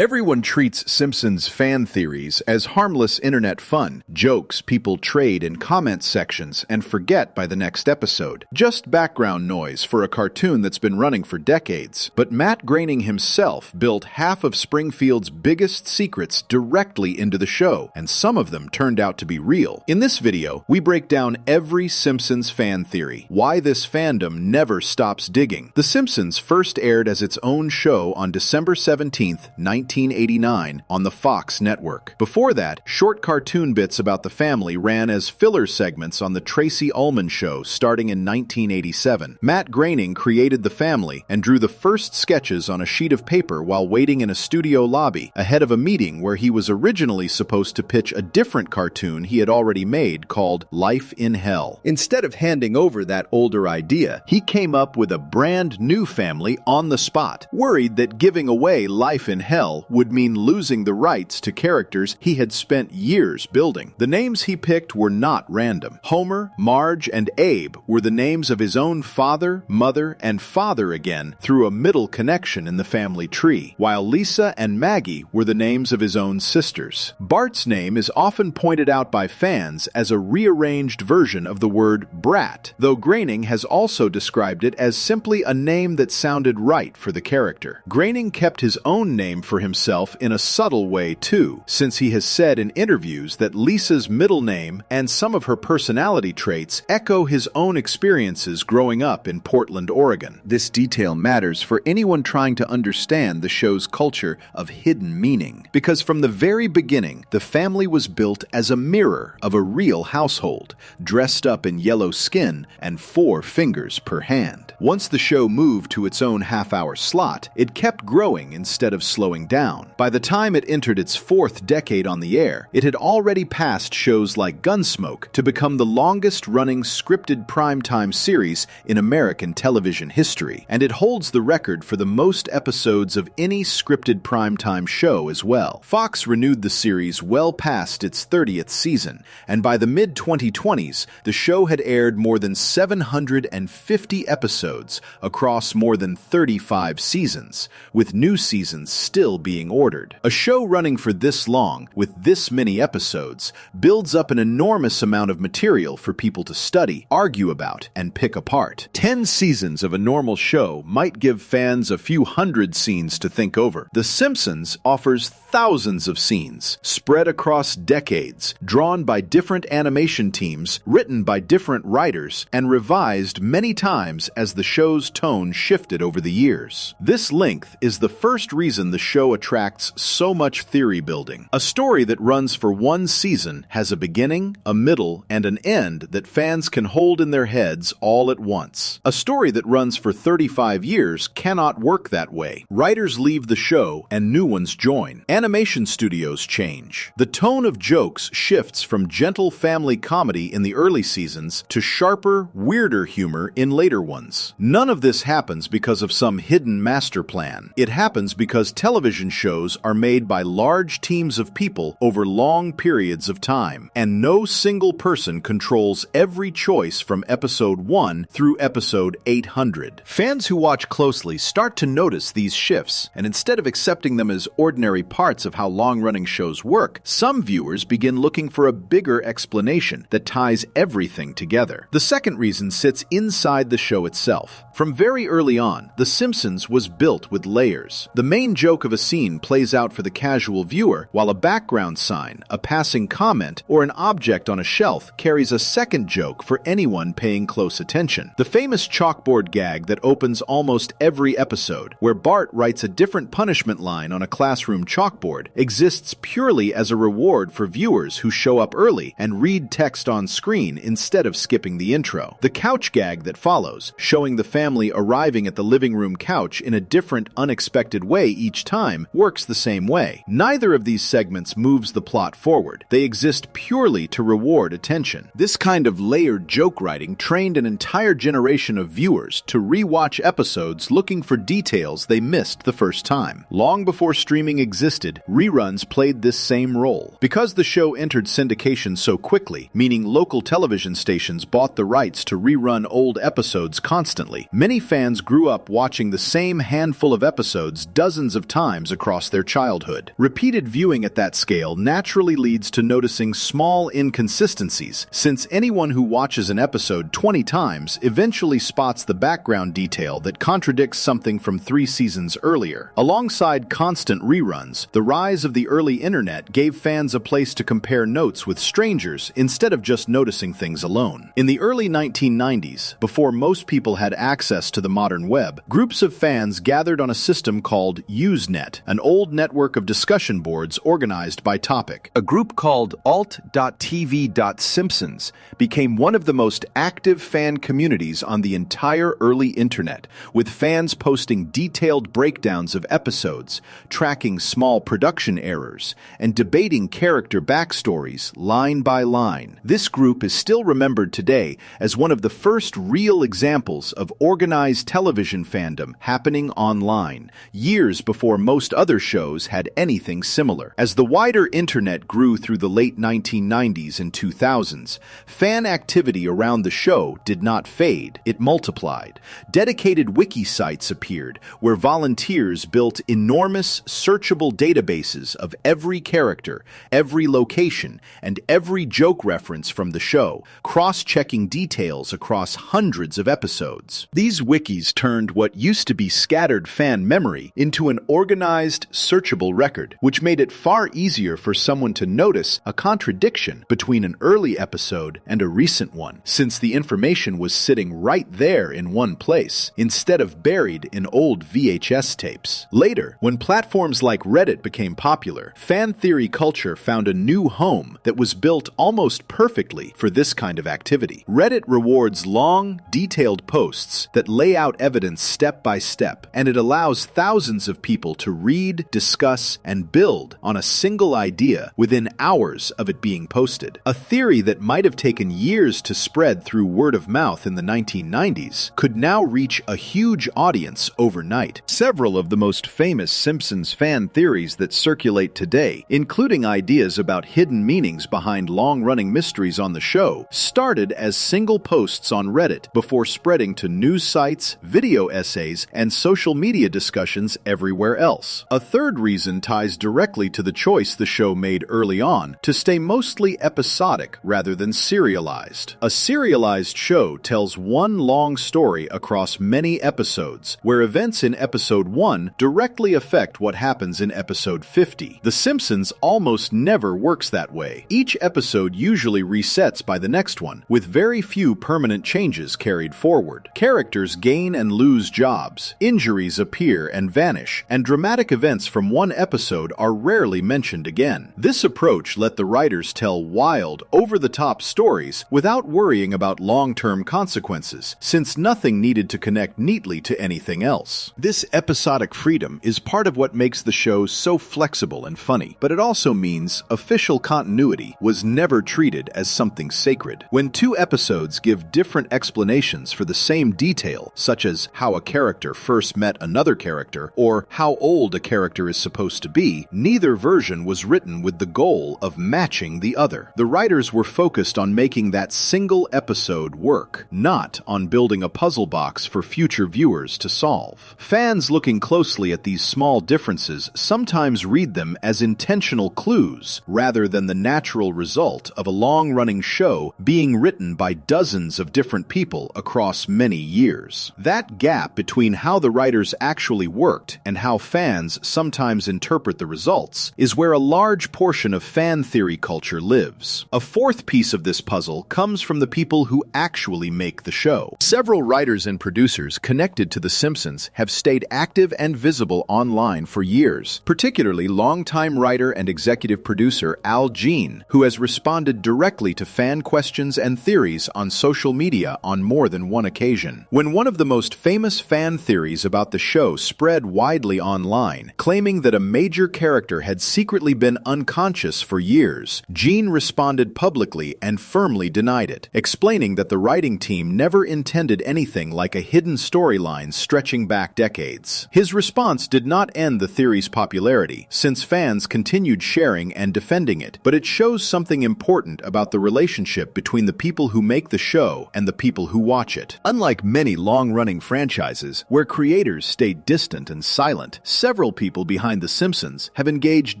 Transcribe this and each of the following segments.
Everyone treats Simpsons fan theories as harmless internet fun, jokes people trade in comment sections and forget by the next episode. Just background noise for a cartoon that's been running for decades. But Matt Groening himself built half of Springfield's biggest secrets directly into the show, and some of them turned out to be real. In this video, we break down every Simpsons fan theory, why this fandom never stops digging. The Simpsons first aired as its own show on December 17th, 1989 on the Fox network. Before that, short cartoon bits about the family ran as filler segments on the Tracy Ullman Show starting in 1987. Matt Groening created the family and drew the first sketches on a sheet of paper while waiting in a studio lobby ahead of a meeting where he was originally supposed to pitch a different cartoon he had already made called Life in Hell. Instead of handing over that older idea, he came up with a brand new family on the spot, worried that giving away Life in Hell would mean losing the rights to characters he had spent years building. The names he picked were not random. Homer, Marge, and Abe were the names of his own father, mother, and father again through a middle connection in the family tree, while Lisa and Maggie were the names of his own sisters. Bart's name is often pointed out by fans as a rearranged version of the word brat, though Groening has also described it as simply a name that sounded right for the character. Groening kept his own name for himself in a subtle way too, since he has said in interviews that Lisa's middle name and some of her personality traits echo his own experiences growing up in Portland, Oregon. This detail matters for anyone trying to understand the show's culture of hidden meaning, because from the very beginning, the family was built as a mirror of a real household, dressed up in yellow skin and 4 fingers per hand. Once the show moved to its own half-hour slot, it kept growing instead of slowing down. By the time it entered its 4th decade on the air, it had already passed shows like Gunsmoke to become the longest-running scripted primetime series in American television history, and it holds the record for the most episodes of any scripted primetime show as well. Fox renewed the series well past its 30th season, and by the mid-2020s, the show had aired more than 750 episodes across more than 35 seasons, with new seasons still being ordered. A show running for this long, with this many episodes, builds up an enormous amount of material for people to study, argue about, and pick apart. 10 seasons of a normal show might give fans a few hundred scenes to think over. The Simpsons offers thousands of scenes, spread across decades, drawn by different animation teams, written by different writers, and revised many times as the show's tone shifted over the years. This length is the first reason the show attracts so much theory building. A story that runs for one season has a beginning, a middle, and an end that fans can hold in their heads all at once. A story that runs for 35 years cannot work that way. Writers leave the show and new ones join. Animation studios change. The tone of jokes shifts from gentle family comedy in the early seasons to sharper, weirder humor in later ones. None of this happens because of some hidden master plan. It happens because television shows are made by large teams of people over long periods of time, and no single person controls every choice from episode 1 through episode 800. Fans who watch closely start to notice these shifts, and instead of accepting them as ordinary parts of how long-running shows work, some viewers begin looking for a bigger explanation that ties everything together. The second reason sits inside the show itself. From very early on, The Simpsons was built with layers. The main joke of a scene plays out for the casual viewer, while a background sign, a passing comment, or an object on a shelf carries a second joke for anyone paying close attention. The famous chalkboard gag that opens almost every episode, where Bart writes a different punishment line on a classroom chalkboard, exists purely as a reward for viewers who show up early and read text on screen instead of skipping the intro. The couch gag that follows, showing the family arriving at the living room couch in a different, unexpected way each time, works the same way. Neither of these segments moves the plot forward. They exist purely to reward attention. This kind of layered joke writing trained an entire generation of viewers to re-watch episodes looking for details they missed the first time. Long before streaming existed, existed, reruns played this same role. Because the show entered syndication so quickly, meaning local television stations bought the rights to rerun old episodes constantly, many fans grew up watching the same handful of episodes dozens of times across their childhood. Repeated viewing at that scale naturally leads to noticing small inconsistencies, since anyone who watches an episode 20 times eventually spots the background detail that contradicts something from 3 seasons earlier. Alongside constant reruns, the rise of the early internet gave fans a place to compare notes with strangers instead of just noticing things alone. In the early 1990s, before most people had access to the modern web, groups of fans gathered on a system called Usenet, an old network of discussion boards organized by topic. A group called alt.tv.simpsons became one of the most active fan communities on the entire early internet, with fans posting detailed breakdowns of episodes, tracking small production errors, and debating character backstories line by line. This group is still remembered today as one of the first real examples of organized television fandom happening online, years before most other shows had anything similar. As the wider internet grew through the late 1990s and 2000s, fan activity around the show did not fade, it multiplied. Dedicated wiki sites appeared, where volunteers built enormous, searchable databases of every character, every location, and every joke reference from the show, cross-checking details across hundreds of episodes. These wikis turned what used to be scattered fan memory into an organized, searchable record, which made it far easier for someone to notice a contradiction between an early episode and a recent one, since the information was sitting right there in one place, instead of buried in old VHS tapes. Later, when platforms like Reddit became popular, fan theory culture found a new home that was built almost perfectly for this kind of activity. Reddit rewards long, detailed posts that lay out evidence step by step, and it allows thousands of people to read, discuss, and build on a single idea within hours of it being posted. A theory that might have taken years to spread through word of mouth in the 1990s could now reach a huge audience overnight. Several of the most famous Simpsons fan theories that circulate today, including ideas about hidden meanings behind long-running mysteries on the show, started as single posts on Reddit before spreading to news sites, video essays, and social media discussions everywhere else. A third reason ties directly to the choice the show made early on to stay mostly episodic rather than serialized. A serialized show tells one long story across many episodes, where events in episode 1 directly affect what happens in episode 50. The Simpsons almost never works that way. Each episode usually resets by the next one, with very few permanent changes carried forward. Characters gain and lose jobs, injuries appear and vanish, and dramatic events from one episode are rarely mentioned again. This approach let the writers tell wild, over-the-top stories without worrying about long-term consequences, since nothing needed to connect neatly to anything else. This episodic freedom is part of what makes the show so flexible and funny, but it also means official continuity was never treated as something sacred. When 2 episodes give different explanations for the same detail, such as how a character first met another character or how old a character is supposed to be, neither version was written with the goal of matching the other. The writers were focused on making that single episode work, not on building a puzzle box for future viewers to solve. Fans looking closely at these small differences sometimes read them as intentional clues rather than the natural result of a long-running show being written by dozens of different people across many years. That gap between how the writers actually worked and how fans sometimes interpret the results is where a large portion of fan theory culture lives. A fourth piece of this puzzle comes from the people who actually make the show. Several writers and producers connected to The Simpsons have stayed active and visible online for years, particularly longtime writer and executive producer Al Jean, who has responded directly to fan questions and theories on social media on more than one occasion. When one of the most famous fan theories about the show spread widely online, claiming that a major character had secretly been unconscious for years, Jean responded publicly and firmly denied it, explaining that the writing team never intended anything like a hidden storyline stretching back decades. His response did not end the theory's popularity. popularity, since fans continued sharing and defending it, but it shows something important about the relationship between the people who make the show and the people who watch it. Unlike many long-running franchises, where creators stay distant and silent, several people behind The Simpsons have engaged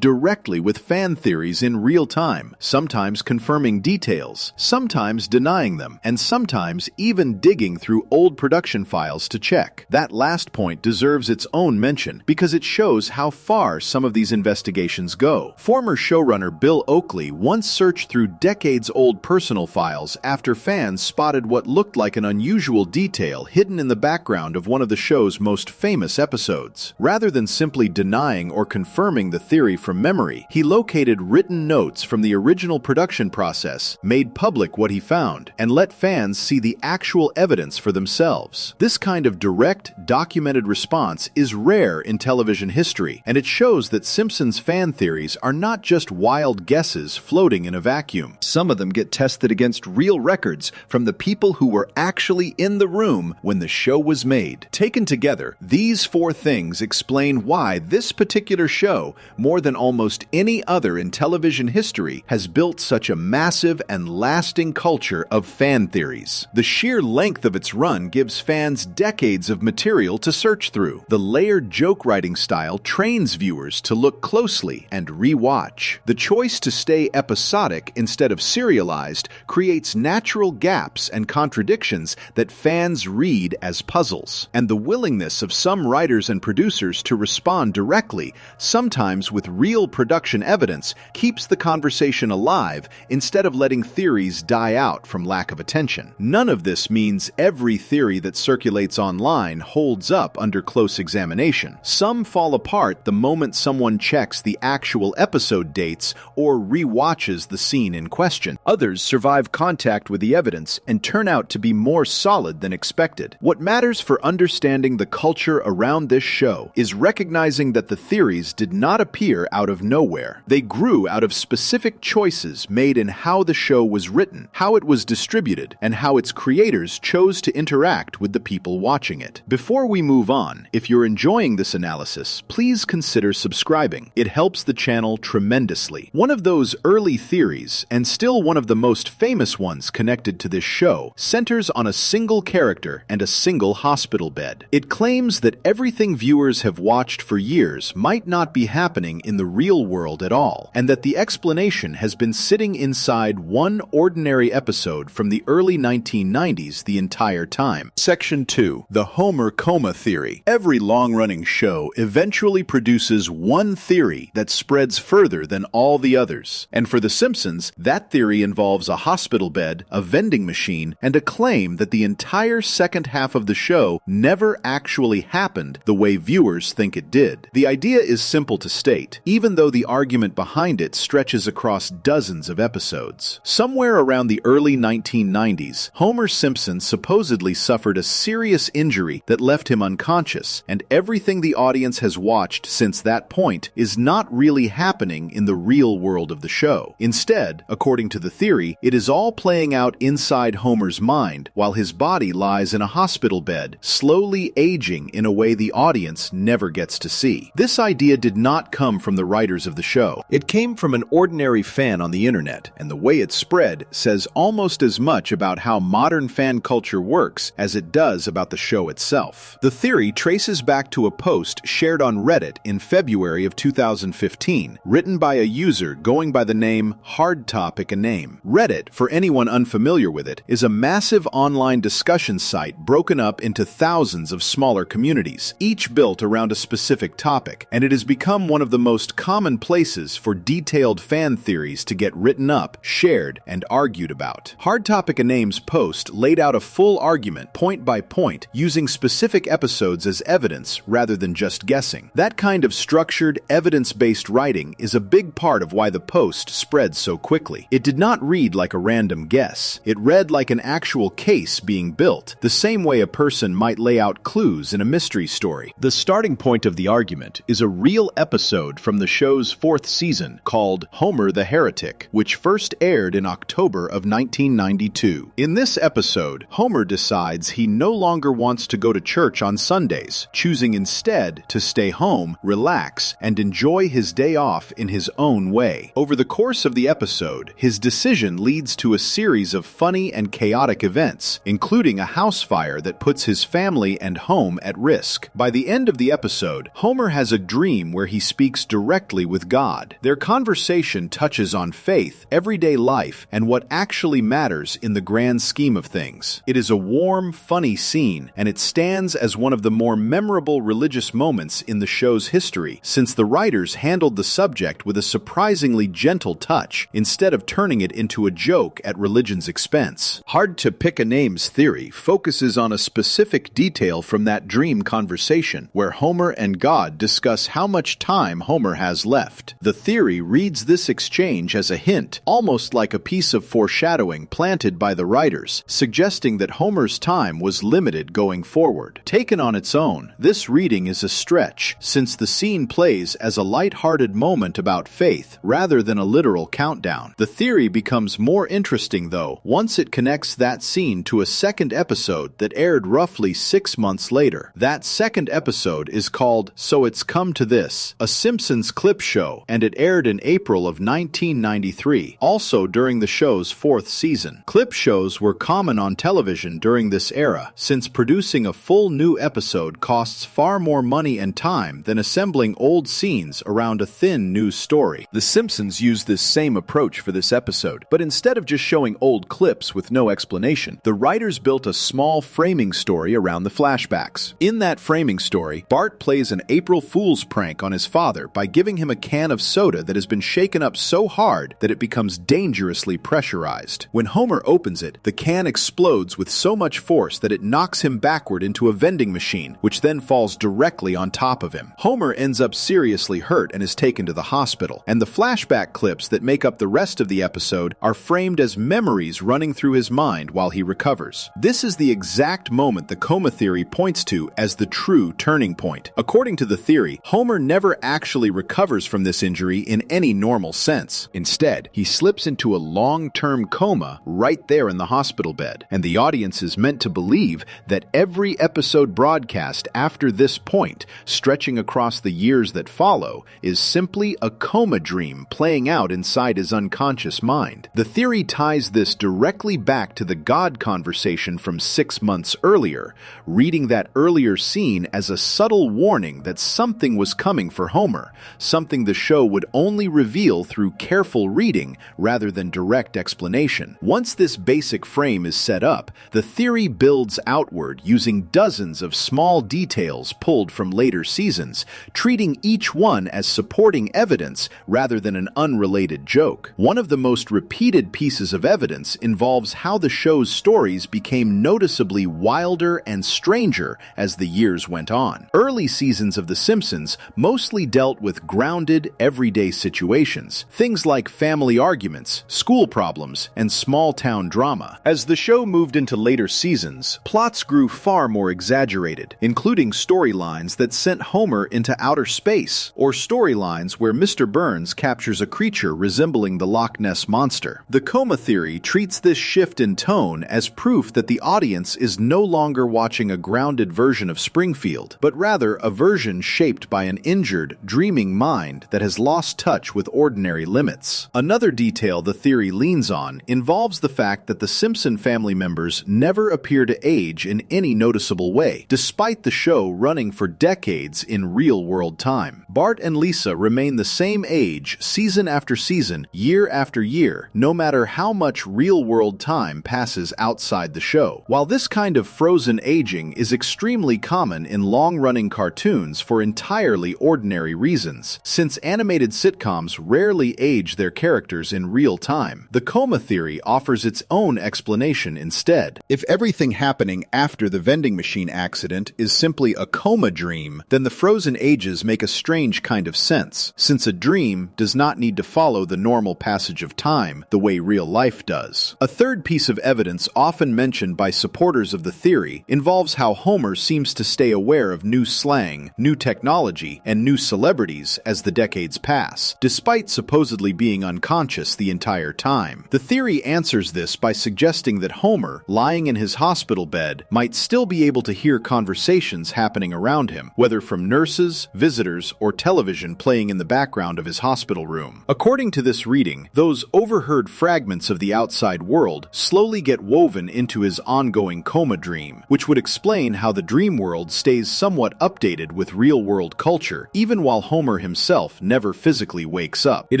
directly with fan theories in real time, sometimes confirming details, sometimes denying them, and sometimes even digging through old production files to check. That last point deserves its own mention because it shows how far some of these investigations go. Former showrunner Bill Oakley once searched through decades-old personal files after fans spotted what looked like an unusual detail hidden in the background of one of the show's most famous episodes. Rather than simply denying or confirming the theory from memory, he located written notes from the original production process, made public what he found, and let fans see the actual evidence for themselves. This kind of direct, documented response is rare in television history, and it shows that Simpsons fan theories are not just wild guesses floating in a vacuum. Some of them get tested against real records from the people who were actually in the room when the show was made. Taken together, these four things explain why this particular show, more than almost any other in television history, has built such a massive and lasting culture of fan theories. The sheer length of its run gives fans decades of material to search through. The layered joke writing style trains viewers to look closely and re-watch. The choice to stay episodic instead of serialized creates natural gaps and contradictions that fans read as puzzles. And the willingness of some writers and producers to respond directly, sometimes with real production evidence, keeps the conversation alive instead of letting theories die out from lack of attention. None of this means every theory that circulates online holds up under close examination. Some fall apart the moment someone checks the actual episode dates or re-watches the scene in question. Others survive contact with the evidence and turn out to be more solid than expected. What matters for understanding the culture around this show is recognizing that the theories did not appear out of nowhere. They grew out of specific choices made in how the show was written, how it was distributed, and how its creators chose to interact with the people watching it. Before we move on, if you're enjoying this analysis, please consider subscribing. It helps the channel tremendously. One of those early theories, and still one of the most famous ones connected to this show, centers on a single character and a single hospital bed. It claims that everything viewers have watched for years might not be happening in the real world at all, and that the explanation has been sitting inside one ordinary episode from the early 1990s the entire time. Section 2. The Homer Coma Theory. Every long-running show eventually produces one theory that spreads further than all the others. And for The Simpsons, that theory involves a hospital bed, a vending machine, and a claim that the entire second half of the show never actually happened the way viewers think it did. The idea is simple to state, even though the argument behind it stretches across dozens of episodes. Somewhere around the early 1990s, Homer Simpson supposedly suffered a serious injury that left him unconscious, and everything the audience has watched since that point is not really happening in the real world of the show. Instead, according to the theory, it is all playing out inside Homer's mind while his body lies in a hospital bed, slowly aging in a way the audience never gets to see. This idea did not come from the writers of the show. It came from an ordinary fan on the internet, and the way it spread says almost as much about how modern fan culture works as it does about the show itself. The theory traces back to a post shared on Reddit in February of 2015, written by a user going by the name Hard Topic a Name. Reddit, for anyone unfamiliar with it, is a massive online discussion site broken up into thousands of smaller communities, each built around a specific topic, and it has become one of the most common places for detailed fan theories to get written up, shared, and argued about. Hard Topic a Name's post laid out a full argument, point by point, using specific episodes as evidence rather than just guessing. That kind of structured, evidence-based writing is a big part of why the post spread so quickly. It did not read like a random guess. It read like an actual case being built, the same way a person might lay out clues in a mystery story. The starting point of the argument is a real episode from the show's 4th season called Homer the Heretic, which first aired in October of 1992. In this episode, Homer decides he no longer wants to go to church on Sundays, choosing instead to stay home, relax, relax and enjoy his day off in his own way. Over the course of the episode, his decision leads to a series of funny and chaotic events, including a house fire that puts his family and home at risk. By the end of the episode, Homer has a dream where he speaks directly with God. Their conversation touches on faith, everyday life, and what actually matters in the grand scheme of things. It is a warm, funny scene, and it stands as one of the more memorable religious moments in the show's history, since the writers handled the subject with a surprisingly gentle touch, instead of turning it into a joke at religion's expense. Hard to Pick a Name's theory focuses on a specific detail from that dream conversation, where Homer and God discuss how much time Homer has left. The theory reads this exchange as a hint, almost like a piece of foreshadowing planted by the writers, suggesting that Homer's time was limited going forward. Taken on its own, this reading is a stretch, since the scene plays as a light-hearted moment about faith rather than a literal countdown. The theory becomes more interesting, though, once it connects that scene to a second episode that aired roughly 6 months later. That second episode is called So It's Come to This, a Simpsons clip show, and it aired in April of 1993, also during the show's 4th season. Clip shows were common on television during this era, since producing a full new episode costs far more money and time than assembling old scenes around a thin new story. The Simpsons used this same approach for this episode, but instead of just showing old clips with no explanation, the writers built a small framing story around the flashbacks. In that framing story, Bart plays an April Fool's prank on his father by giving him a can of soda that has been shaken up so hard that it becomes dangerously pressurized. When Homer opens it, the can explodes with so much force that it knocks him backward into a vending machine, which then falls directly on top of him. Homer ends up seriously hurt and is taken to the hospital, and the flashback clips that make up the rest of the episode are framed as memories running through his mind while he recovers. This is the exact moment the coma theory points to as the true turning point. According to the theory, Homer never actually recovers from this injury in any normal sense. Instead, he slips into a long-term coma right there in the hospital bed, and the audience is meant to believe that every episode broadcast after this point, stretching across the years that follow, is simply a coma dream playing out inside his unconscious mind. The theory ties this directly back to the God conversation from 6 months earlier, reading that earlier scene as a subtle warning that something was coming for Homer, something the show would only reveal through careful reading rather than direct explanation. Once this basic frame is set up, the theory builds outward using dozens of small details pulled from later seasons, treating each one as supporting evidence rather than an unrelated joke. One of the most repeated pieces of evidence involves how the show's stories became noticeably wilder and stranger as the years went on. Early seasons of The Simpsons mostly dealt with grounded, everyday situations, things like family arguments, school problems, and small-town drama. As the show moved into later seasons, plots grew far more exaggerated, including storylines that sent Homer into outer space, or storylines where Mr. Burns captures a creature resembling the Loch Ness Monster. The coma theory treats this shift in tone as proof that the audience is no longer watching a grounded version of Springfield, but rather a version shaped by an injured, dreaming mind that has lost touch with ordinary limits. Another detail the theory leans on involves the fact that the Simpson family members never appear to age in any noticeable way, despite the show running for decades in real-world time. Bart and Lisa remain the same age season after season, year after year, no matter how much real-world time passes outside the show. While this kind of frozen aging is extremely common in long-running cartoons for entirely ordinary reasons, since animated sitcoms rarely age their characters in real time, the coma theory offers its own explanation instead. If everything happening after the vending machine accident is simply a coma dream, then the frozen ages make a strange kind of sense, since a dream does not need to follow the normal passage of time the way real life does. A third piece of evidence often mentioned by supporters of the theory involves how Homer seems to stay aware of new slang, new technology, and new celebrities as the decades pass, despite supposedly being unconscious the entire time. The theory answers this by suggesting that Homer, lying in his hospital bed, might still be able to hear conversations happening around him, whether from nurses, visitors, visitors, or television playing in the background of his hospital room. According to this reading, those overheard fragments of the outside world slowly get woven into his ongoing coma dream, which would explain how the dream world stays somewhat updated with real-world culture, even while Homer himself never physically wakes up. It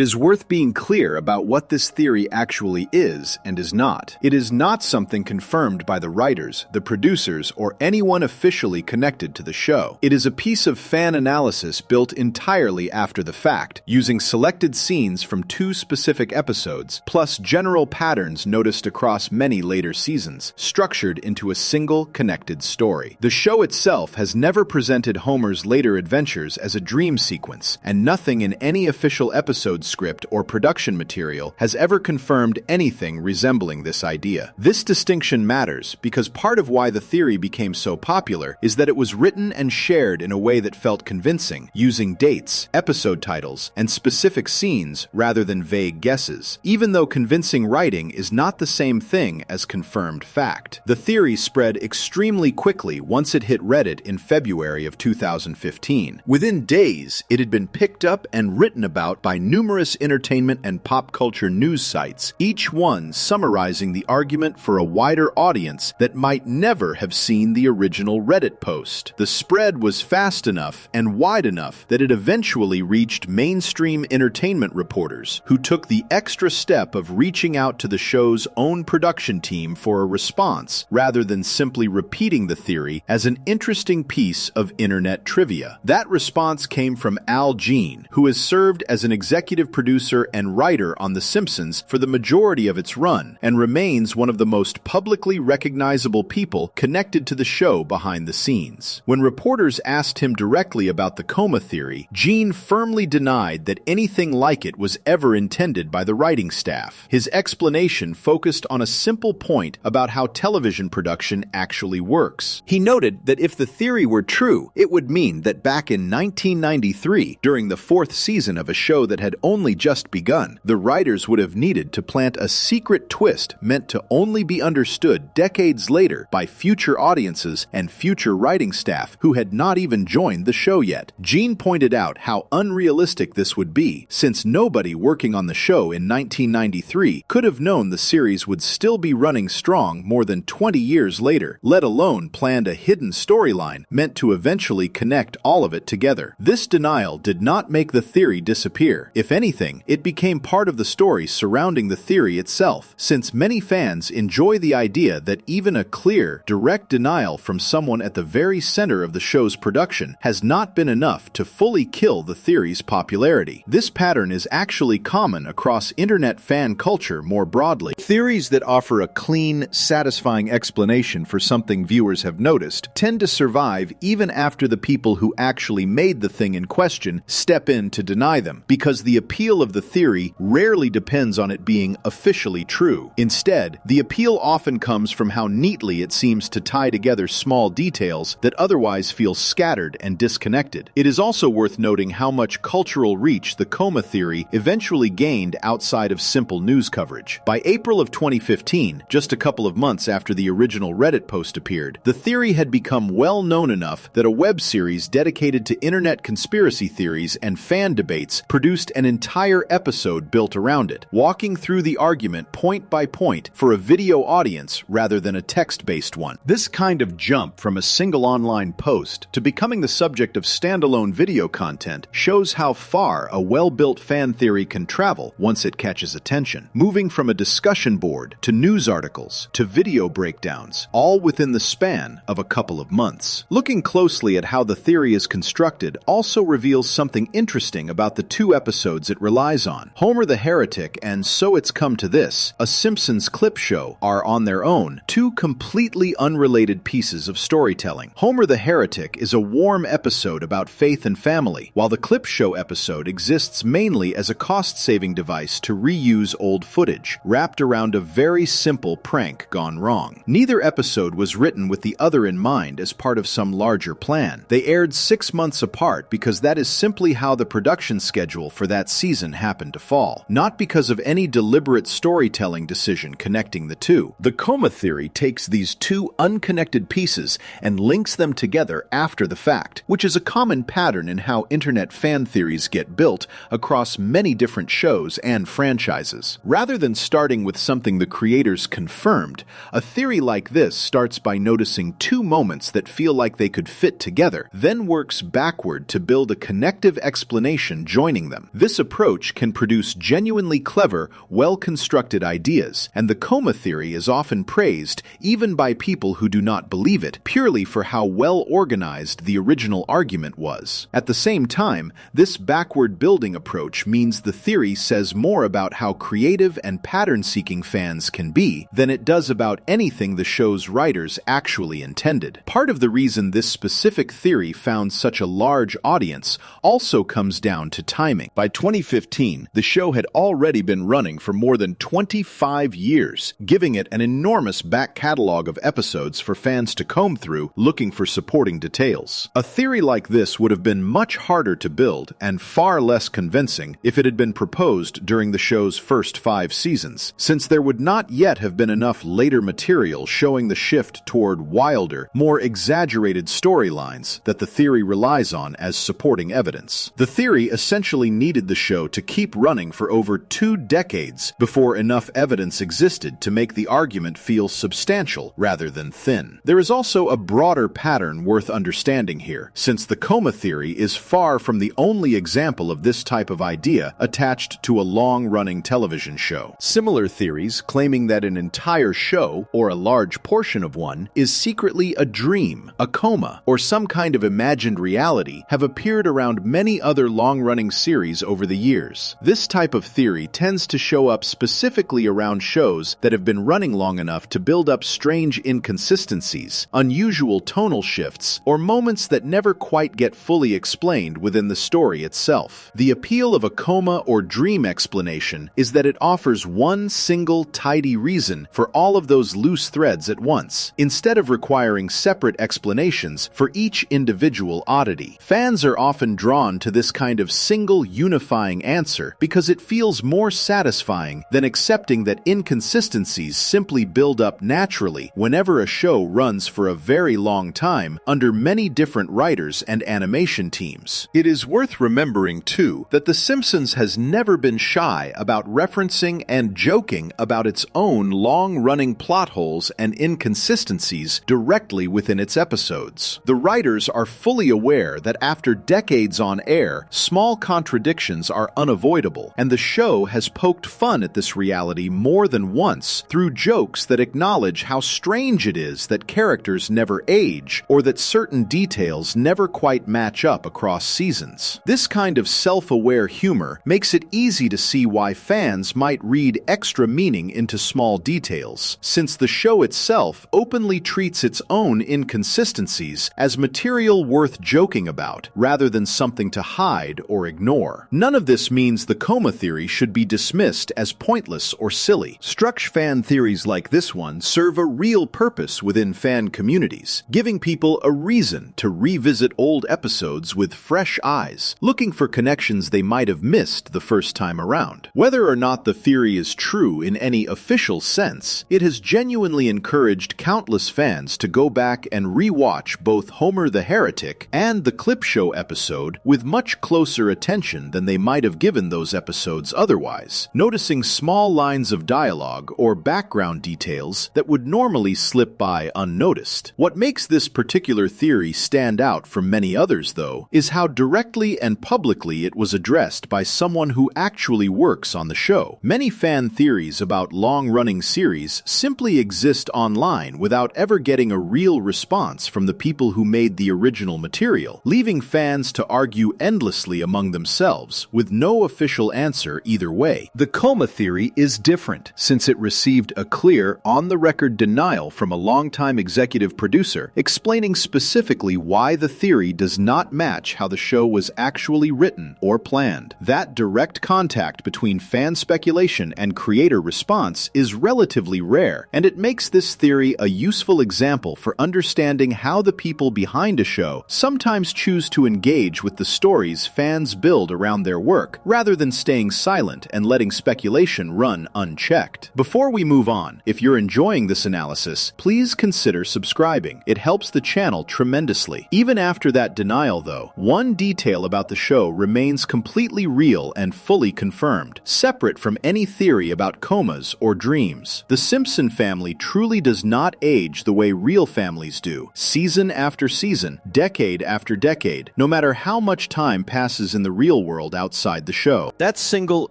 is worth being clear about what this theory actually is and is not. It is not something confirmed by the writers, the producers, or anyone officially connected to the show. It is a piece of fan analysis built entirely after the fact, using selected scenes from 2 specific episodes, plus general patterns noticed across many later seasons, structured into a single connected story. The show itself has never presented Homer's later adventures as a dream sequence, and nothing in any official episode script or production material has ever confirmed anything resembling this idea. This distinction matters because part of why the theory became so popular is that it was written and shared in a way that felt convincing, using dates, episode titles, and specific scenes rather than vague guesses. Even though convincing writing is not the same thing as confirmed fact. The theory spread extremely quickly once it hit Reddit in February of 2015. Within days, it had been picked up and written about by numerous entertainment and pop culture news sites, each one summarizing the argument for a wider audience that might never have seen the original Reddit post. The spread was fast enough and wide enough that it eventually reached mainstream entertainment reporters, who took the extra step of reaching out to the show's own production team for a response, rather than simply repeating the theory as an interesting piece of internet trivia. That response came from Al Jean, who has served as an executive producer and writer on The Simpsons for the majority of its run, and remains one of the most publicly recognizable people connected to the show behind the scenes. When reporters asked him directly about the coma theory, Jean firmly denied that anything like it was ever intended by the writing staff. His explanation focused on a simple point about how television production actually works. He noted that if the theory were true, it would mean that back in 1993, during the 4th season of a show that had only just begun, the writers would have needed to plant a secret twist meant to only be understood decades later by future audiences and future writing staff who had not even joined the show yet. Gene pointed out how unrealistic this would be, since nobody working on the show in 1993 could have known the series would still be running strong more than 20 years later, let alone planned a hidden storyline meant to eventually connect all of it together. This denial did not make the theory disappear. If anything, it became part of the story surrounding the theory itself, since many fans enjoy the idea that even a clear, direct denial from someone at the very center of the show's production has not been enough to fully kill the theory's popularity. This pattern is actually common across internet fan culture more broadly. Theories that offer a clean, satisfying explanation for something viewers have noticed tend to survive even after the people who actually made the thing in question step in to deny them, because the appeal of the theory rarely depends on it being officially true. Instead, the appeal often comes from how neatly it seems to tie together small details that otherwise feel scattered and disconnected. It is also worth noting how much cultural reach the coma theory eventually gained outside of simple news coverage. By April of 2015, just a couple of months after the original Reddit post appeared, the theory had become well known enough that a web series dedicated to internet conspiracy theories and fan debates produced an entire episode built around it, walking through the argument point by point for a video audience rather than a text-based one. This kind of jump from a single online post to becoming the subject of standalone video content shows how far a well-built fan theory can travel once it catches attention, moving from a discussion board to news articles to video breakdowns, all within the span of a couple of months. Looking closely at how the theory is constructed also reveals something interesting about the 2 episodes it relies on. Homer the Heretic and So It's Come to This, a Simpsons clip show, are on their own 2 completely unrelated pieces of storytelling. Homer the Heretic is a warm episode about faith and family, while the clip show episode exists mainly as a cost-saving device to reuse old footage, wrapped around a very simple prank gone wrong. Neither episode was written with the other in mind as part of some larger plan. They aired 6 months apart because that is simply how the production schedule for that season happened to fall, not because of any deliberate storytelling decision connecting the two. The coma theory takes these 2 unconnected pieces and links them together after the fact, which is a common pattern in how internet fan theories get built across many different shows and franchises. Rather than starting with something the creators confirmed, a theory like this starts by noticing two moments that feel like they could fit together, then works backward to build a connective explanation joining them. This approach can produce genuinely clever, well-constructed ideas, and the coma theory is often praised even by people who do not believe it, purely for how well organized the original argument was. At the same time, this backward building approach means the theory says more about how creative and pattern-seeking fans can be than it does about anything the show's writers actually intended. Part of the reason this specific theory found such a large audience also comes down to timing. By 2015, the show had already been running for more than 25 years, giving it an enormous back catalog of episodes for fans to comb through looking for supporting details. A theory like this would have been much harder to build and far less convincing if it had been proposed during the show's first 5 seasons, since there would not yet have been enough later material showing the shift toward wilder, more exaggerated storylines that the theory relies on as supporting evidence. The theory essentially needed the show to keep running for over 2 decades before enough evidence existed to make the argument feel substantial rather than thin. There is also a broader pattern worth understanding here, since the coma theory is far from the only example of this type of idea attached to a long-running television show. Similar theories claiming that an entire show, or a large portion of one, is secretly a dream, a coma, or some kind of imagined reality have appeared around many other long-running series over the years. This type of theory tends to show up specifically around shows that have been running long enough to build up strange inconsistencies, unusual tonal shifts, or moments that never quite get fully explained within the story itself. The appeal of a coma or dream explanation is that it offers one single, tidy reason for all of those loose threads at once, instead of requiring separate explanations for each individual oddity. Fans are often drawn to this kind of single, unifying answer because it feels more satisfying than accepting that inconsistencies simply build up naturally whenever a show runs for a very long time under many different writers and animation teams. It is worth remembering, too, that The Simpsons has never been shy about referencing and joking about its own long-running plot holes and inconsistencies directly within its episodes. The writers are fully aware that after decades on air, small contradictions are unavoidable, and the show has poked fun at this reality more than once through jokes that acknowledge how strange it is that characters never age, or that certain details never quite match up across seasons. This kind of self-aware humor makes it easy to see why fans might read extra meaning into small details, since the show itself openly treats its own inconsistencies as material worth joking about, rather than something to hide or ignore. None of this means the coma theory should be dismissed as pointless or silly. Structure fan theories like this one serve a real purpose within fan communities, giving people a reason to revisit old episodes with fresh eyes, looking for connections they might have missed the first time around. Whether or not the theory is true in any official sense, it has genuinely encouraged countless fans to go back and re-watch both Homer the Heretic and the Clip Show episode with much closer attention than they might have given those episodes otherwise, noticing small lines of dialogue or background details that would normally slip by unnoticed. What makes this particular theory stand out from many others, though, is how directly and publicly it was addressed by someone who actually works on the show. Many fan theories about long-running series simply exist online without ever getting a real response from the people who made the original material, leaving fans to argue endlessly among themselves with no official answer either way. The coma theory is different, since it received a clear, on-the-record denial from a longtime executive producer explaining specifically why the theory does not match how the show was actually written or planned. That direct contact between fan speculation and creator response is relatively rare, and it makes this theory a useful example for understanding how the people behind a show sometimes choose to engage with the stories fans build around their work, rather than staying silent and letting speculation run unchecked. Before we move on, if you're enjoying this analysis, please consider subscribing. It helps the channel tremendously. Even after that denial, though. One detail about the show remains completely real and fully confirmed, separate from any theory about comas or dreams. The Simpson family truly does not age the way real families do, season after season, decade after decade, no matter how much time passes in the real world outside the show. That single,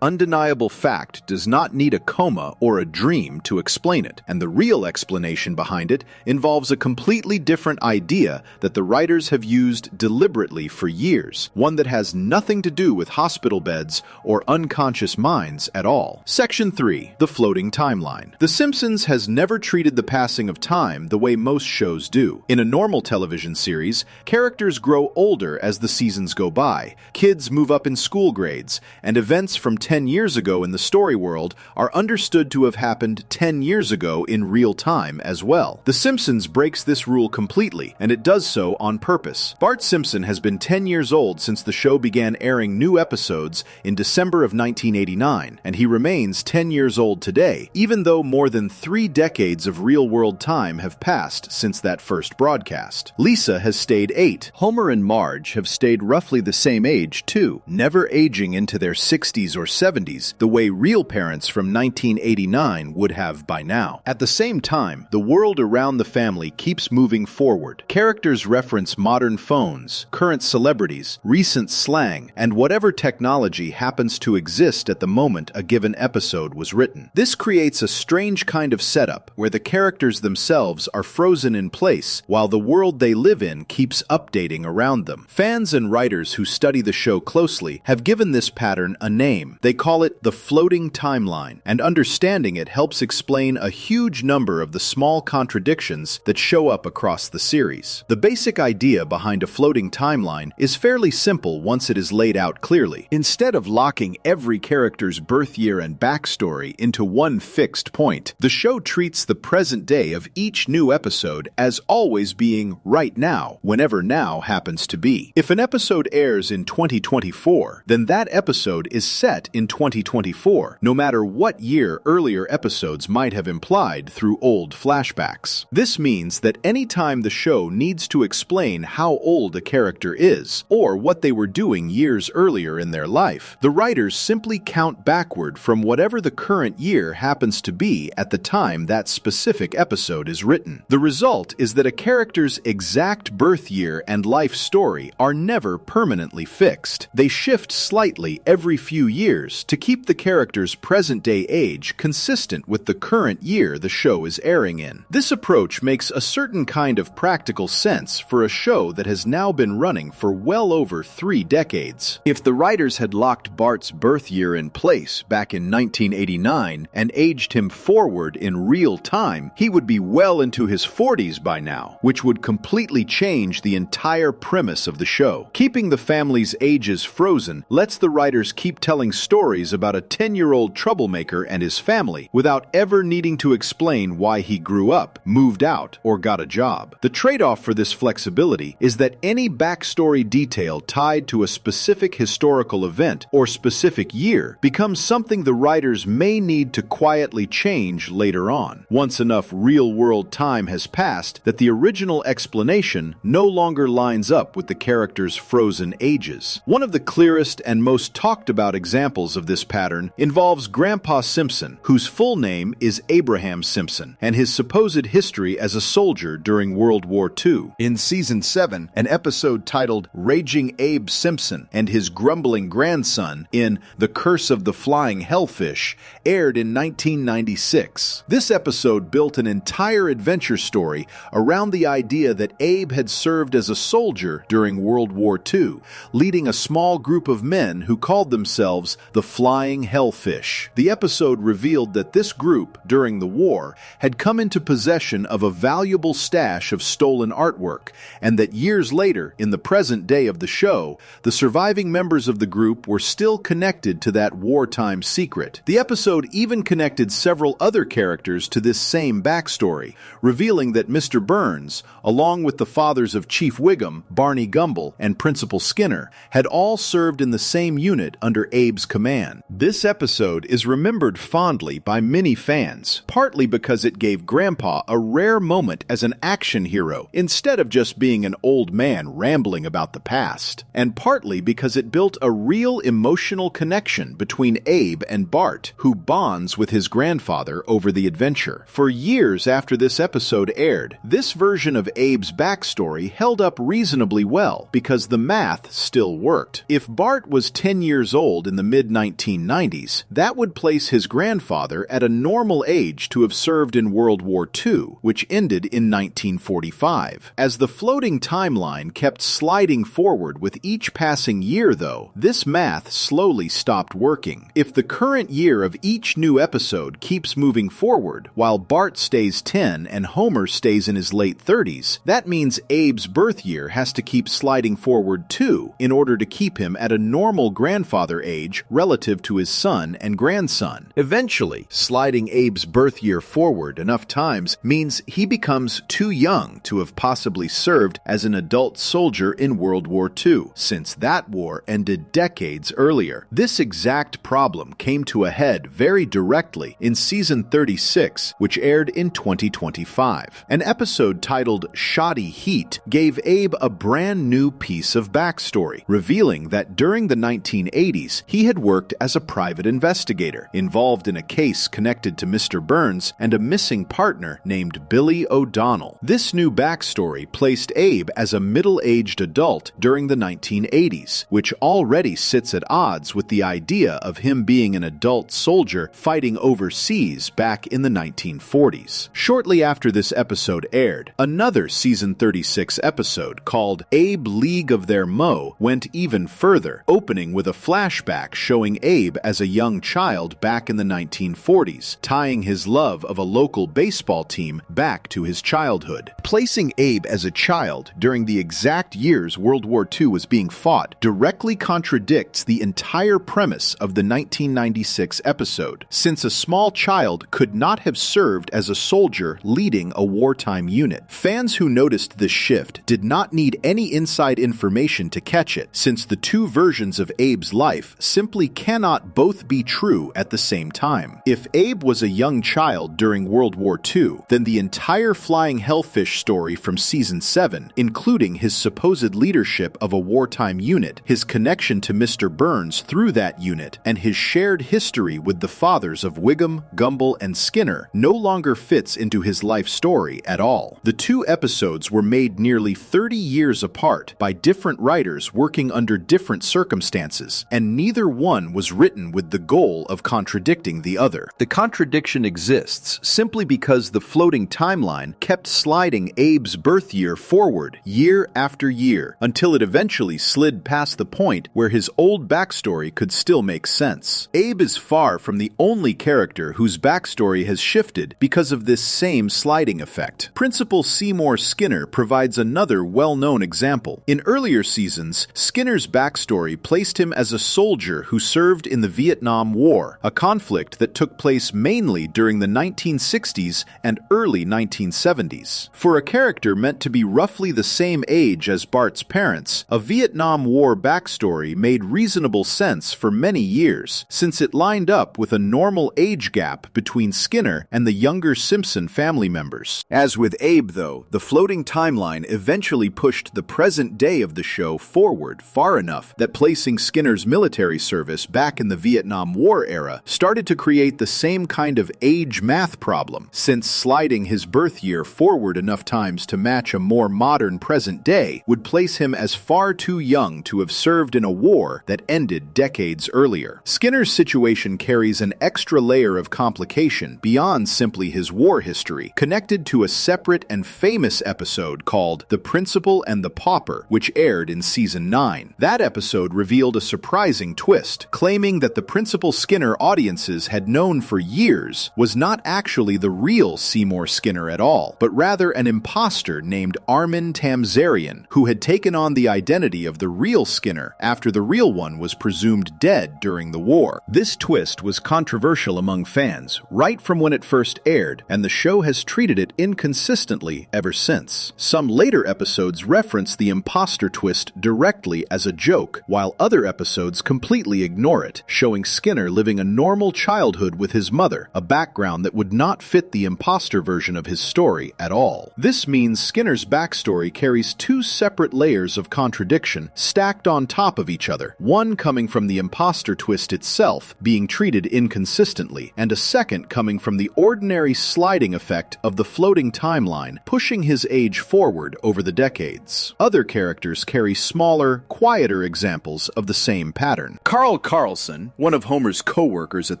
undeniable fact does not need a coma or a dream to explain it, and the real explanation behind it involves a completely different idea that the writers have used deliberately for years, one that has nothing to do with hospital beds or unconscious minds at all. Section 3. The Floating Timeline. The Simpsons has never treated the passing of time the way most shows do. In a normal television series, characters grow older as the seasons go by, kids move up in school grades, and events from 10 years ago in the story world are understood to have happened 10 years ago in real time as well. The Simpsons breaks this rule completely, and it does so on purpose. Bart Simpson has been 10 years old since the show began airing new episodes in December of 1989, and he remains 10 years old today, even though more than 3 decades of real-world time have passed since that first broadcast. Lisa has stayed 8. Homer and Marge have stayed roughly the same age, too, never aging into their 60s or 70s the way real parents from 1989 would have by now. At the same time, the world around the family keeps moving forward. Characters reference modern phones, current celebrities, recent slang, and whatever technology happens to exist at the moment a given episode was written. This creates a strange kind of setup where the characters themselves are frozen in place while the world they live in keeps updating around them. Fans and writers who study the show closely have given this pattern a name. They call it the floating timeline, and understanding it helps explain a huge number of the small contradictions that show up across the series. The basic idea behind a floating timeline is fairly simple once it is laid out clearly. Instead of locking every character's birth year and backstory into one fixed point, the show treats the present day of each new episode as always being right now, whenever now happens to be. If an episode airs in 2024, then that episode is set in 2024, no matter what year earlier episodes might have implied through old flashbacks. This means that any time the show needs to explain how old a character is, or what they were doing years earlier in their life, the writers simply count backward from whatever the current year happens to be at the time that specific episode is written. The result is that a character's exact birth year and life story are never permanently fixed. They shift slightly every few years to keep the character's present-day age consistent with the current year the show is airing in. This approach makes a certain kind of practical sense for a show that has now been running for well over 3 decades. If the writers had locked Bart's birth year in place back in 1989 and aged him forward in real time, he would be well into his 40s by now, which would completely change the entire premise of the show. Keeping the family's ages frozen lets the writers keep telling stories about a 10-year-old troublemaker and his family without ever needing to explain why he grew up, moved out, or got a job. The trade-off for this flexibility is that any backstory detail tied to a specific historical event or specific year becomes something the writers may need to quietly change later on, once enough real-world time has passed that the original explanation no longer lines up with the characters' frozen ages. One of the clearest and most talked about examples of this pattern involves Grandpa Simpson, whose full name is Abraham Simpson, and his supposed history as a soldier during World War II. In Season 7, an episode titled Raging Abe Simpson and His Grumbling Grandson in The Curse of the Flying Hellfish aired in 1996. This episode built an entire adventure story around the idea that Abe had served as a soldier during World War II, leading a small group of men who called themselves the Flying Hellfish. The episode revealed that this group, during the war, had come into possession of a valuable stash of stolen artwork, and that years later, in the present day of the show, the surviving members of the group were still connected to that wartime secret. The episode even connected several other characters to this same backstory, revealing that Mr. Burns, along with the fathers of Chief Wiggum, Barney Gumble, and Principal Skinner, had all served in the same unit under Abe's command. This episode is remembered fondly by many fans, partly because it gave Grandpa a rare moment as an action hero, instead of just being an old man timeline rambling about the past, and partly because it built a real emotional connection between Abe and Bart, who bonds with his grandfather over the adventure. For years after this episode aired, this version of Abe's backstory held up reasonably well because the math still worked. If Bart was 10 years old in the mid-1990s, that would place his grandfather at a normal age to have served in World War II, which ended in 1945. As the floating timeline kept sliding forward with each passing year, though, this math slowly stopped working. If the current year of each new episode keeps moving forward, while Bart stays 10 and Homer stays in his late 30s, that means Abe's birth year has to keep sliding forward too in order to keep him at a normal grandfather age relative to his son and grandson. Eventually, sliding Abe's birth year forward enough times means he becomes too young to have possibly served as an adult soldier in World War II, since that war ended decades earlier. This exact problem came to a head very directly in season 36, which aired in 2025. An episode titled Shoddy Heat gave Abe a brand new piece of backstory, revealing that during the 1980s, he had worked as a private investigator, involved in a case connected to Mr. Burns and a missing partner named Billy O'Donnell. This new backstory placed Abe as a middle-aged adult during the 1980s, which already sits at odds with the idea of him being an adult soldier fighting overseas back in the 1940s. Shortly after this episode aired, another season 36 episode called Abe League of Their Mo went even further, opening with a flashback showing Abe as a young child back in the 1940s, tying his love of a local baseball team back to his childhood. Placing Abe as a child during the exact years World War II was being fought directly contradicts the entire premise of the 1996 episode, since a small child could not have served as a soldier leading a wartime unit. Fans who noticed this shift did not need any inside information to catch it, since the two versions of Abe's life simply cannot both be true at the same time. If Abe was a young child during World War II, then the entire Flying Hellfish story from season 7, including his supposed leadership of a wartime unit, his connection to Mr. Burns through that unit, and his shared history with the fathers of Wiggum, Gumble, and Skinner, no longer fits into his life story at all. The two episodes were made nearly 30 years apart by different writers working under different circumstances, and neither one was written with the goal of contradicting the other. The contradiction exists simply because the floating timeline kept sliding Abe's birth year forward year after year until it eventually slid past the point where his old backstory could still make sense. Abe is far from the only character whose backstory has shifted because of this same sliding effect. Principal Seymour Skinner provides another well-known example. In earlier seasons, Skinner's backstory placed him as a soldier who served in the Vietnam War, a conflict that took place mainly during the 1960s and early 1970s. For a character meant to be roughly the same age as Bart's parents, a Vietnam War backstory made reasonable sense for many years, since it lined up with a normal age gap between Skinner and the younger Simpson family members. As with Abe, though, the floating timeline eventually pushed the present day of the show forward far enough that placing Skinner's military service back in the Vietnam War era started to create the same kind of age math problem, since sliding his birth year forward enough times to match a more modern present day would place him as far too young to have served in a war that ended decades earlier. Skinner's situation carries an extra layer of complication beyond simply his war history, connected to a separate and famous episode called The Principal and the Pauper, which aired in season 9. That episode revealed a surprising twist, claiming that the Principal Skinner audiences had known for years was not actually the real Seymour Skinner at all, but rather an imposter named Armin Tamzarian, who had taken on the identity of the real Skinner after the real one was presumed dead during the war. This twist was controversial among fans right from when it first aired, and the show has treated it inconsistently ever since. Some later episodes reference the imposter twist directly as a joke, while other episodes completely ignore it, showing Skinner living a normal childhood with his mother, a background that would not fit the imposter version of his story at all. This means Skinner's backstory carries two two separate layers of contradiction stacked on top of each other, one coming from the imposter twist itself being treated inconsistently, and a second coming from the ordinary sliding effect of the floating timeline pushing his age forward over the decades. Other characters carry smaller, quieter examples of the same pattern. Carl Carlson, one of Homer's co-workers at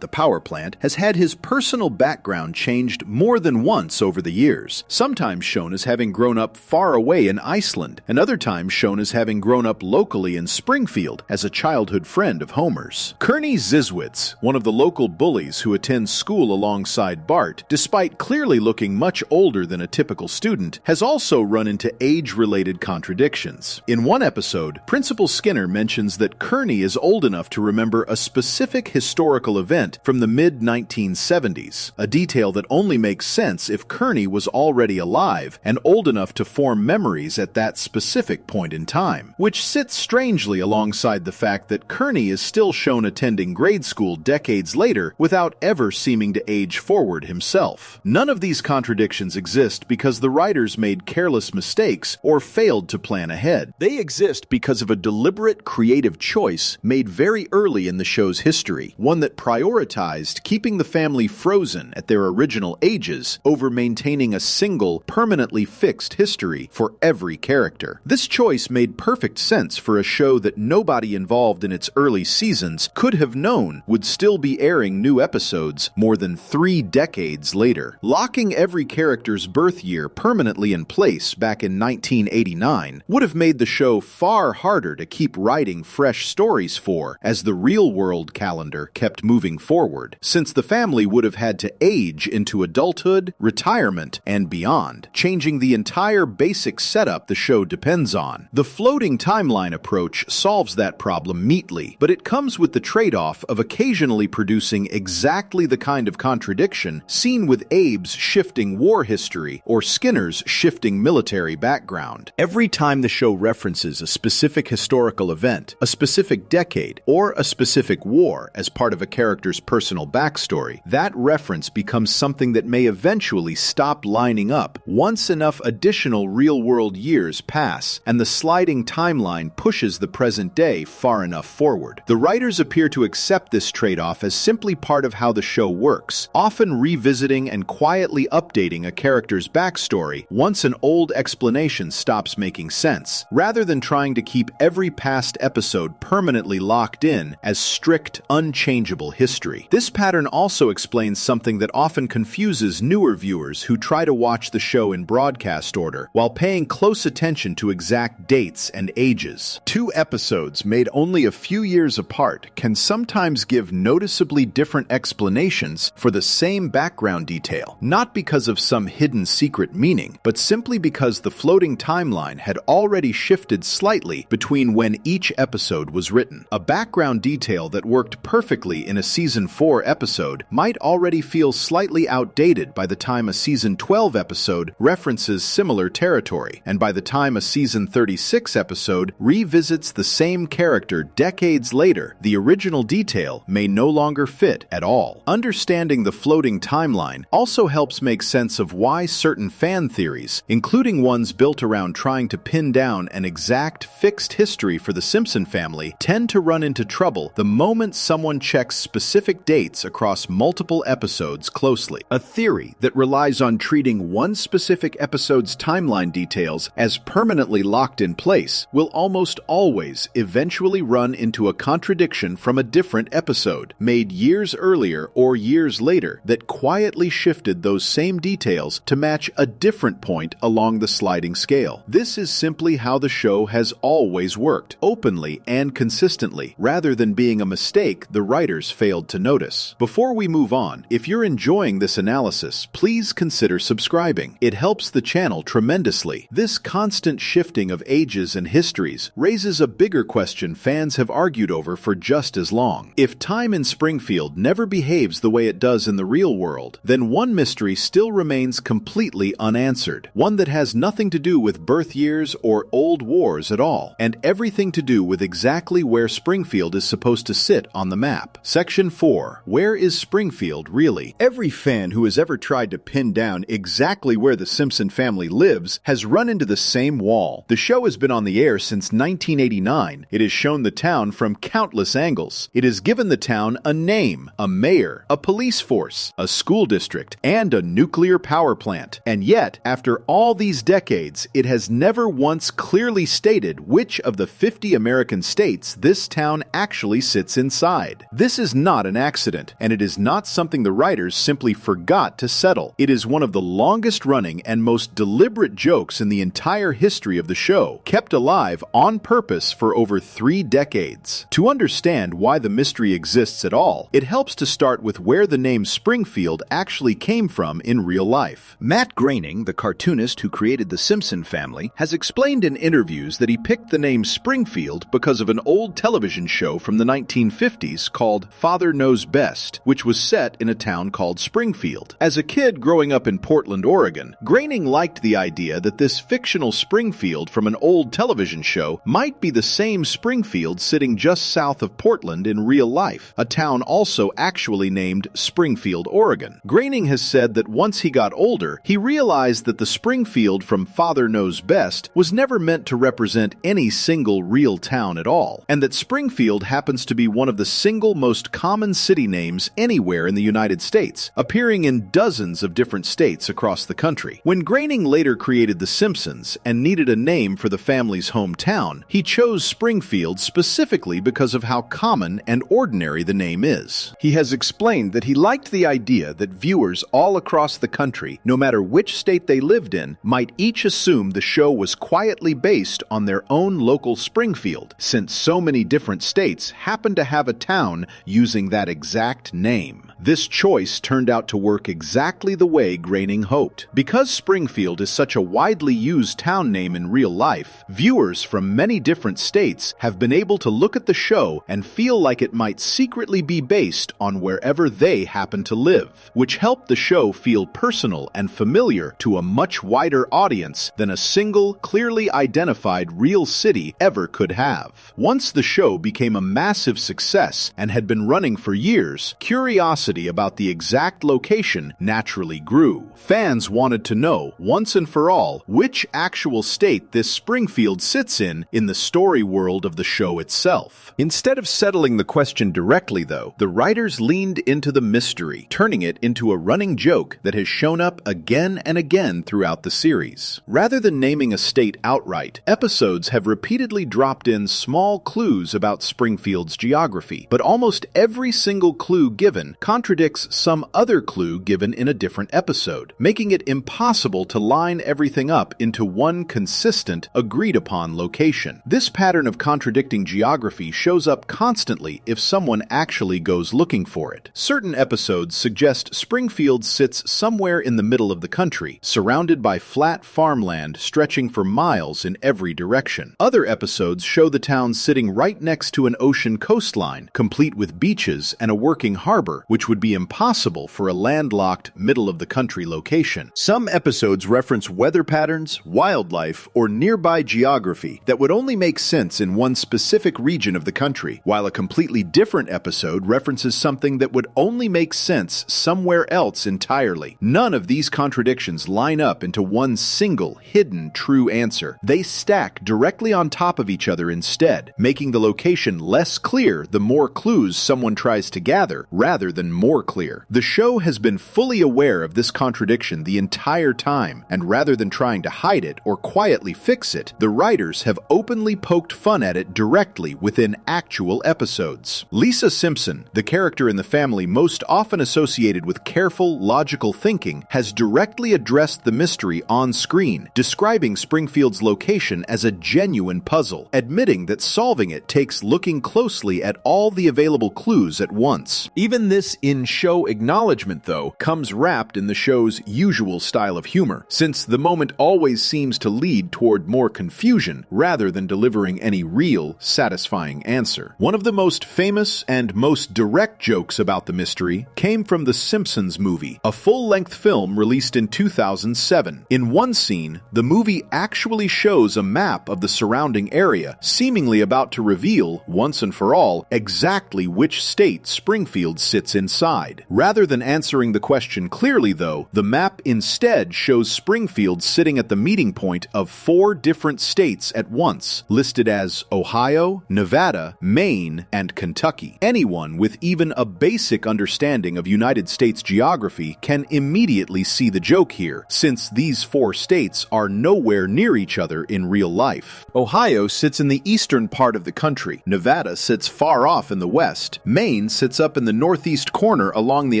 the power plant, has had his personal background changed more than once over the years, sometimes shown as having grown up far away in Iceland, and other times shown as having grown up locally in Springfield as a childhood friend of Homer's. Kearney Ziswitz, one of the local bullies who attends school alongside Bart, despite clearly looking much older than a typical student, has also run into age-related contradictions. In one episode, Principal Skinner mentions that Kearney is old enough to remember a specific historical event from the mid-1970s, a detail that only makes sense if Kearney was already alive and old enough to form memories at that specific point in time, which sits strangely alongside the fact that Kearney is still shown attending grade school decades later without ever seeming to age forward himself. None of these contradictions exist because the writers made careless mistakes or failed to plan ahead. They exist because of a deliberate creative choice made very early in the show's history, one that prioritized keeping the family frozen at their original ages over maintaining a single, permanently fixed history for every character. This choice made perfect sense for a show that nobody involved in its early seasons could have known would still be airing new episodes more than 3 decades later. Locking every character's birth year permanently in place back in 1989 would have made the show far harder to keep writing fresh stories for as the real-world calendar kept moving forward, since the family would have had to age into adulthood, retirement, and beyond, changing the entire basic setup the show depends on. The floating timeline approach solves that problem neatly, but it comes with the trade-off of occasionally producing exactly the kind of contradiction seen with Abe's shifting war history or Skinner's shifting military background. Every time the show references a specific historical event, a specific decade, or a specific war as part of a character's personal backstory, that reference becomes something that may eventually stop lining up once enough additional real-world years pass and the sliding timeline pushes the present day far enough forward. The writers appear to accept this trade-off as simply part of how the show works, often revisiting and quietly updating a character's backstory once an old explanation stops making sense, rather than trying to keep every past episode permanently locked in as strict, unchangeable history. This pattern also explains something that often confuses newer viewers who try to watch the show in broadcast order while paying close attention to exact dates and ages. 2 episodes made only a few years apart can sometimes give noticeably different explanations for the same background detail, not because of some hidden secret meaning, but simply because the floating timeline had already shifted slightly between when each episode was written. A background detail that worked perfectly in a Season 4 episode might already feel slightly outdated by the time a Season 12 episode references similar territory, and by the time a Season 36 episode revisits the same character decades later, the original detail may no longer fit at all. Understanding the floating timeline also helps make sense of why certain fan theories, including ones built around trying to pin down an exact fixed history for the Simpson family, tend to run into trouble the moment someone checks specific dates across multiple episodes closely. A theory that relies on treating one specific episode's timeline details as permanently locked in place will almost always eventually run into a contradiction from a different episode, made years earlier or years later, that quietly shifted those same details to match a different point along the sliding scale. This is simply how the show has always worked, openly and consistently, rather than being a mistake the writers failed to notice. Before we move on, if you're enjoying this analysis, please consider subscribing. It helps the channel tremendously. This constant shifting of ages and histories raises a bigger question fans have argued over for just as long. If time in Springfield never behaves the way it does in the real world, then one mystery still remains completely unanswered, one that has nothing to do with birth years or old wars at all, and everything to do with exactly where Springfield is supposed to sit on the map. Section 4. Where is Springfield really? Every fan who has ever tried to pin down exactly where the Simpson family lives has run into the same same wall. The show has been on the air since 1989. It has shown the town from countless angles. It has given the town a name, a mayor, a police force, a school district, and a nuclear power plant. And yet, after all these decades, it has never once clearly stated which of the 50 American states this town actually sits inside. This is not an accident, and it is not something the writers simply forgot to settle. It is one of the longest-running and most deliberate jokes in the entire history of the show, kept alive on purpose for over 3 decades. To understand why the mystery exists at all, it helps to start with where the name Springfield actually came from in real life. Matt Groening, the cartoonist who created the Simpson family, has explained in interviews that he picked the name Springfield because of an old television show from the 1950s called Father Knows Best, which was set in a town called Springfield. As a kid growing up in Portland, Oregon, Groening liked the idea that this fictional Springfield from an old television show might be the same Springfield sitting just south of Portland in real life, a town also actually named Springfield, Oregon. Groening has said that once he got older, he realized that the Springfield from Father Knows Best was never meant to represent any single real town at all, and that Springfield happens to be one of the single most common city names anywhere in the United States, appearing in dozens of different states across the country. When Groening later created The Simpsons and needed a name for the family's hometown, he chose Springfield specifically because of how common and ordinary the name is. He has explained that he liked the idea that viewers all across the country, no matter which state they lived in, might each assume the show was quietly based on their own local Springfield, since so many different states happen to have a town using that exact name. This choice turned out to work exactly the way Groening hoped. Because Springfield is such a widely used town name in real life, viewers from many different states have been able to look at the show and feel like it might secretly be based on wherever they happen to live, which helped the show feel personal and familiar to a much wider audience than a single, clearly identified real city ever could have. Once the show became a massive success and had been running for years, curiosity about the exact location naturally grew. Fans wanted to know, once and for all, which actual state this Springfield sits in the story world of the show itself. Instead of settling the question directly, though, the writers leaned into the mystery, turning it into a running joke that has shown up again and again throughout the series. Rather than naming a state outright, episodes have repeatedly dropped in small clues about Springfield's geography, but almost every single clue given contradicts some other clue given in a different episode, making it impossible to line everything up into one consistent, agreed-upon location. This pattern of contradicting geography shows up constantly if someone actually goes looking for it. Certain episodes suggest Springfield sits somewhere in the middle of the country, surrounded by flat farmland stretching for miles in every direction. Other episodes show the town sitting right next to an ocean coastline, complete with beaches and a working harbor, which would be impossible for a landlocked, middle-of-the-country location. Some episodes reference weather patterns, wildlife, or nearby geography that would only make sense in one specific region of the country, while a completely different episode references something that would only make sense somewhere else entirely. None of these contradictions line up into one single, hidden, true answer. They stack directly on top of each other instead, making the location less clear the more clues someone tries to gather, rather than more clear. The show has been fully aware of this contradiction the entire time, and rather than trying to hide it or quietly fix it, the writers have openly poked fun at it directly within actual episodes. Lisa Simpson, the character in the family most often associated with careful, logical thinking, has directly addressed the mystery on screen, describing Springfield's location as a genuine puzzle, admitting that solving it takes looking closely at all the available clues at once. Even this in-show acknowledgement, though, comes wrapped in the show's usual style of humor, since the moment always seems to lead toward more confusion rather than delivering any real, satisfying answer. One of the most famous and most direct jokes about the mystery came from The Simpsons movie, a full-length film released in 2007. In one scene, the movie actually shows a map of the surrounding area, seemingly about to reveal, once and for all, exactly which state Springfield sits inside. inside. Rather than answering the question clearly, though, the map instead shows Springfield sitting at the meeting point of 4 different states at once, listed as Ohio, Nevada, Maine, and Kentucky. Anyone with even a basic understanding of United States geography can immediately see the joke here, since these 4 states are nowhere near each other in real life. Ohio sits in the eastern part of the country, Nevada sits far off in the west, Maine sits up in the northeast corner along the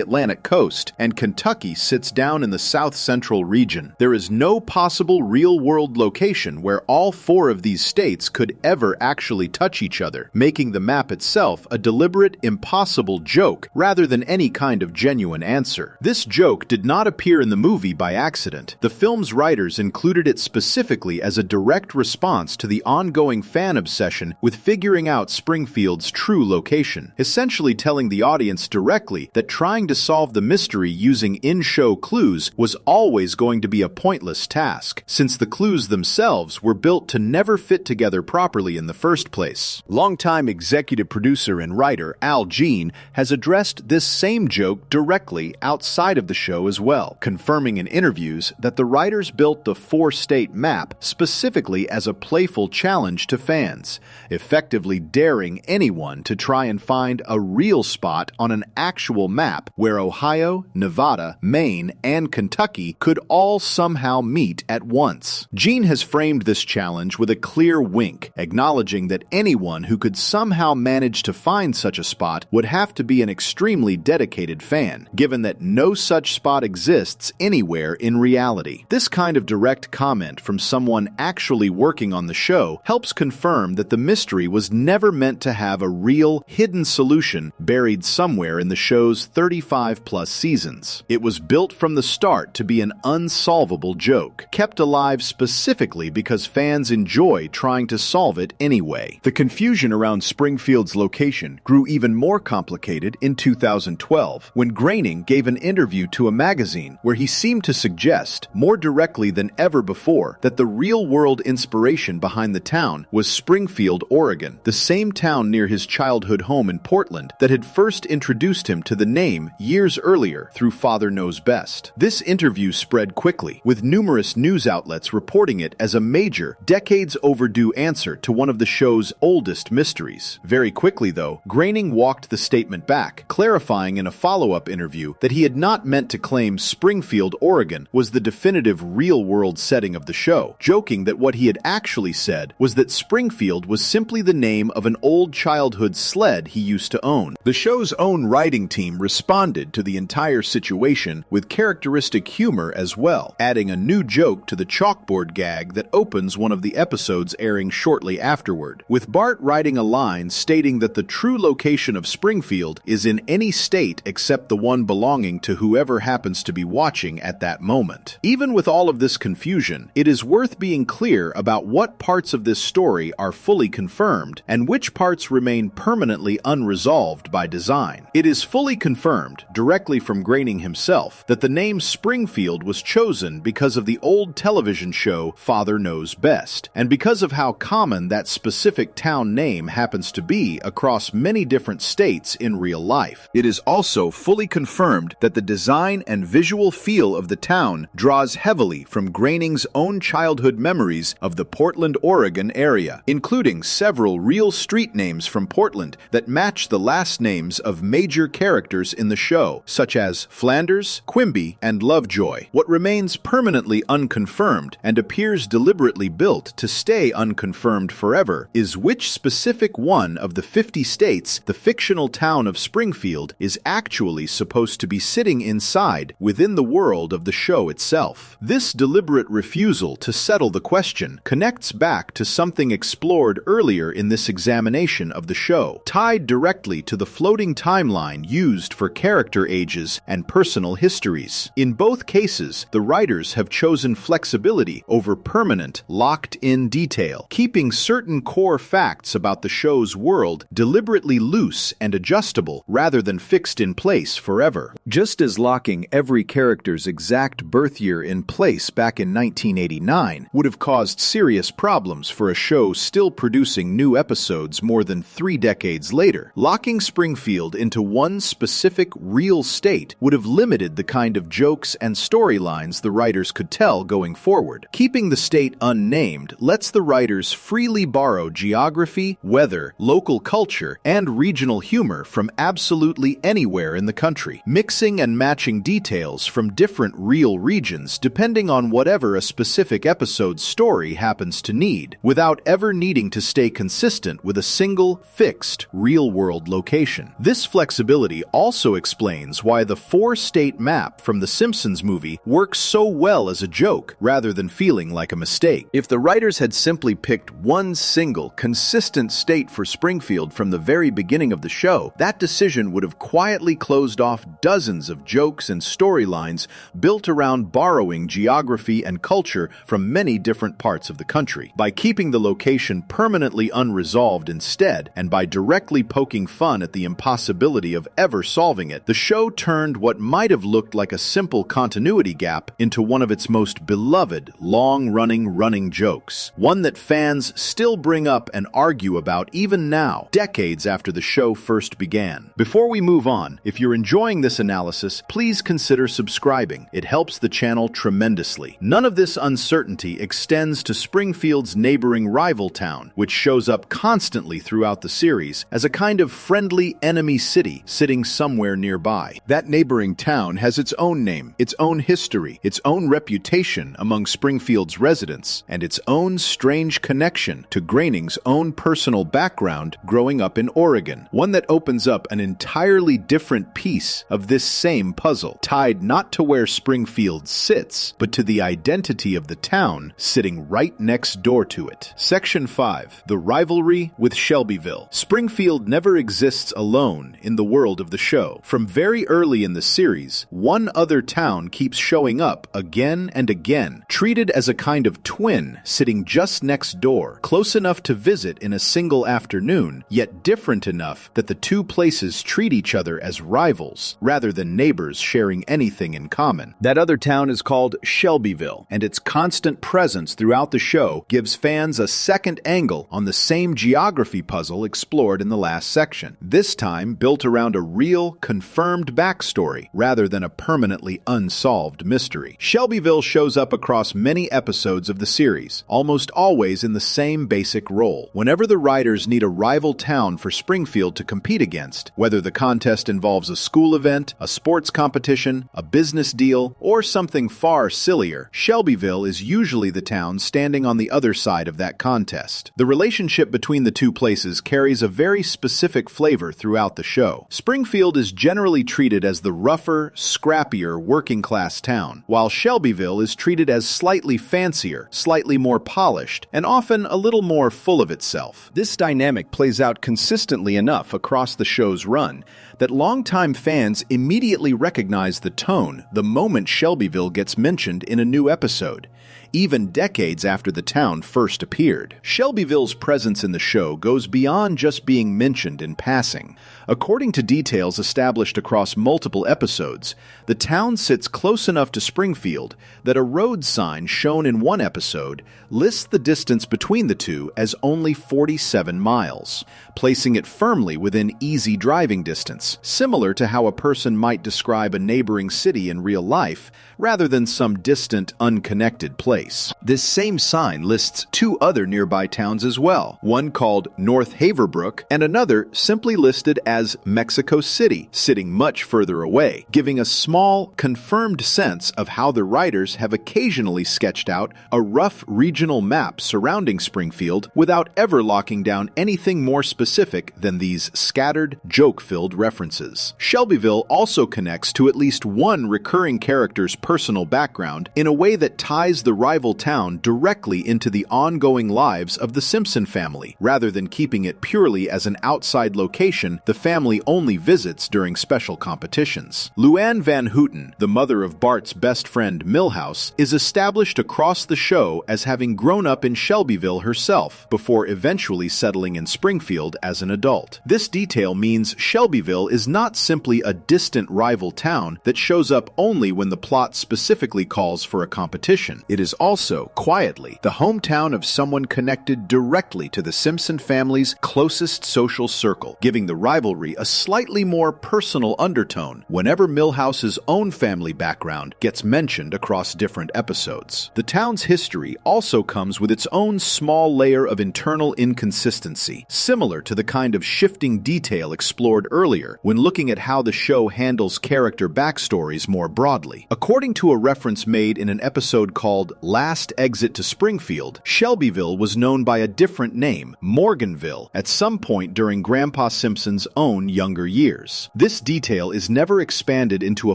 Atlantic coast, and Kentucky sits down in the south-central region. There is no possible real-world location where all 4 of these states could ever actually touch each other, making the map itself a deliberate, impossible joke rather than any kind of genuine answer. This joke did not appear in the movie by accident. The film's writers included it specifically as a direct response to the ongoing fan obsession with figuring out Springfield's true location, essentially telling the audience directly that trying to solve the mystery using in-show clues was always going to be a pointless task, since the clues themselves were built to never fit together properly in the first place. Longtime executive producer and writer Al Jean has addressed this same joke directly outside of the show as well, confirming in interviews that the writers built the 4-state map specifically as a playful challenge to fans, effectively daring anyone to try and find a real spot on an actual map where Ohio, Nevada, Maine, and Kentucky could all somehow meet at once. Jean has framed this challenge with a clear wink, acknowledging that anyone who could somehow manage to find such a spot would have to be an extremely dedicated fan, given that no such spot exists anywhere in reality. This kind of direct comment from someone actually working on the show helps confirm that the mystery was never meant to have a real, hidden solution buried somewhere in the show's 35-plus seasons. It was built from the start to be an unsolvable joke, kept alive specifically because fans enjoy trying to solve it anyway. The confusion around Springfield's location grew even more complicated in 2012, when Groening gave an interview to a magazine where he seemed to suggest, more directly than ever before, that the real-world inspiration behind the town was Springfield, Oregon, the same town near his childhood home in Portland that had first introduced him to the name years earlier through Father Knows Best. This interview spread quickly, with numerous news outlets reporting it as a major, decades-overdue answer to one of the show's oldest mysteries. Very quickly, though, Groening walked the statement back, clarifying in a follow-up interview that he had not meant to claim Springfield, Oregon was the definitive real-world setting of the show, joking that what he had actually said was that Springfield was simply the name of an old childhood sled he used to own. The show's own writing team responded to the entire situation with characteristic humor as well, adding a new joke to the chalkboard gag that opens one of the episodes airing shortly afterward, with Bart writing a line stating that the true location of Springfield is in any state except the one belonging to whoever happens to be watching at that moment. Even with all of this confusion, it is worth being clear about what parts of this story are fully confirmed and which parts remain permanently unresolved by design. It is fully confirmed, directly from Groening himself, that the name Springfield was chosen because of the old television show Father Knows Best, and because of how common that specific town name happens to be across many different states in real life. It is also fully confirmed that the design and visual feel of the town draws heavily from Groening's own childhood memories of the Portland, Oregon area, including several real street names from Portland that match the last names of major characters in the show, such as Flanders, Quimby, and Lovejoy. What remains permanently unconfirmed and appears deliberately built to stay unconfirmed forever is which specific one of the 50 states the fictional town of Springfield is actually supposed to be sitting inside within the world of the show itself. This deliberate refusal to settle the question connects back to something explored earlier in this examination of the show, tied directly to the floating timeline used for character ages and personal histories. In both cases, the writers have chosen flexibility over permanent, locked-in detail, keeping certain core facts about the show's world deliberately loose and adjustable rather than fixed in place forever. Just as locking every character's exact birth year in place back in 1989 would have caused serious problems for a show still producing new episodes more than 3 decades later, locking Springfield into one specific, real state would have limited the kind of jokes and storylines the writers could tell going forward. Keeping the state unnamed lets the writers freely borrow geography, weather, local culture, and regional humor from absolutely anywhere in the country, mixing and matching details from different real regions depending on whatever a specific episode's story happens to need, without ever needing to stay consistent with a single, fixed, real-world location. This flexibility also explains why the four-state map from the Simpsons movie works so well as a joke, rather than feeling like a mistake. If the writers had simply picked one single, consistent state for Springfield from the very beginning of the show, that decision would have quietly closed off dozens of jokes and storylines built around borrowing geography and culture from many different parts of the country. By keeping the location permanently unresolved instead, and by directly poking fun at the impossibility of ever solving it, the show turned what might have looked like a simple continuity gap into one of its most beloved, long-running jokes. One that fans still bring up and argue about even now, decades after the show first began. Before we move on, if you're enjoying this analysis, please consider subscribing. It helps the channel tremendously. None of this uncertainty extends to Springfield's neighboring rival town, which shows up constantly throughout the series as a kind of friendly enemy city sitting somewhere nearby. That neighboring town has its own name, its own history, its own reputation among Springfield's residents, and its own strange connection to Groening's own personal background growing up in Oregon, one that opens up an entirely different piece of this same puzzle, tied not to where Springfield sits, but to the identity of the town sitting right next door to it. Section 5. The rivalry with Shelbyville. Springfield never exists alone in the world of the show. From very early in the series, one other town keeps showing up again and again, treated as a kind of twin sitting just next door, close enough to visit in a single afternoon, yet different enough that the two places treat each other as rivals, rather than neighbors sharing anything in common. That other town is called Shelbyville, and its constant presence throughout the show gives fans a second angle on the same geography puzzle explored in the last section, this time built around a real, confirmed backstory rather than a permanently unsolved mystery. Shelbyville shows up across many episodes of the series, almost always in the same basic role. Whenever the writers need a rival town for Springfield to compete against, whether the contest involves a school event, a sports competition, a business deal, or something far sillier, Shelbyville is usually the town standing on the other side of that contest. The relationship between the two places carries a very specific flavor throughout the show. Springfield is generally treated as the rougher, scrappier, working-class town, while Shelbyville is treated as slightly fancier, slightly more polished, and often a little more full of itself. This dynamic plays out consistently enough across the show's run that longtime fans immediately recognize the tone the moment Shelbyville gets mentioned in a new episode, even decades after the town first appeared. Shelbyville's presence in the show goes beyond just being mentioned in passing. According to details established across multiple episodes, the town sits close enough to Springfield that a road sign shown in one episode lists the distance between the two as only 47 miles, placing it firmly within easy driving distance, similar to how a person might describe a neighboring city in real life, rather than some distant, unconnected place. This same sign lists two other nearby towns as well, one called North Haverbrook and another simply listed as Mexico City, sitting much further away, giving a small, confirmed sense of how the writers have occasionally sketched out a rough regional map surrounding Springfield without ever locking down anything more specific than these scattered, joke-filled references. Shelbyville also connects to at least one recurring character's personal background in a way that ties the rival town directly into the ongoing lives of the Simpson family, rather than keeping it purely as an outside location the family only visits during special competitions. Luann Van Houten, the mother of Bart's best friend Milhouse, is established across the show as having grown up in Shelbyville herself, before eventually settling in Springfield as an adult. This detail means Shelbyville is not simply a distant rival town that shows up only when the plot specifically calls for a competition. it is also, quietly, the hometown of someone connected directly to the Simpson family's closest social circle, giving the rivalry a slightly more personal undertone whenever Milhouse's own family background gets mentioned across different episodes. The town's history also comes with its own small layer of internal inconsistency, similar to the kind of shifting detail explored earlier when looking at how the show handles character backstories more broadly. According to a reference made in an episode called Last Exit to Springfield, Shelbyville was known by a different name, Morganville, at some point during Grandpa Simpson's own younger years. This detail is never expanded into a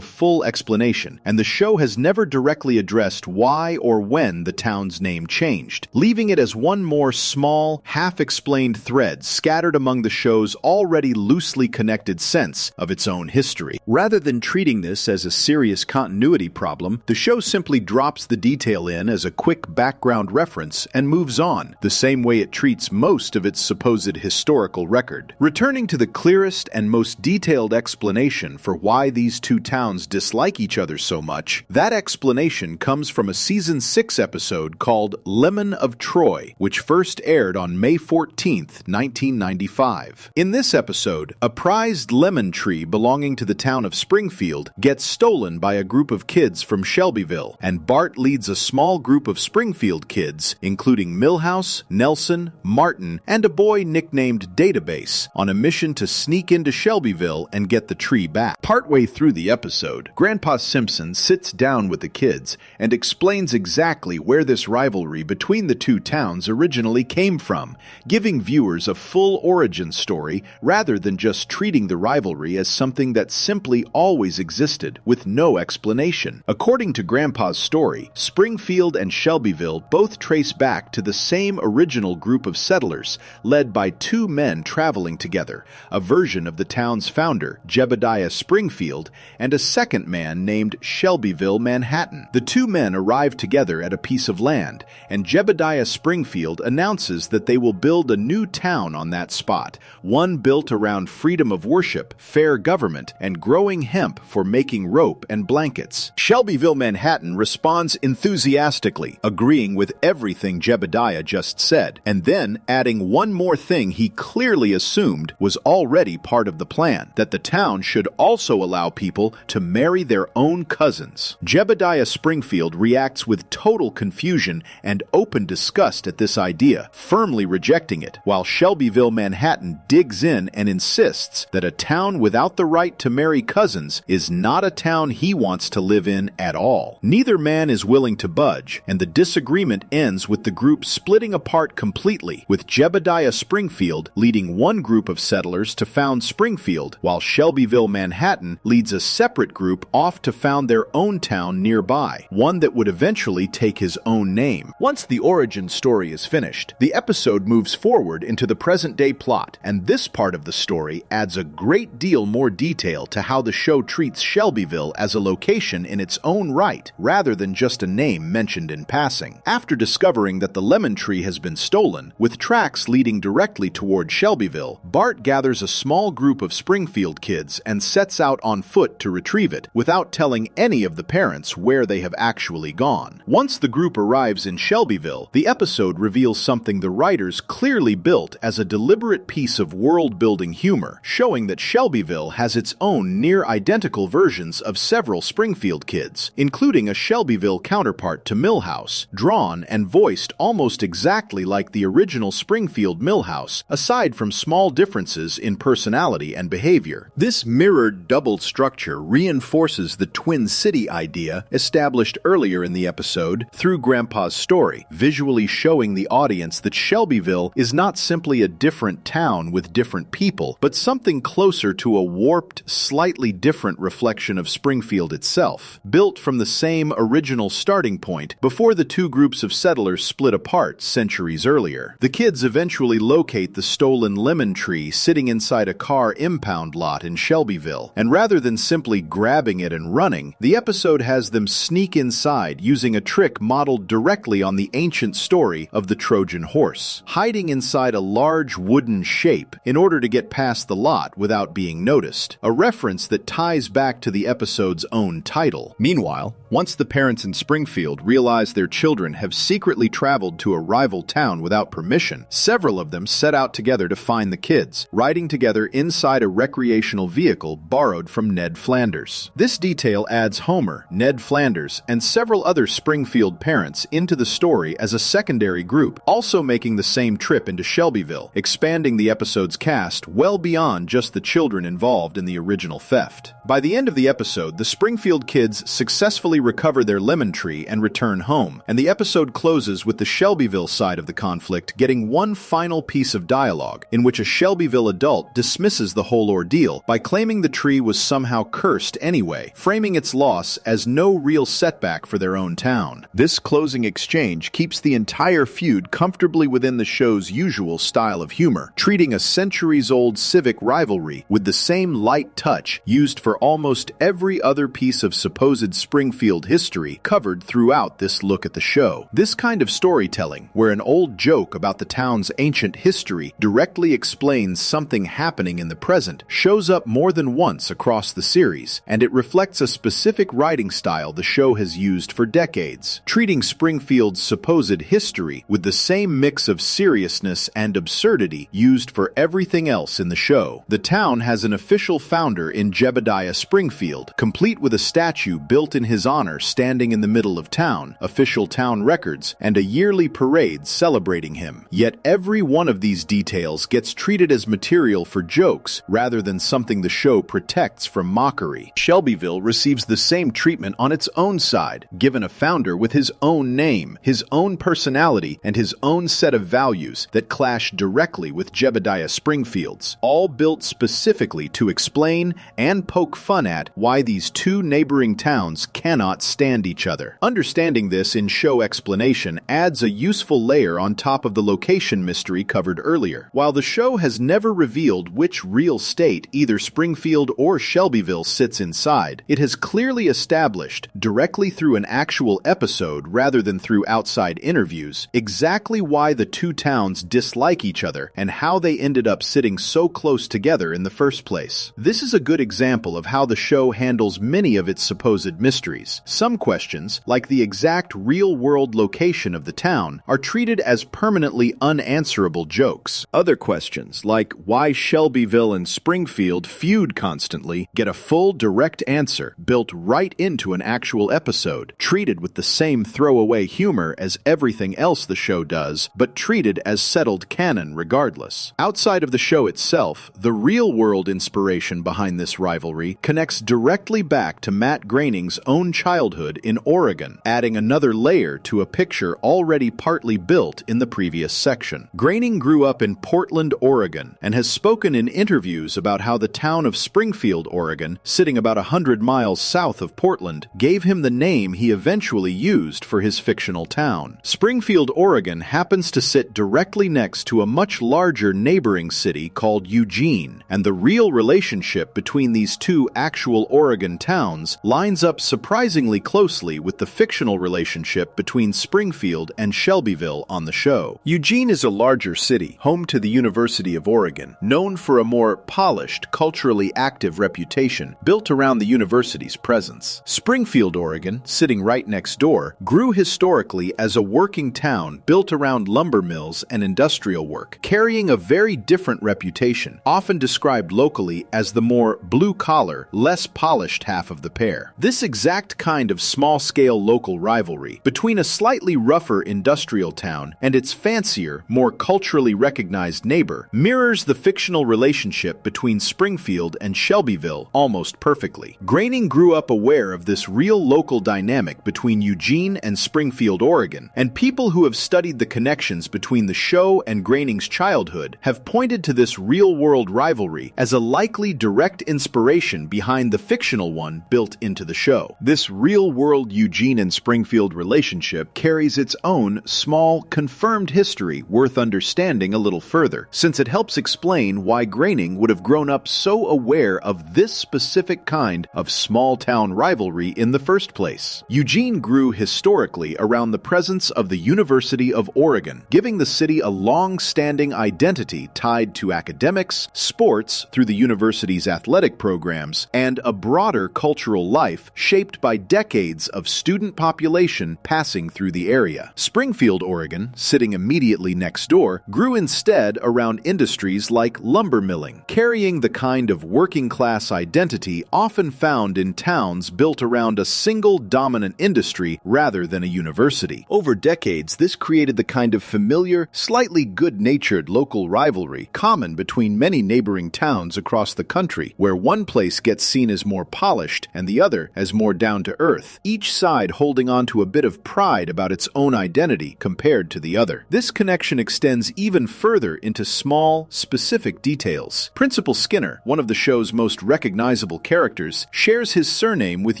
full explanation, and the show has never directly addressed why or when the town's name changed, leaving it as one more small, half-explained thread scattered among the show's already loosely connected sense of its own history. Rather than treating this as a serious continuity problem, the show simply drops the detail in as a quick background reference and moves on, the same way it treats most of its supposed historical record. Returning to the clearest and most detailed explanation for why these two towns dislike each other so much, that explanation comes from a Season 6 episode called Lemon of Troy, which first aired on May 14th, 1995. In this episode, a prized lemon tree belonging to the town of Springfield gets stolen by a group of kids from Shelbyville, and Bart leads a small group of Springfield kids, including Milhouse, Nelson, Martin, and a boy nicknamed Database, on a mission to sneak into Shelbyville and get the tree back. Partway through the episode, Grandpa Simpson sits down with the kids and explains exactly where this rivalry between the two towns originally came from, giving viewers a full origin story rather than just treating the rivalry as something that simply always existed with no explanation. According to Grandpa's story, Springfield and Shelbyville both trace back to the same original group of settlers, led by two men traveling together, a version of the town's founder, Jebediah Springfield, and a second man named Shelbyville Manhattan. The two men arrive together at a piece of land, and Jebediah Springfield announces that they will build a new town on that spot, one built around freedom of worship, fair government, and growing hemp for making rope and blankets. Shelbyville Manhattan responds enthusiastically, agreeing with everything Jebediah just said, and then adding one more thing he clearly assumed was already part of the plan, that the town should also allow people to marry their own cousins. Jebediah Springfield reacts with total confusion and open disgust at this idea, firmly rejecting it, while Shelbyville Manhattan digs in and insists that a town without the right to marry cousins is not a town he wants to live in at all. Neither man is willing to budge, and the disagreement ends with the group splitting apart completely, with Jebediah Springfield leading one group of settlers to found Springfield, while Shelbyville Manhattan leads a separate group off to found their own town nearby, one that would eventually take his own name. Once the origin story is finished, the episode moves forward into the present-day plot, and this part of the story adds a great deal more detail to how the show treats Shelbyville as a location in its own right, rather than just a name mentioned in passing. After discovering that the lemon tree has been stolen, with tracks leading directly toward Shelbyville, Bart gathers a small group of Springfield kids and sets out on foot to retrieve it, without telling any of the parents where they have actually gone. Once the group arrives in Shelbyville, the episode reveals something the writers clearly built as a deliberate piece of world-building humor, showing that Shelbyville has its own near-identical versions of several Springfield kids, including a Shelbyville counterpart to Milhouse, drawn and voiced almost exactly like the original Springfield Milhouse, aside from small differences in personality and behavior. This mirrored double structure reinforces the Twin City idea established earlier in the episode through Grandpa's story, visually showing the audience that Shelbyville is not simply a different town with different people, but something closer to a warped, slightly different reflection of Springfield itself, built from the same original starting point before the two groups of settlers split apart centuries earlier. The kids eventually locate the stolen lemon tree sitting inside a car impound lot in Shelbyville, and rather than simply grabbing it and running, the episode has them sneak inside using a trick modeled directly on the ancient story of the Trojan horse, hiding inside a large wooden shape in order to get past the lot without being noticed, a reference that ties back to the episode's own title. Meanwhile, once the parents in Springfield Springfield realize their children have secretly traveled to a rival town without permission, several of them set out together to find the kids, riding together inside a recreational vehicle borrowed from Ned Flanders. This detail adds Homer, Ned Flanders, and several other Springfield parents into the story as a secondary group, also making the same trip into Shelbyville, expanding the episode's cast well beyond just the children involved in the original theft. By the end of the episode, the Springfield kids successfully recover their lemon tree and return home, and the episode closes with the Shelbyville side of the conflict getting one final piece of dialogue, in which a Shelbyville adult dismisses the whole ordeal by claiming the tree was somehow cursed anyway, framing its loss as no real setback for their own town. This closing exchange keeps the entire feud comfortably within the show's usual style of humor, treating a centuries-old civic rivalry with the same light touch used for almost every other piece of supposed Springfield history covered throughout this look at the show. This kind of storytelling, where an old joke about the town's ancient history directly explains something happening in the present, shows up more than once across the series, and it reflects a specific writing style the show has used for decades, treating Springfield's supposed history with the same mix of seriousness and absurdity used for everything else in the show. The town has an official founder in Jebediah Springfield, complete with a statue built in his honor standing in the middle of town, official town records, and a yearly parade celebrating him. Yet every one of these details gets treated as material for jokes rather than something the show protects from mockery. Shelbyville receives the same treatment on its own side, given a founder with his own name, his own personality, and his own set of values that clash directly with Jebediah Springfield's, all built specifically to explain and poke fun at why these two neighboring towns cannot stand each other. Understanding this in show explanation adds a useful layer on top of the location mystery covered earlier. While the show has never revealed which real state either Springfield or Shelbyville sits inside, it has clearly established, directly through an actual episode rather than through outside interviews, exactly why the two towns dislike each other and how they ended up sitting so close together in the first place. This is a good example of how the show handles many of its supposed mysteries. Some questions, like the exact real-world location of the town, are treated as permanently unanswerable jokes. Other questions, like why Shelbyville and Springfield feud constantly, get a full, direct answer built right into an actual episode, treated with the same throwaway humor as everything else the show does, but treated as settled canon regardless. Outside of the show itself, the real-world inspiration behind this rivalry connects directly back to Matt Groening's own childhood in Oregon, adding another layer to a picture already partly built in the previous section. Groening grew up in Portland, Oregon, and has spoken in interviews about how the town of Springfield, Oregon, sitting about 100 miles south of Portland, gave him the name he eventually used for his fictional town. Springfield, Oregon happens to sit directly next to a much larger neighboring city called Eugene, and the real relationship between these two actual Oregon towns lines up surprisingly closely with the fictional relationship between Springfield and Shelbyville on the show. Eugene is a larger city, home to the University of Oregon, known for a more polished, culturally active reputation built around the university's presence. Springfield, Oregon, sitting right next door, grew historically as a working town built around lumber mills and industrial work, carrying a very different reputation, often described locally as the more blue-collar, less polished half of the pair. This exact kind of small-scale local rivalry between a slightly rougher industrial town and its fancier, more culturally recognized neighbor mirrors the fictional relationship between Springfield and Shelbyville almost perfectly. Groening grew up aware of this real local dynamic between Eugene and Springfield, Oregon, and people who have studied the connections between the show and Groening's childhood have pointed to this real-world rivalry as a likely direct inspiration behind the fictional one built into the show. This real-world Eugene and Springfield relationship carries its own, small, confirmed history worth understanding a little further, since it helps explain why Groening would have grown up so aware of this specific kind of small-town rivalry in the first place. Eugene grew historically around the presence of the University of Oregon, giving the city a long-standing identity tied to academics, sports through the university's athletic programs, programs, and a broader cultural life shaped by decades of student population passing through the area. Springfield, Oregon, sitting immediately next door, grew instead around industries like lumber milling, carrying the kind of working-class identity often found in towns built around a single dominant industry rather than a university. Over decades, this created the kind of familiar, slightly good-natured local rivalry common between many neighboring towns across the country, where one place gets seen as more polished and the other as more down-to-earth, each side holding on to a bit of pride about its own identity compared to the other. This connection extends even further into small, specific details. Principal Skinner, one of the show's most recognizable characters, shares his surname with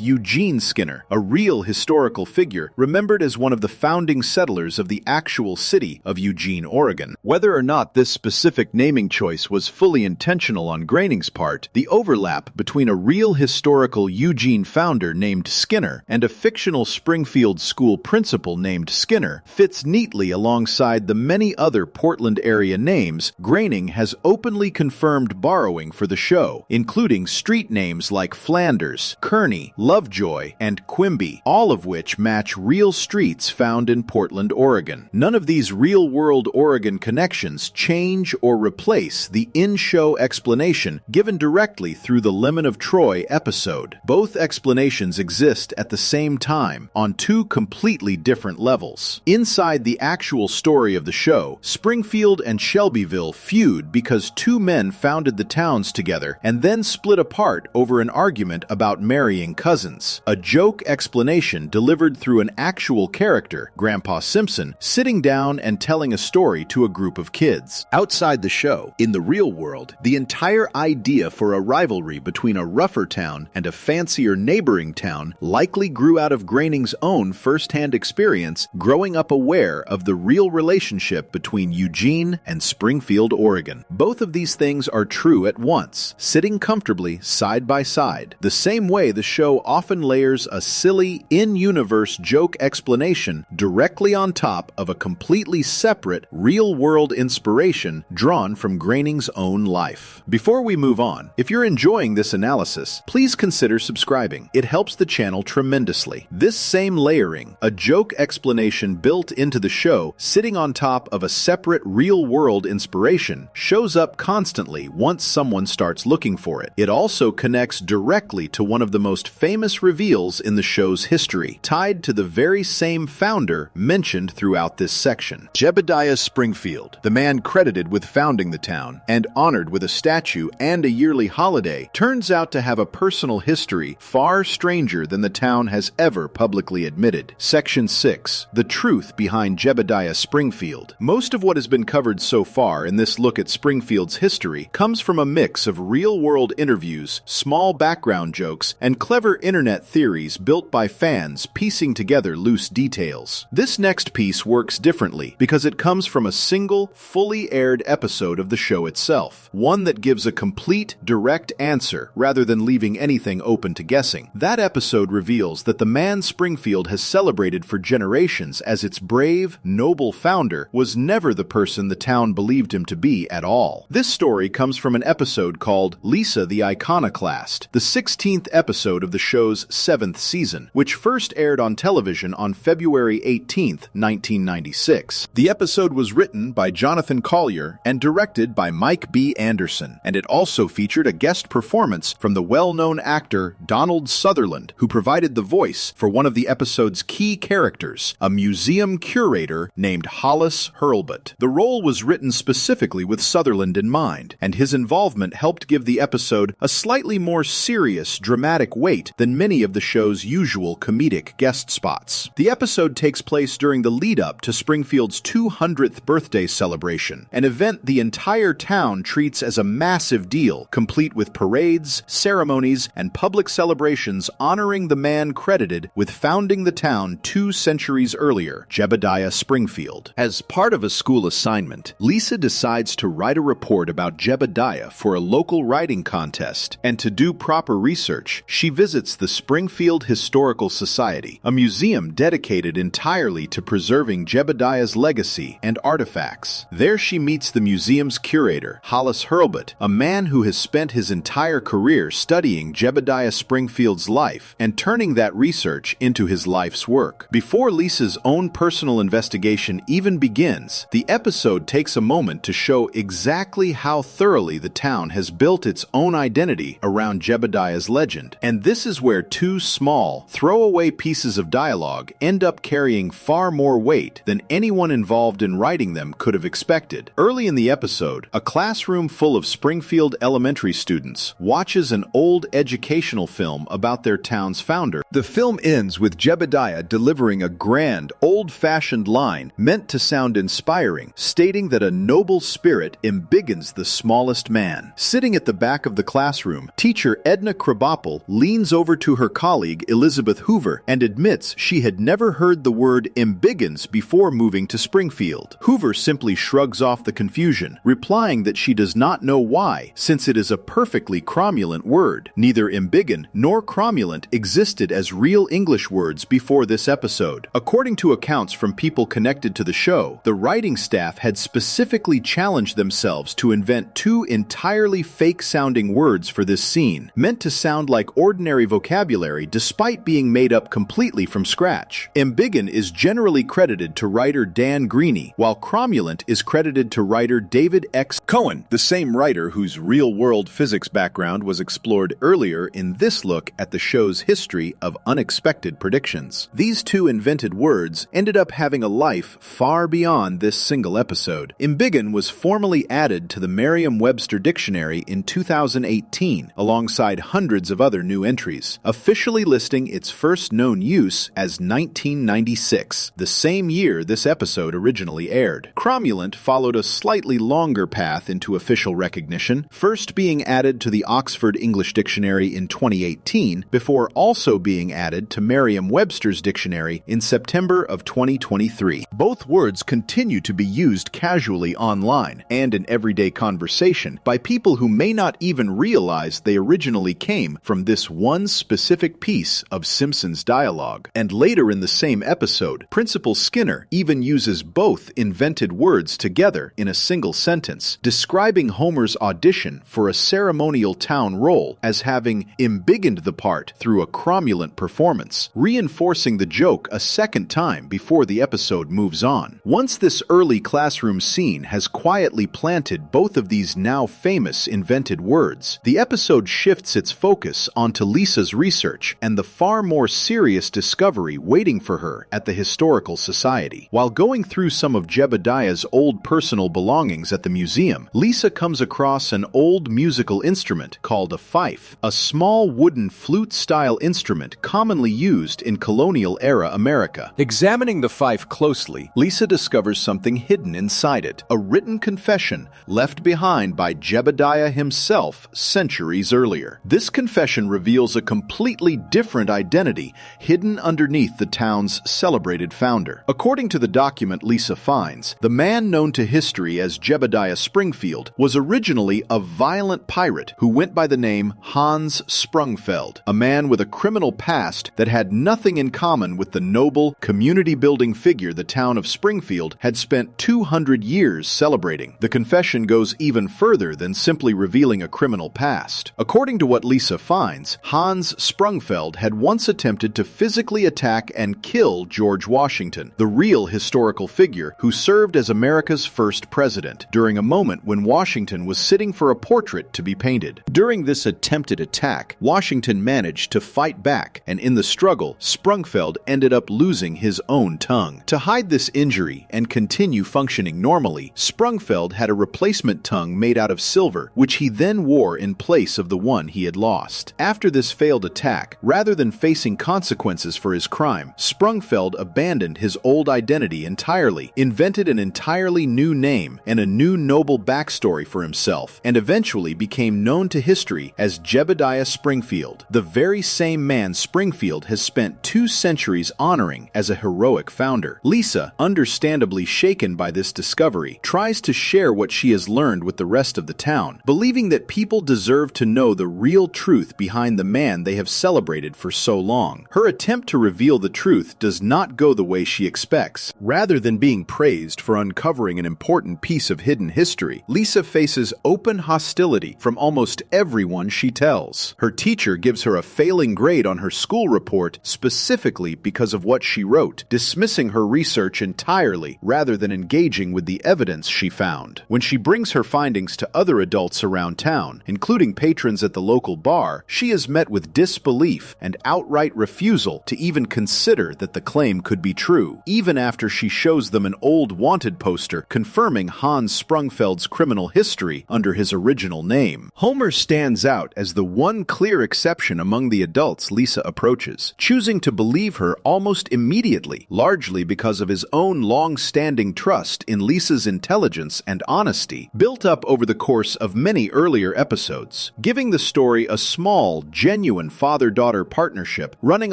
Eugene Skinner, a real historical figure remembered as one of the founding settlers of the actual city of Eugene, Oregon. Whether or not this specific naming choice was fully intentional on Groening's part, the overlap between a real historical Eugene founder named Skinner and a fictional Springfield school principal named Skinner fits neatly alongside the many other Portland area names Groening has openly confirmed borrowing for the show, including street names like Flanders, Kearney, Lovejoy, and Quimby, all of which match real streets found in Portland, Oregon. None of these real-world Oregon connections change or replace the in-show explanation given directly through the Lemon of Troy episode. Both explanations exist at the same time, on two completely different levels. Inside the actual story of the show, Springfield and Shelbyville feud because two men founded the towns together and then split apart over an argument about marrying cousins. A joke explanation delivered through an actual character, Grandpa Simpson, sitting down and telling a story to a group of kids. Outside the show, in the real world, the entire idea for a rivalry between a rougher town and a fancier neighboring town likely grew out of Groening's own first-hand experience growing up aware of the real relationship between Eugene and Springfield, Oregon. Both of these things are true at once, sitting comfortably side by side, the same way the show often layers a silly, in-universe joke explanation directly on top of a completely separate, real-world inspiration drawn from Groening's own life. Before we move on, if you're enjoying this analysis, please consider subscribing. It helps the channel tremendously. This same layering, a joke explanation built into the show sitting on top of a separate real-world inspiration, shows up constantly once someone starts looking for it. It also connects directly to one of the most famous reveals in the show's history, tied to the very same founder mentioned throughout this section. Jebediah Springfield, the man credited with founding the town and honored with a statue and a yearly holiday, turns out to have a personal history far stranger than the town has ever publicly admitted. Section 6. The truth behind Jebediah Springfield. Most of what has been covered so far in this look at Springfield's history comes from a mix of real-world interviews, small background jokes, and clever internet theories built by fans piecing together loose details. This next piece works differently because it comes from a single, fully aired episode of the show itself, one that gives a complete, direct answer rather than leaving anything open to guessing. That episode reveals that the man Springfield has celebrated for generations as its brave, noble founder was never the person the town believed him to be at all. This story comes from an episode called Lisa the Iconoclast, the 16th episode of the show's 7th season, which first aired on television on February 18th, 1996. The episode was written by Jonathan Collier and directed by Mike B. Anderson, and it also featured a guest performance from the well-known actor Donald Sutherland, who provided the voice for one of the episode's key characters, a museum curator named Hollis Hurlbut. The role was written specifically with Sutherland in mind, and his involvement helped give the episode a slightly more serious, dramatic weight than many of the show's usual comedic guest spots. The episode takes place during the lead-up to Springfield's 200th birthday celebration, an event the entire town treats as a massive deal, complete with parades, ceremonies, and public celebrations honoring the man credited with founding the town 2 centuries earlier, Jebediah Springfield. As part of a school assignment, Lisa decides to write a report about Jebediah for a local writing contest, and to do proper research, she visits the Springfield Historical Society, a museum dedicated entirely to preserving Jebediah's legacy and artifacts. There she meets the museum's curator, Hollis Hurlbut, a man who has spent his entire career studying Jebediah Springfield's life and turning that research into his life's work. Before Lisa's own personal investigation even begins, the episode takes a moment to show exactly how thoroughly the town has built its own identity around Jebediah's legend. And this is where two small, throwaway pieces of dialogue end up carrying far more weight than anyone involved in writing them could have expected. Early in the episode, a classroom full of Springfield elementary students watches an old educational film about their town's founder. The film ends with Jebediah delivering a grand, old-fashioned line meant to sound inspiring, stating that a noble spirit embiggens the smallest man. Sitting at the back of the classroom, teacher Edna Krabappel leans over to her colleague Elizabeth Hoover and admits she had never heard the word embiggens before moving to Springfield. Hoover simply shrugs off the confusion, replying that she does not know why, since it is a perfectly cromulent word. Neither embiggen nor cromulent existed as real English words before this episode. According to accounts from people connected to the show, the writing staff had specifically challenged themselves to invent two entirely fake-sounding words for this scene, meant to sound like ordinary vocabulary despite being made up completely from scratch. Embiggen is generally credited to writer Dan Greaney, while cromulent is credited to writer David X. Cohen, the same writer whose real-world physics background was explored earlier in this look at the show's history of unexpected predictions. These two invented words ended up having a life far beyond this single episode. Embiggen was formally added to the Merriam-Webster dictionary in 2018, alongside hundreds of other new entries, officially listing its first known use as 1996, the same year this episode originally aired. Cromulent followed a slightly longer path into official recognition, first being added to the Oxford English Dictionary in 2018, before also being added to Merriam-Webster's dictionary in September of 2023. Both words continue to be used casually online and in everyday conversation by people who may not even realize they originally came from this one specific piece of Simpsons dialogue. And later in the same episode, Principal Skinner even uses both invented words together in a single sentence, describing Homer's audition for a ceremonial town role as having embiggened the part through a cromulent performance, reinforcing the joke a second time before the episode moves on. Once this early classroom scene has quietly planted both of these now famous invented words, the episode shifts its focus onto Lisa's research and the far more serious discovery waiting for her at the Historical Society. While going through some of Jebediah's old personal belongings at the museum, Lisa comes across an old musical instrument called a fife, a small wooden flute-style instrument commonly used in colonial-era America. Examining the fife closely, Lisa discovers something hidden inside it, a written confession left behind by Jebediah himself centuries earlier. This confession reveals a completely different identity hidden underneath the town's celebrated founder. According to the document Lisa finds, the man known to history as Jebediah Springfield was originally a violent pirate who went by the name Hans Sprungfeld, a man with a criminal past that had nothing in common with the noble, community-building figure the town of Springfield had spent 200 years celebrating. The confession goes even further than simply revealing a criminal past. According to what Lisa finds, Hans Sprungfeld had once attempted to physically attack and kill George Washington, the real historical figure who served as America's first president, during a moment when Washington was sitting for a portrait to be painted. During this attempted attack, Washington managed to fight back, and in the struggle, Sprungfeld ended up losing his own tongue. To hide this injury and continue functioning normally, Sprungfeld had a replacement tongue made out of silver, which he then wore in place of the one he had lost. After this failed attack, rather than facing consequences for his crime, Sprungfeld abandoned his old identity entirely, invented an entirely new name and a new noble backstory for himself, and eventually became known to history as Jebediah Springfield, the very same man Springfield has spent 2 centuries honoring as a heroic founder. Lisa, understandably shaken by this discovery, tries to share what she has learned with the rest of the town, believing that people deserve to know the real truth behind the man they have celebrated for so long. Her attempt to reveal the truth does not go the way she expects. Rather than being praised for uncovering an important piece of hidden history, Lisa faces open hostility from almost everyone she tells. Her teacher gives her a failing grade on her school report specifically because of what she wrote, dismissing her research entirely rather than engaging with the evidence she found. When she brings her findings to other adults around town, including patrons at the local bar, she is met with disbelief and outright refusal to even consider that the claim could be true, even after she shows them an old wanted poster confirming Hans Sprungfeld's criminal history under his original name. Homer stands out as the one clear exception among the adults Lisa approaches, choosing to believe her almost immediately, largely because of his own long-standing trust in Lisa's intelligence and honesty, built up over the course of many earlier episodes, giving the story a small, genuine father-daughter partnership running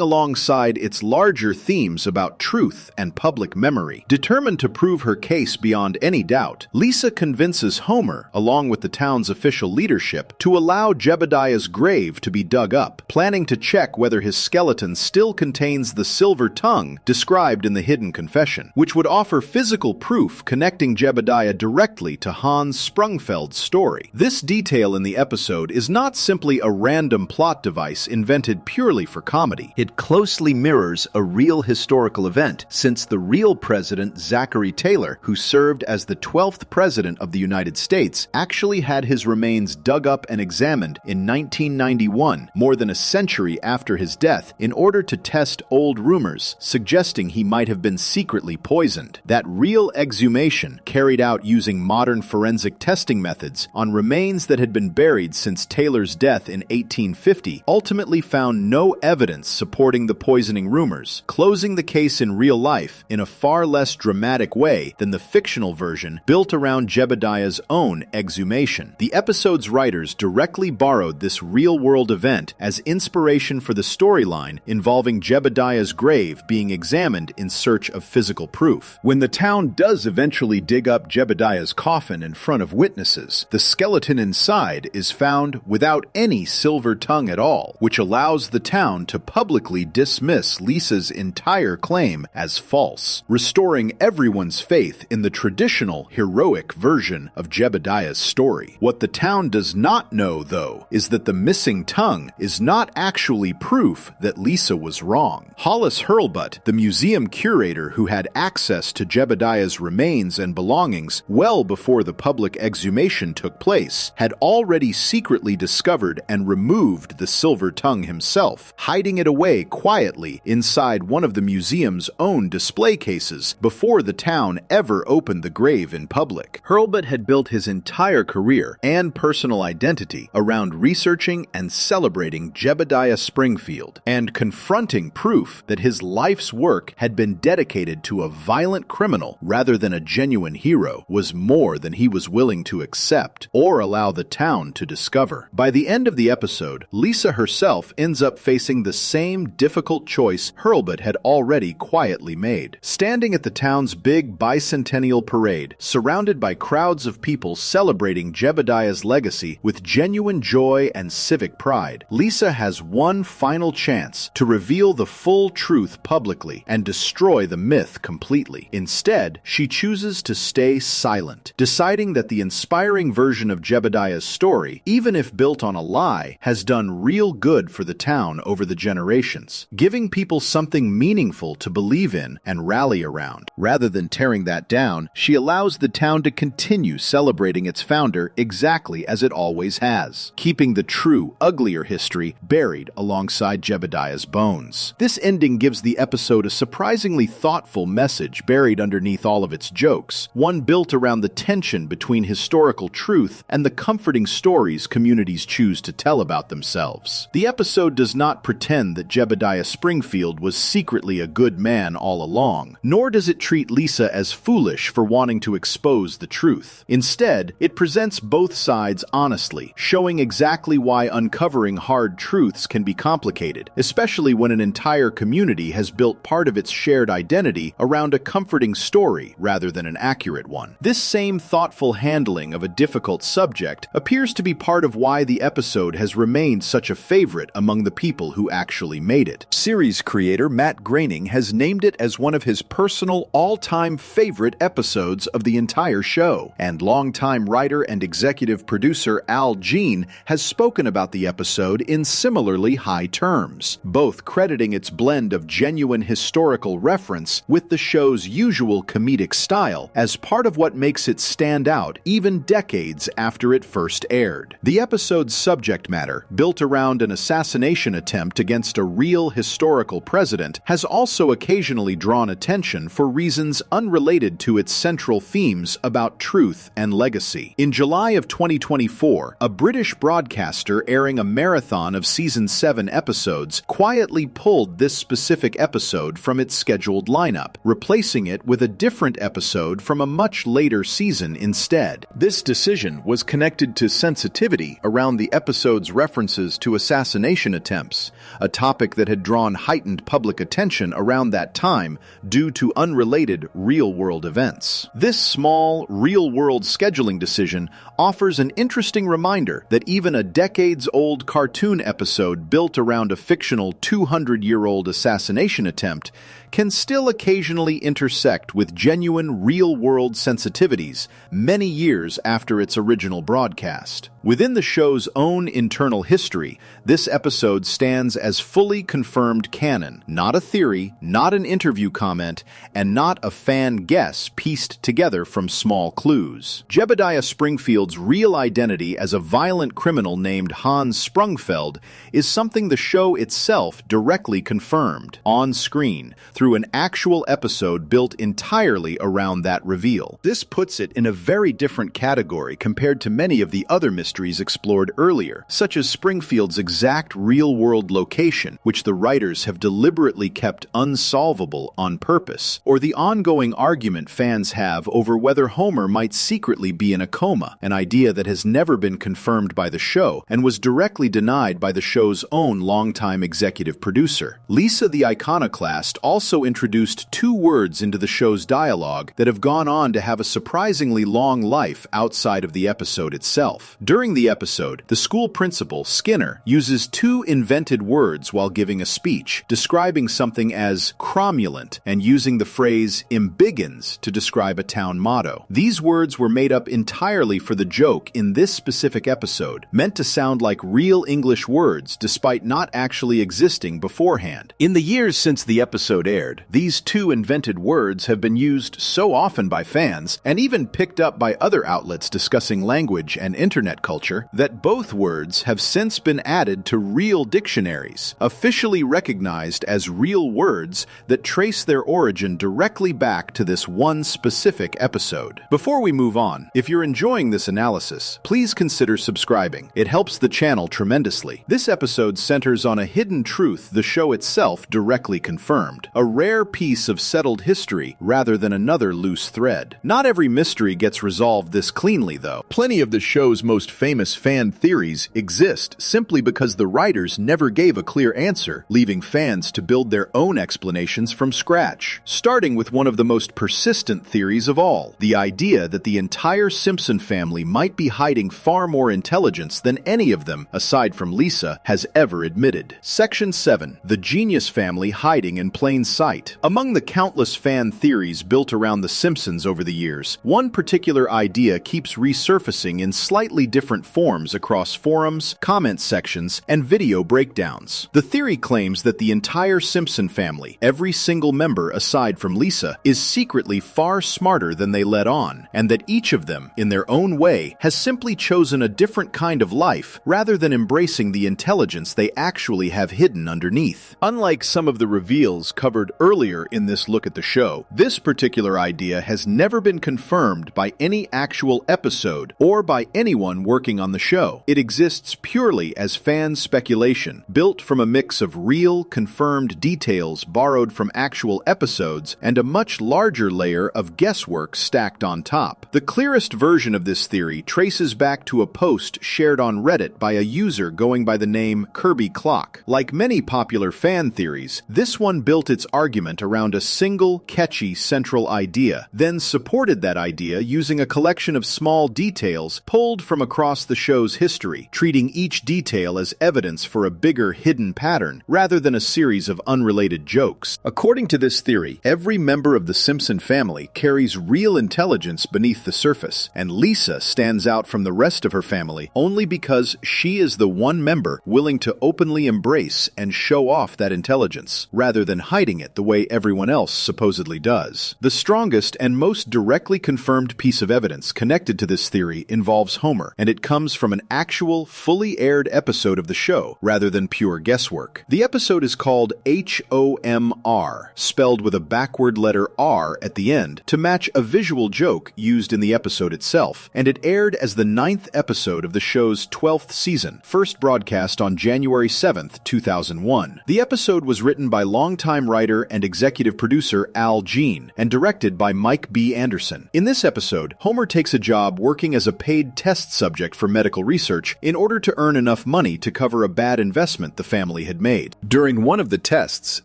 alongside its larger themes about truth and public memory. Determined to prove her case beyond any doubt, Lisa convinces Homer, along with the town's official leadership, to allow Jebediah's grave to be dug up, planning to check whether his skeleton still contains the silver tongue described in the hidden confession, which would offer physical proof connecting Jebediah directly to Hans Sprungfeld's story. This detail in the episode is not simply a random plot device invented purely for comedy. It closely mirrors a real historical event, since the real president, Zachary Taylor, who served as the 12th president of the United States, actually had his remains dug up and examined in 1991, more than a century after his death, in order to test old rumors suggesting he might have been secretly poisoned. That real exhumation, carried out using modern forensic testing methods on remains that had been buried since Taylor's death in 1850, ultimately found no evidence supporting the poisoning rumors, closing the case in real life in a far less dramatic way than the fictional version built around Jebediah's own exhumation. The episode's writers directly borrowed this real-world event as inspiration for the storyline involving Jebediah's grave being examined in search of physical proof. When the town does eventually dig up Jebediah's coffin in front of witnesses, the skeleton inside is found without any silver tongue at all, which allows the town to publicly dismiss Lisa's entire claim as false, restoring everyone's faith in the traditional, heroic version of Jebediah's story. What the town does not know, though, is that the missing tongue is not actually proof that Lisa was wrong. Hollis Hurlbut, the museum curator who had access to Jebediah's remains and belongings well before the public exhumation took place, had already secretly discovered and removed the silver tongue himself, hiding it away quietly inside one of the museum's own display cases before the town ever opened the grave in public. Hurlbut had built his entire career and personal identity around researching and celebrating Jebediah Springfield, and confronting proof that his life's work had been dedicated to a violent criminal rather than a genuine hero was more than he was willing to accept or allow the town to discover. By the end of the episode, Lisa herself ends up facing the same difficult choice Hurlbut had already quietly made. Standing at the town's big bicentennial parade, surrounded by crowds of people celebrating Jebediah's legacy with genuine joy and civic pride, Lisa has one final chance to reveal the full truth publicly and destroy the myth completely. Instead, she chooses to stay silent, deciding that the inspiring version of Jebediah's story, even if built on a lie, has done real good for the town over the generations, giving people something meaningful to believe in and rally around. Rather than tearing that down, she allows the town to continue celebrating its founder exactly as it always has, keeping the true, uglier history buried alongside Jebediah's bones. This ending gives the episode a surprisingly thoughtful message buried underneath all of its jokes, one built around the tension between historical truth and the comforting stories communities choose to tell about themselves. The episode does not pretend that Jebediah Springfield was secretly a good man all along, nor does it treat Lisa as foolish for wanting to expose the truth. Instead, it presents both sides honestly, showing exactly why uncovering hard truths can be complicated, especially when an entire community has built part of its shared identity around a comforting story rather than an accurate one. This same thoughtful handling of a difficult subject appears to be part of why the episode has remained such a favorite among the people who actually made it. Series creator Matt Groening has named it as one of his personal all-time favorite episodes of the entire show, and longtime writer and executive producer Al G Gene has spoken about the episode in similarly high terms, both crediting its blend of genuine historical reference with the show's usual comedic style as part of what makes it stand out even decades after it first aired. The episode's subject matter, built around an assassination attempt against a real historical president, has also occasionally drawn attention for reasons unrelated to its central themes about truth and legacy. In July of 2024, a British broadcaster airing a marathon of Season 7 episodes quietly pulled this specific episode from its scheduled lineup, replacing it with a different episode from a much later season instead. This decision was connected to sensitivity around the episode's references to assassination attempts, a topic that had drawn heightened public attention around that time due to unrelated real-world events. This small, real-world scheduling decision offers an interesting reminder that even a decades-old cartoon episode built around a fictional 200-year-old assassination attempt can still occasionally intersect with genuine real-world sensitivities many years after its original broadcast. Within the show's own internal history, this episode stands as fully confirmed canon, not a theory, not an interview comment, and not a fan guess pieced together from small clues. Jebediah Springfield's real identity as a violent criminal named Hans Sprungfeld is something the show itself directly confirmed, on screen, through an actual episode built entirely around that reveal. This puts it in a very different category compared to many of the other mysteries explored earlier, such as Springfield's exact real-world location, which the writers have deliberately kept unsolvable on purpose, or the ongoing argument fans have over whether Homer might secretly be in a coma, an idea that has never been confirmed by the show and was directly denied by the show's own longtime executive producer. Lisa the Iconoclast also introduced 2 words into the show's dialogue that have gone on to have a surprisingly long life outside of the episode itself. During the episode, the school principal, Skinner, uses 2 invented words while giving a speech, describing something as cromulent and using the phrase "imbiggins" to describe a town motto. These words were made up entirely for the joke in this specific episode, meant to sound like real English words despite not actually existing beforehand. In the years since the episode aired, these 2 invented words have been used so often by fans, and even picked up by other outlets discussing language and internet culture, that both words have since been added to real dictionaries, officially recognized as real words that trace their origin directly back to this one specific episode. Before we move on, if you're enjoying this analysis, please consider subscribing. It helps the channel tremendously. This episode centers on a hidden truth the show itself directly confirmed, a rare piece of settled history rather than another loose thread. Not every mystery gets resolved this cleanly, though. Plenty of the show's most famous fan theories exist simply because the writers never gave a clear answer, leaving fans to build their own explanations from scratch. Starting with one of the most persistent theories of all, the idea that the entire Simpson family might be hiding far more intelligence than any of them, aside from Lisa, has ever admitted. Section 7. The Genius Family Hiding in Plain Sight. Among the countless fan theories built around The Simpsons over the years, one particular idea keeps resurfacing in slightly different forms across forums, comment sections, and video breakdowns. The theory claims that the entire Simpson family, every single member aside from Lisa, is secretly far smarter than they let on, and that each of them, in their own way, has simply chosen a different kind of life rather than embracing the intelligence they actually have hidden underneath. Unlike some of the reveals covered earlier in this look at the show, this particular idea has never been confirmed by any actual episode or by anyone working on the show. It exists purely as fan speculation, built from a mix of real, confirmed details borrowed from actual episodes and a much larger layer of guesswork stacked on top. The clearest version of this theory traces back to a post shared on Reddit by a user going by the name Kirby Clock. Like many popular fan theories, this one built its argument around a single, catchy central idea, then supported that idea using a collection of small details pulled from across across the show's history, treating each detail as evidence for a bigger hidden pattern rather than a series of unrelated jokes. According to this theory, every member of the Simpson family carries real intelligence beneath the surface, and Lisa stands out from the rest of her family only because she is the one member willing to openly embrace and show off that intelligence, rather than hiding it the way everyone else supposedly does. The strongest and most directly confirmed piece of evidence connected to this theory involves Homer, and it comes from an actual, fully aired episode of the show, rather than pure guesswork. The episode is called HOMR, spelled with a backward letter R at the end, to match a visual joke used in the episode itself, and it aired as the 9th episode of the show's 12th season, first broadcast on January 7th, 2001. The episode was written by longtime writer and executive producer Al Jean, and directed by Mike B. Anderson. In this episode, Homer takes a job working as a paid test subject for medical research in order to earn enough money to cover a bad investment the family had made. During one of the tests,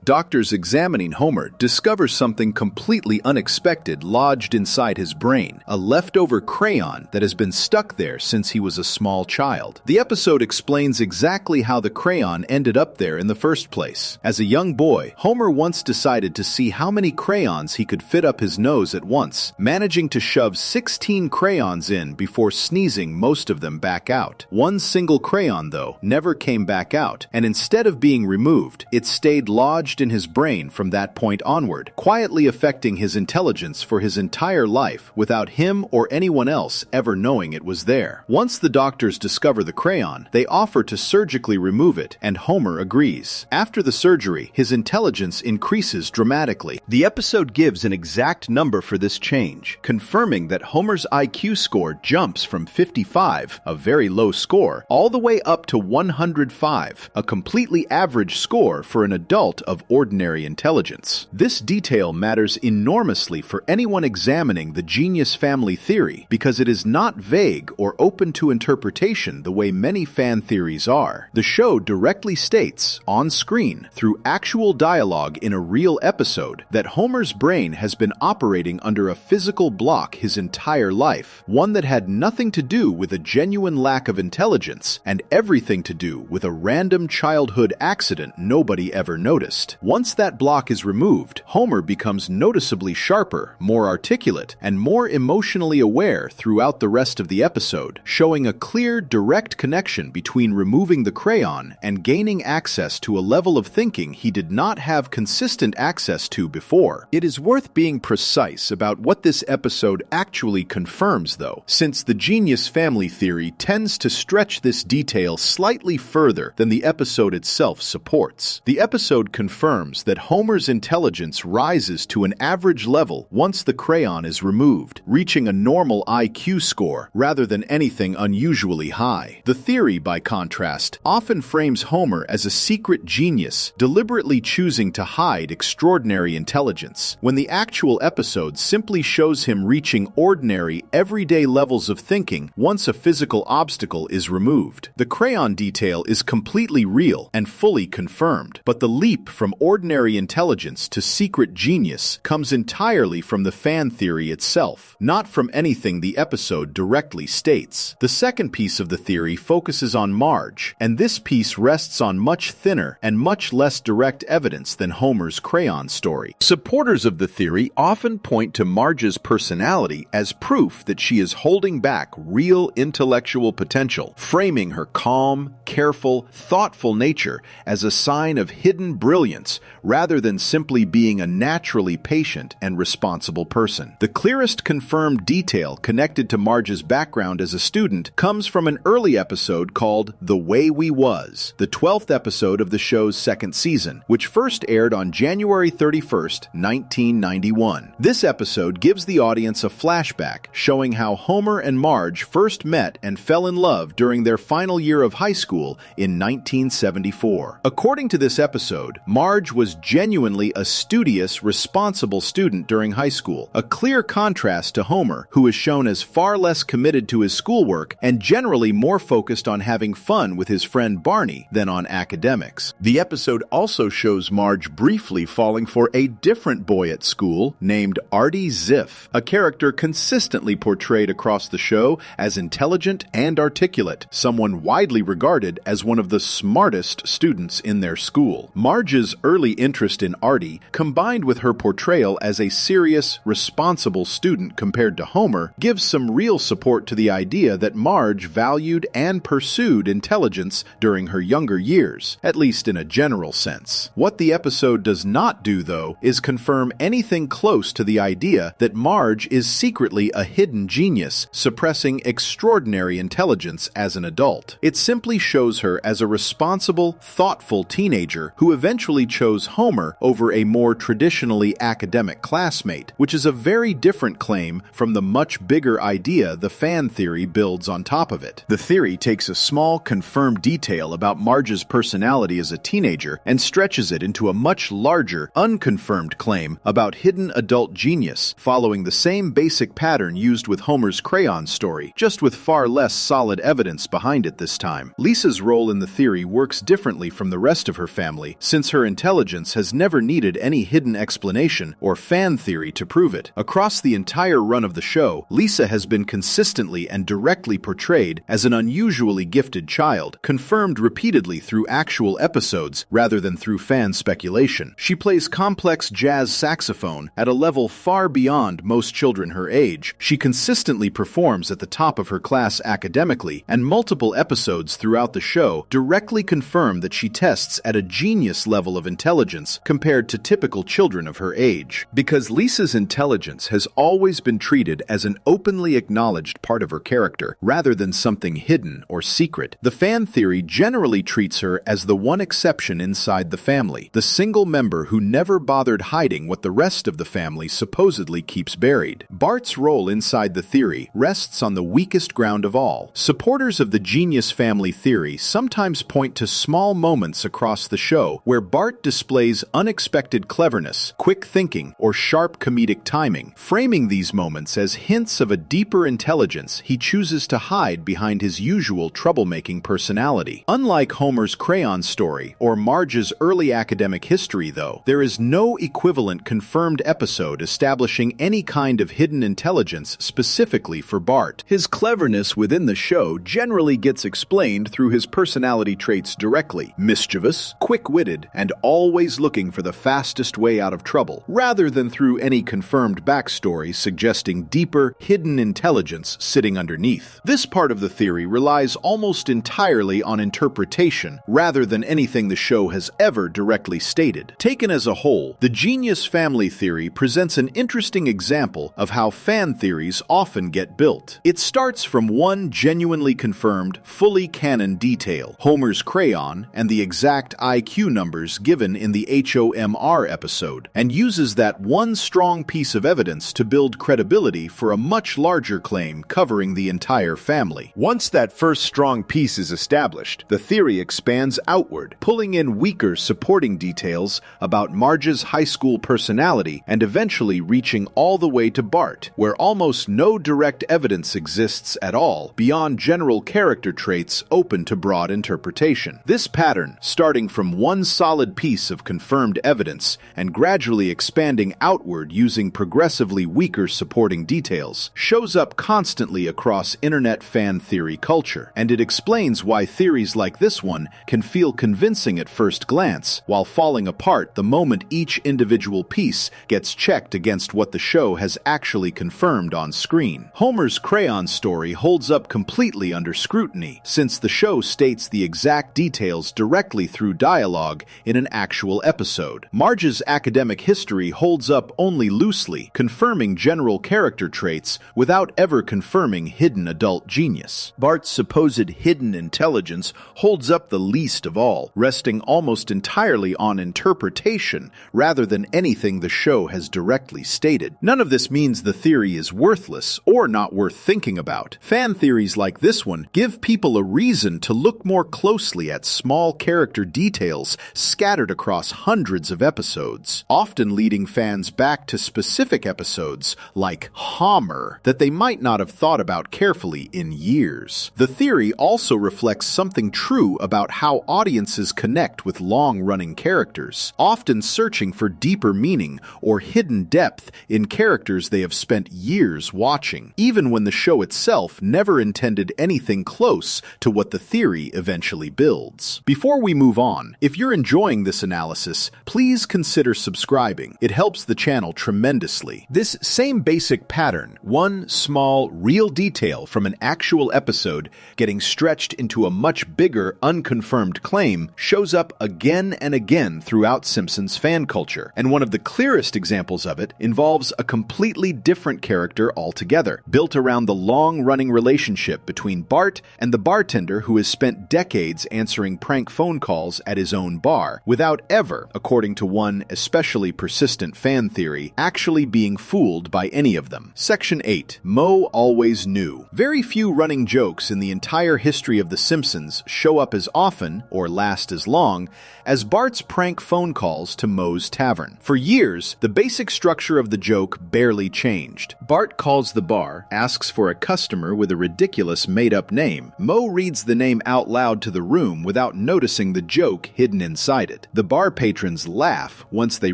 doctors examining Homer discover something completely unexpected lodged inside his brain, a leftover crayon that has been stuck there since he was a small child. The episode explains exactly how the crayon ended up there in the first place. As a young boy, Homer once decided to see how many crayons he could fit up his nose at once, managing to shove 16 crayons in before sneezing most of them back out. One single crayon, though, never came back out, and instead of being removed, it stayed lodged in his brain from that point onward, quietly affecting his intelligence for his entire life without him or anyone else ever knowing it was there. Once the doctors discover the crayon, they offer to surgically remove it, and Homer agrees. After the surgery, his intelligence increases dramatically. The episode gives an exact number for this change, confirming that Homer's IQ score jumps from 55, a very low score, all the way up to 105, a completely average score for an adult of ordinary intelligence. This detail matters enormously for anyone examining the genius family theory because it is not vague or open to interpretation the way many fan theories are. The show directly states, on screen, through actual dialogue in a real episode, that Homer's brain has been operating under a physical block his entire life, one that had nothing to do with a genuine lack of intelligence and everything to do with a random childhood accident nobody ever noticed. Once that block is removed, Homer becomes noticeably sharper, more articulate, and more emotionally aware throughout the rest of the episode, showing a clear, direct connection between removing the crayon and gaining access to a level of thinking he did not have consistent access to before. It is worth being precise about what this episode actually confirms, though, since the genius family theory tends to stretch this detail slightly further than the episode itself supports. The episode confirms that Homer's intelligence rises to an average level once the crayon is removed, reaching a normal IQ score rather than anything unusually high. The theory, by contrast, often frames Homer as a secret genius, deliberately choosing to hide extraordinary intelligence, when the actual episode simply shows him reaching ordinary, everyday levels of thinking once a physical obstacle is removed. The crayon detail is completely real and fully confirmed, but the leap from ordinary intelligence to secret genius comes entirely from the fan theory itself, not from anything the episode directly states. The second piece of the theory focuses on Marge, and this piece rests on much thinner and much less direct evidence than Homer's crayon story. Supporters of the theory often point to Marge's personality as proof that she is holding back real intellectual potential, framing her calm, careful, thoughtful nature as a sign of hidden brilliance rather than simply being a naturally patient and responsible person. The clearest confirmed detail connected to Marge's background as a student comes from an early episode called The Way We Was, the 12th episode of the show's second season, which first aired on January 31st, 1991. This episode gives the audience a flashback showing how Homer and Marge first met and fell in love during their final year of high school in 1974. According to this episode, Marge was genuinely a studious, responsible student during high school, a clear contrast to Homer, who is shown as far less committed to his schoolwork and generally more focused on having fun with his friend Barney than on academics. The episode also shows Marge briefly falling for a different boy at school named Artie Ziff, a character consistently portrayed across the show as intelligent intelligent and articulate, someone widely regarded as one of the smartest students in their school. Marge's early interest in Artie, combined with her portrayal as a serious, responsible student compared to Homer, gives some real support to the idea that Marge valued and pursued intelligence during her younger years, at least in a general sense. What the episode does not do, though, is confirm anything close to the idea that Marge is secretly a hidden genius, suppressing extraordinary intelligence as an adult. It simply shows her as a responsible, thoughtful teenager who eventually chose Homer over a more traditionally academic classmate, which is a very different claim from the much bigger idea the fan theory builds on top of it. The theory takes a small, confirmed detail about Marge's personality as a teenager and stretches it into a much larger, unconfirmed claim about hidden adult genius, following the same basic pattern used with Homer's crayon story, just with far less solid evidence behind it this time. Lisa's role in the theory works differently from the rest of her family, since her intelligence has never needed any hidden explanation or fan theory to prove it. Across the entire run of the show, Lisa has been consistently and directly portrayed as an unusually gifted child, confirmed repeatedly through actual episodes rather than through fan speculation. She plays complex jazz saxophone at a level far beyond most children her age. She consistently performs at the top of her class academically, and multiple episodes throughout the show directly confirm that she tests at a genius level of intelligence compared to typical children of her age. Because Lisa's intelligence has always been treated as an openly acknowledged part of her character, rather than something hidden or secret, the fan theory generally treats her as the one exception inside the family, the single member who never bothered hiding what the rest of the family supposedly keeps buried. Bart's role inside the theory rests on the weakest ground of all. Supporters of the genius family theory sometimes point to small moments across the show where Bart displays unexpected cleverness, quick thinking, or sharp comedic timing, framing these moments as hints of a deeper intelligence he chooses to hide behind his usual troublemaking personality. Unlike Homer's crayon story or Marge's early academic history, though, there is no equivalent confirmed episode establishing any kind of hidden intelligence specifically for Bart. His cleverness within the show generally gets explained through his personality traits directly: mischievous, quick-witted, and always looking for the fastest way out of trouble, rather than through any confirmed backstory suggesting deeper, hidden intelligence sitting underneath. This part of the theory relies almost entirely on interpretation, rather than anything the show has ever directly stated. Taken as a whole, the genius family theory presents an interesting example of how fan theories often get built. It starts from one genuinely confirmed, fully canon detail, Homer's crayon and the exact IQ numbers given in the HOMR episode, and uses that one strong piece of evidence to build credibility for a much larger claim covering the entire family. Once that first strong piece is established, the theory expands outward, pulling in weaker supporting details about Marge's high school personality and eventually reaching all the way to Bart, where almost no direct evidence exists at all beyond general character traits open to broad interpretation. This pattern, starting from one solid piece of confirmed evidence and gradually expanding outward using progressively weaker supporting details, shows up constantly across internet fan theory culture, and it explains why theories like this one can feel convincing at first glance, while falling apart the moment each individual piece gets checked against what the show has actually confirmed on screen. Homer's crayon story holds up completely under scrutiny, since the show states the exact details directly through dialogue in an actual episode. Marge's academic history holds up only loosely, confirming general character traits without ever confirming hidden adult genius. Bart's supposed hidden intelligence holds up the least of all, resting almost entirely on interpretation rather than anything the show has directly stated. None of this means the theory is worthless or not worth thinking about. Fan theories like this one give people a reason to look more closely at small character details scattered across hundreds of episodes, often leading fans back to specific episodes like Homer that they might not have thought about carefully in years. The theory also reflects something true about how audiences connect with long-running characters, often searching for deeper meaning or hidden depth in characters they have spent years watching, even when the show itself itself never intended anything close to what the theory eventually builds. Before we move on, if you're enjoying this analysis, please consider subscribing. It helps the channel tremendously. This same basic pattern, one small, real detail from an actual episode getting stretched into a much bigger, unconfirmed claim, shows up again and again throughout Simpsons fan culture. And one of the clearest examples of it involves a completely different character altogether, built around the long-running relationship between Bart and the bartender who has spent decades answering prank phone calls at his own bar, without ever, according to one especially persistent fan theory, actually being fooled by any of them. Section 8. Moe always knew. Very few running jokes in the entire history of The Simpsons show up as often, or last as long, as Bart's prank phone calls to Moe's tavern. For years, the basic structure of the joke barely changed. Bart calls the bar, asks for a customer with a ridiculous made-up name. Moe reads the name out loud to the room without noticing the joke hidden inside it. The bar patrons laugh once they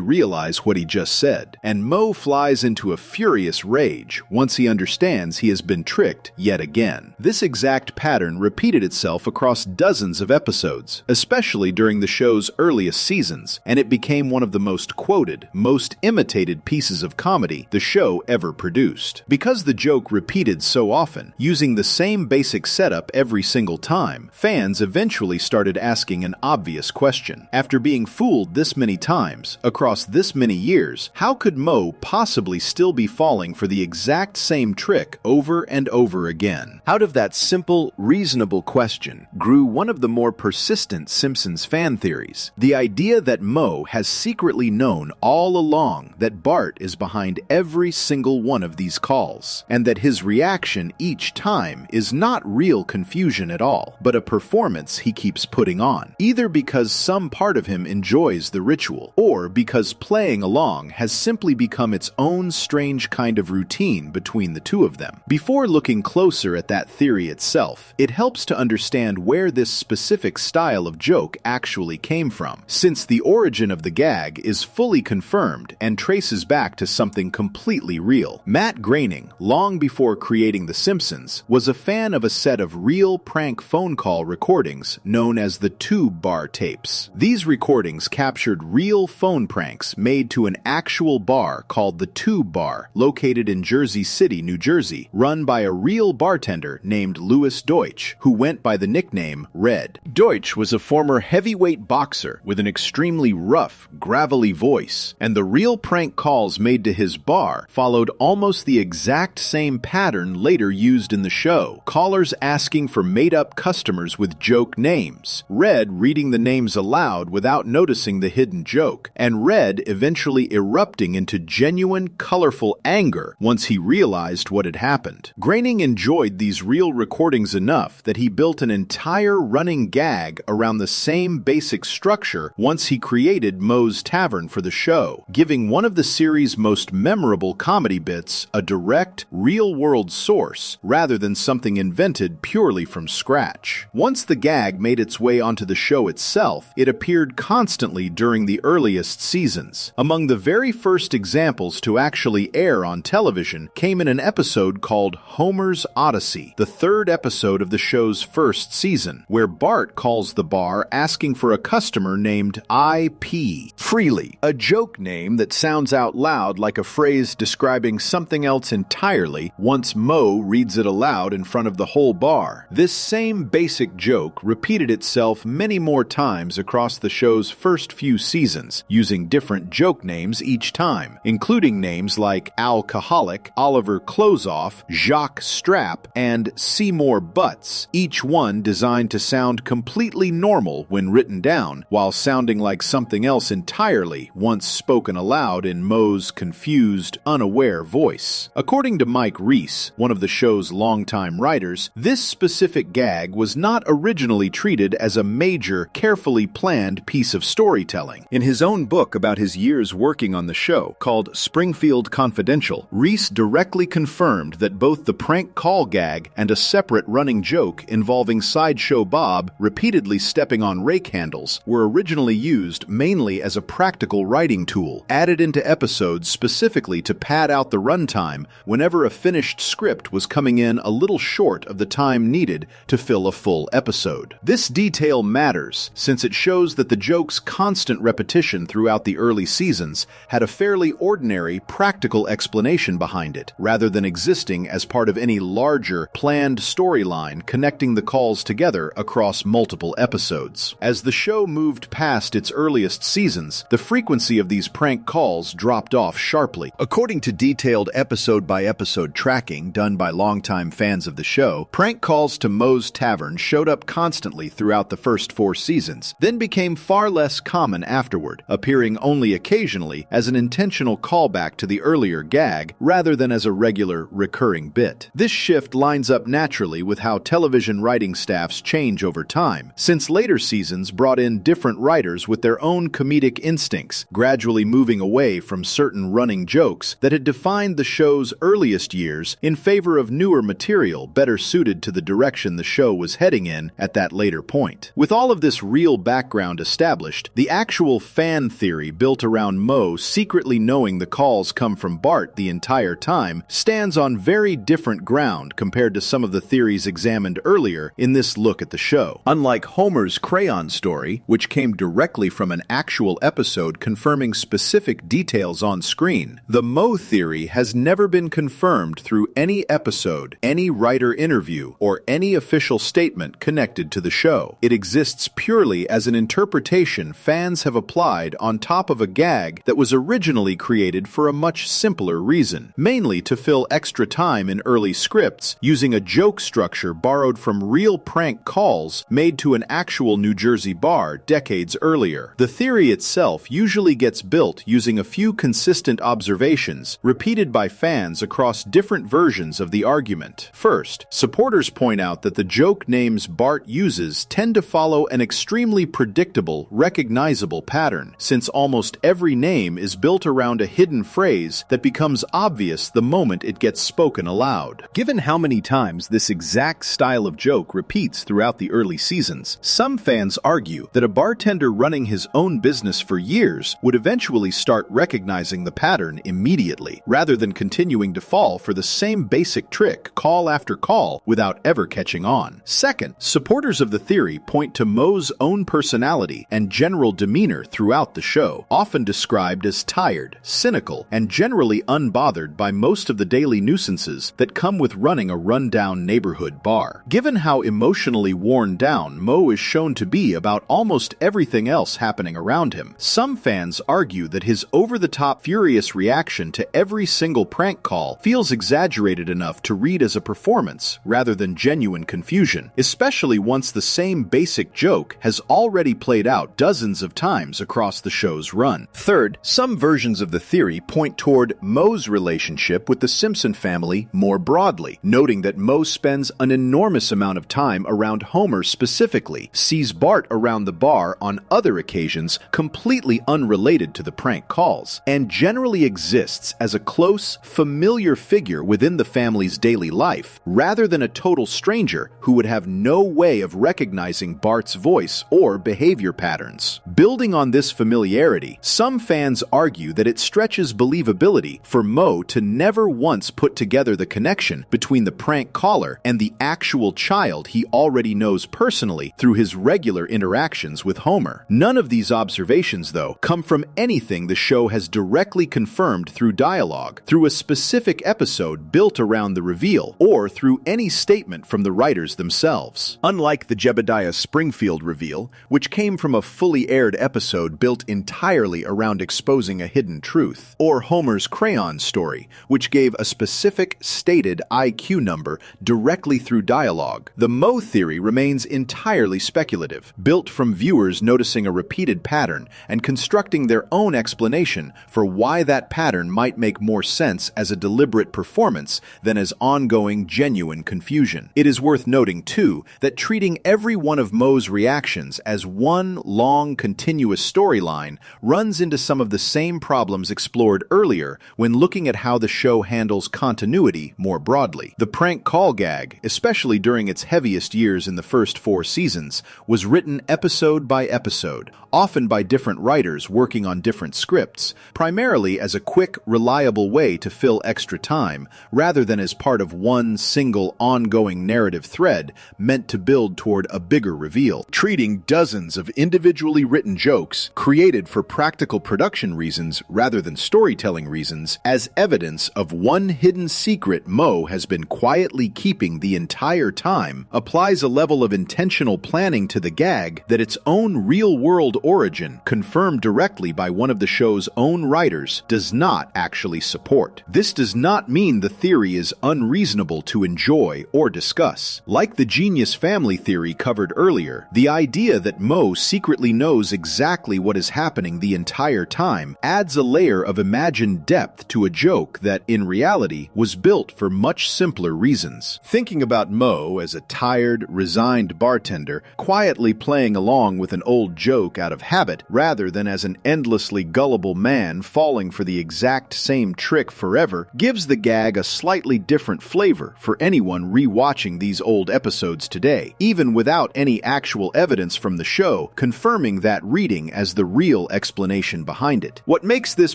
realize what he just said, and Moe flies into a furious rage once he understands he has been tricked yet again. This exact pattern repeated itself across dozens of episodes, especially during the show's earliest seasons, and it became one of the most quoted, most imitated pieces of comedy the show ever produced. Because the joke repeated so often, using the same basic setup every single time, fans eventually started asking an obvious question. After being fooled this many times, across this many years, how could Moe possibly still be falling for the exact same trick over and over again? Out of that simple, reasonable question grew one of the more persistent Simpsons fan theories. The idea that Moe has secretly known all along that Bart is behind every single one of these calls, and that his reaction each time is not real confusion at all, but a performance he keeps putting on, either because some part of him enjoys the ritual, or because playing along has simply become its own strange kind of routine between the two of them. Before looking closer at that theory itself, it helps to understand where this specific style of joke actually came from, since the origin of the gag is fully confirmed and traces back to something completely real. Matt Groening, long before creating The Simpsons, was a fan of a set of real prank phone call recordings known as the Tube Bar tapes. These recordings captured real phone pranks made to an actual bar called the Tube Bar, located in Jersey City, New Jersey, run by a real bartender named Louis Deutsch, who went by the nickname Red. Deutsch was a former heavyweight boxer with an extremely rough, gravelly voice, and the real prank calls made to his bar followed almost the exact same pattern later used in the show. Callers asking for made-up customers with joke names, Red reading the names aloud without noticing the hidden joke, and Red eventually erupting into genuine, colorful anger once he realized what had happened. Groening enjoyed these real recordings enough that he built an entire running gag around the same basic structure once he created Moe's Tavern for the show, giving one of the series' most memorable comedy bits a direct, real-world source rather than something invented purely from scratch. Once the gag made its way onto the show itself, it appeared constantly during the earliest seasons. Among the very first examples to actually air on television came in an episode called Homer's Odyssey, the third episode of the show's first season, where Bart calls the bar asking for a customer named I.P. Freely, a joke name that sounds out loud like a phrase describing something else entirely once Moe reads it aloud in front of the whole bar. This same basic joke repeated itself many more times across the show's first few seasons, using different joke names each time, including names like Alcoholic, Oliver Closeoff, Jacques Strap, and Seymour Butts, each one designed to sound completely normal when written down, while sounding like something else entirely once spoken aloud in Moe's confused, unaware voice. According to Mike Reiss, one of the show's longtime writers, this specific gag was not originally treated as a major, carefully planned piece of storytelling. In his own book about his years working on the show, called Springfield Confidential, Reiss directly confirmed that both the prank call gag and a separate running joke involving Sideshow Bob repeatedly stepping on rake handles were originally used mainly as a practical writing tool, added into episodes specifically to pad out the runtime whenever a finished script was coming coming in a little short of the time needed to fill a full episode. This detail matters, since it shows that the joke's constant repetition throughout the early seasons had a fairly ordinary, practical explanation behind it, rather than existing as part of any larger, planned storyline connecting the calls together across multiple episodes. As the show moved past its earliest seasons, the frequency of these prank calls dropped off sharply. According to detailed episode-by-episode tracking done by longtime fans of the show, prank calls to Moe's Tavern showed up constantly throughout the first 4 seasons, then became far less common afterward, appearing only occasionally as an intentional callback to the earlier gag rather than as a regular, recurring bit. This shift lines up naturally with how television writing staffs change over time, since later seasons brought in different writers with their own comedic instincts, gradually moving away from certain running jokes that had defined the show's earliest years in favor of newer material better suited to the direction the show was heading in at that later point. With all of this real background established, the actual fan theory built around Moe secretly knowing the calls come from Bart the entire time stands on very different ground compared to some of the theories examined earlier in this look at the show. Unlike Homer's crayon story, which came directly from an actual episode confirming specific details on screen, the Moe theory has never been confirmed through any episode, any writer interview, or any official statement connected to the show. It exists purely as an interpretation fans have applied on top of a gag that was originally created for a much simpler reason, mainly to fill extra time in early scripts using a joke structure borrowed from real prank calls made to an actual New Jersey bar decades earlier. The theory itself usually gets built using a few consistent observations repeated by fans across different versions of the argument. First, supporters point out that the joke names Bart uses tend to follow an extremely predictable, recognizable pattern, since almost every name is built around a hidden phrase that becomes obvious the moment it gets spoken aloud. Given how many times this exact style of joke repeats throughout the early seasons, some fans argue that a bartender running his own business for years would eventually start recognizing the pattern immediately, rather than continuing to fall for the same basic trick call after call without ever catching on. Second, supporters of the theory point to Moe's own personality and general demeanor throughout the show, often described as tired, cynical, and generally unbothered by most of the daily nuisances that come with running a rundown neighborhood bar. Given how emotionally worn down Moe is shown to be about almost everything else happening around him, some fans argue that his over-the-top furious reaction to every single prank call feels exaggerated enough to read as a performance rather than genuine confusion, especially once the same basic joke has already played out dozens of times across the show's run. Third, some versions of the theory point toward Moe's relationship with the Simpson family more broadly, noting that Moe spends an enormous amount of time around Homer specifically, sees Bart around the bar on other occasions completely unrelated to the prank calls, and generally exists as a close, familiar figure within the family's daily life, rather than a total stranger who would have no way of recognizing Bart's voice or behavior patterns. Building on this familiarity, some fans argue that it stretches believability for Moe to never once put together the connection between the prank caller and the actual child he already knows personally through his regular interactions with Homer. None of these observations, though, come from anything the show has directly confirmed through dialogue, through a specific episode built around the reveal, or through any statement from the writers themselves. Unlike the Jebediah Springfield reveal, which came from a fully aired episode built entirely around exposing a hidden truth, or Homer's crayon story, which gave a specific, stated IQ number directly through dialogue, the Moe theory remains entirely speculative, built from viewers noticing a repeated pattern and constructing their own explanation for why that pattern might make more sense as a deliberate performance than as ongoing, genuine confusion. It is worth noting, too, that treating every one of Moe's reactions as one long, continuous storyline runs into some of the same problems explored earlier when looking at how the show handles continuity more broadly. The prank call gag, especially during its heaviest years in the first 4 seasons, was written episode by episode, often by different writers working on different scripts, primarily as a quick, reliable way to fill extra time, rather than as part part of one single ongoing narrative thread meant to build toward a bigger reveal. Treating dozens of individually written jokes, created for practical production reasons rather than storytelling reasons, as evidence of one hidden secret Moe has been quietly keeping the entire time, applies a level of intentional planning to the gag that its own real-world origin, confirmed directly by one of the show's own writers, does not actually support. This does not mean the theory is unreasonable to enjoy or discuss. Like the genius family theory covered earlier, the idea that Moe secretly knows exactly what is happening the entire time adds a layer of imagined depth to a joke that, in reality, was built for much simpler reasons. Thinking about Moe as a tired, resigned bartender, quietly playing along with an old joke out of habit, rather than as an endlessly gullible man falling for the exact same trick forever, gives the gag a slightly different flavor for anyone rewatching these old episodes today, even without any actual evidence from the show confirming that reading as the real explanation behind it. What makes this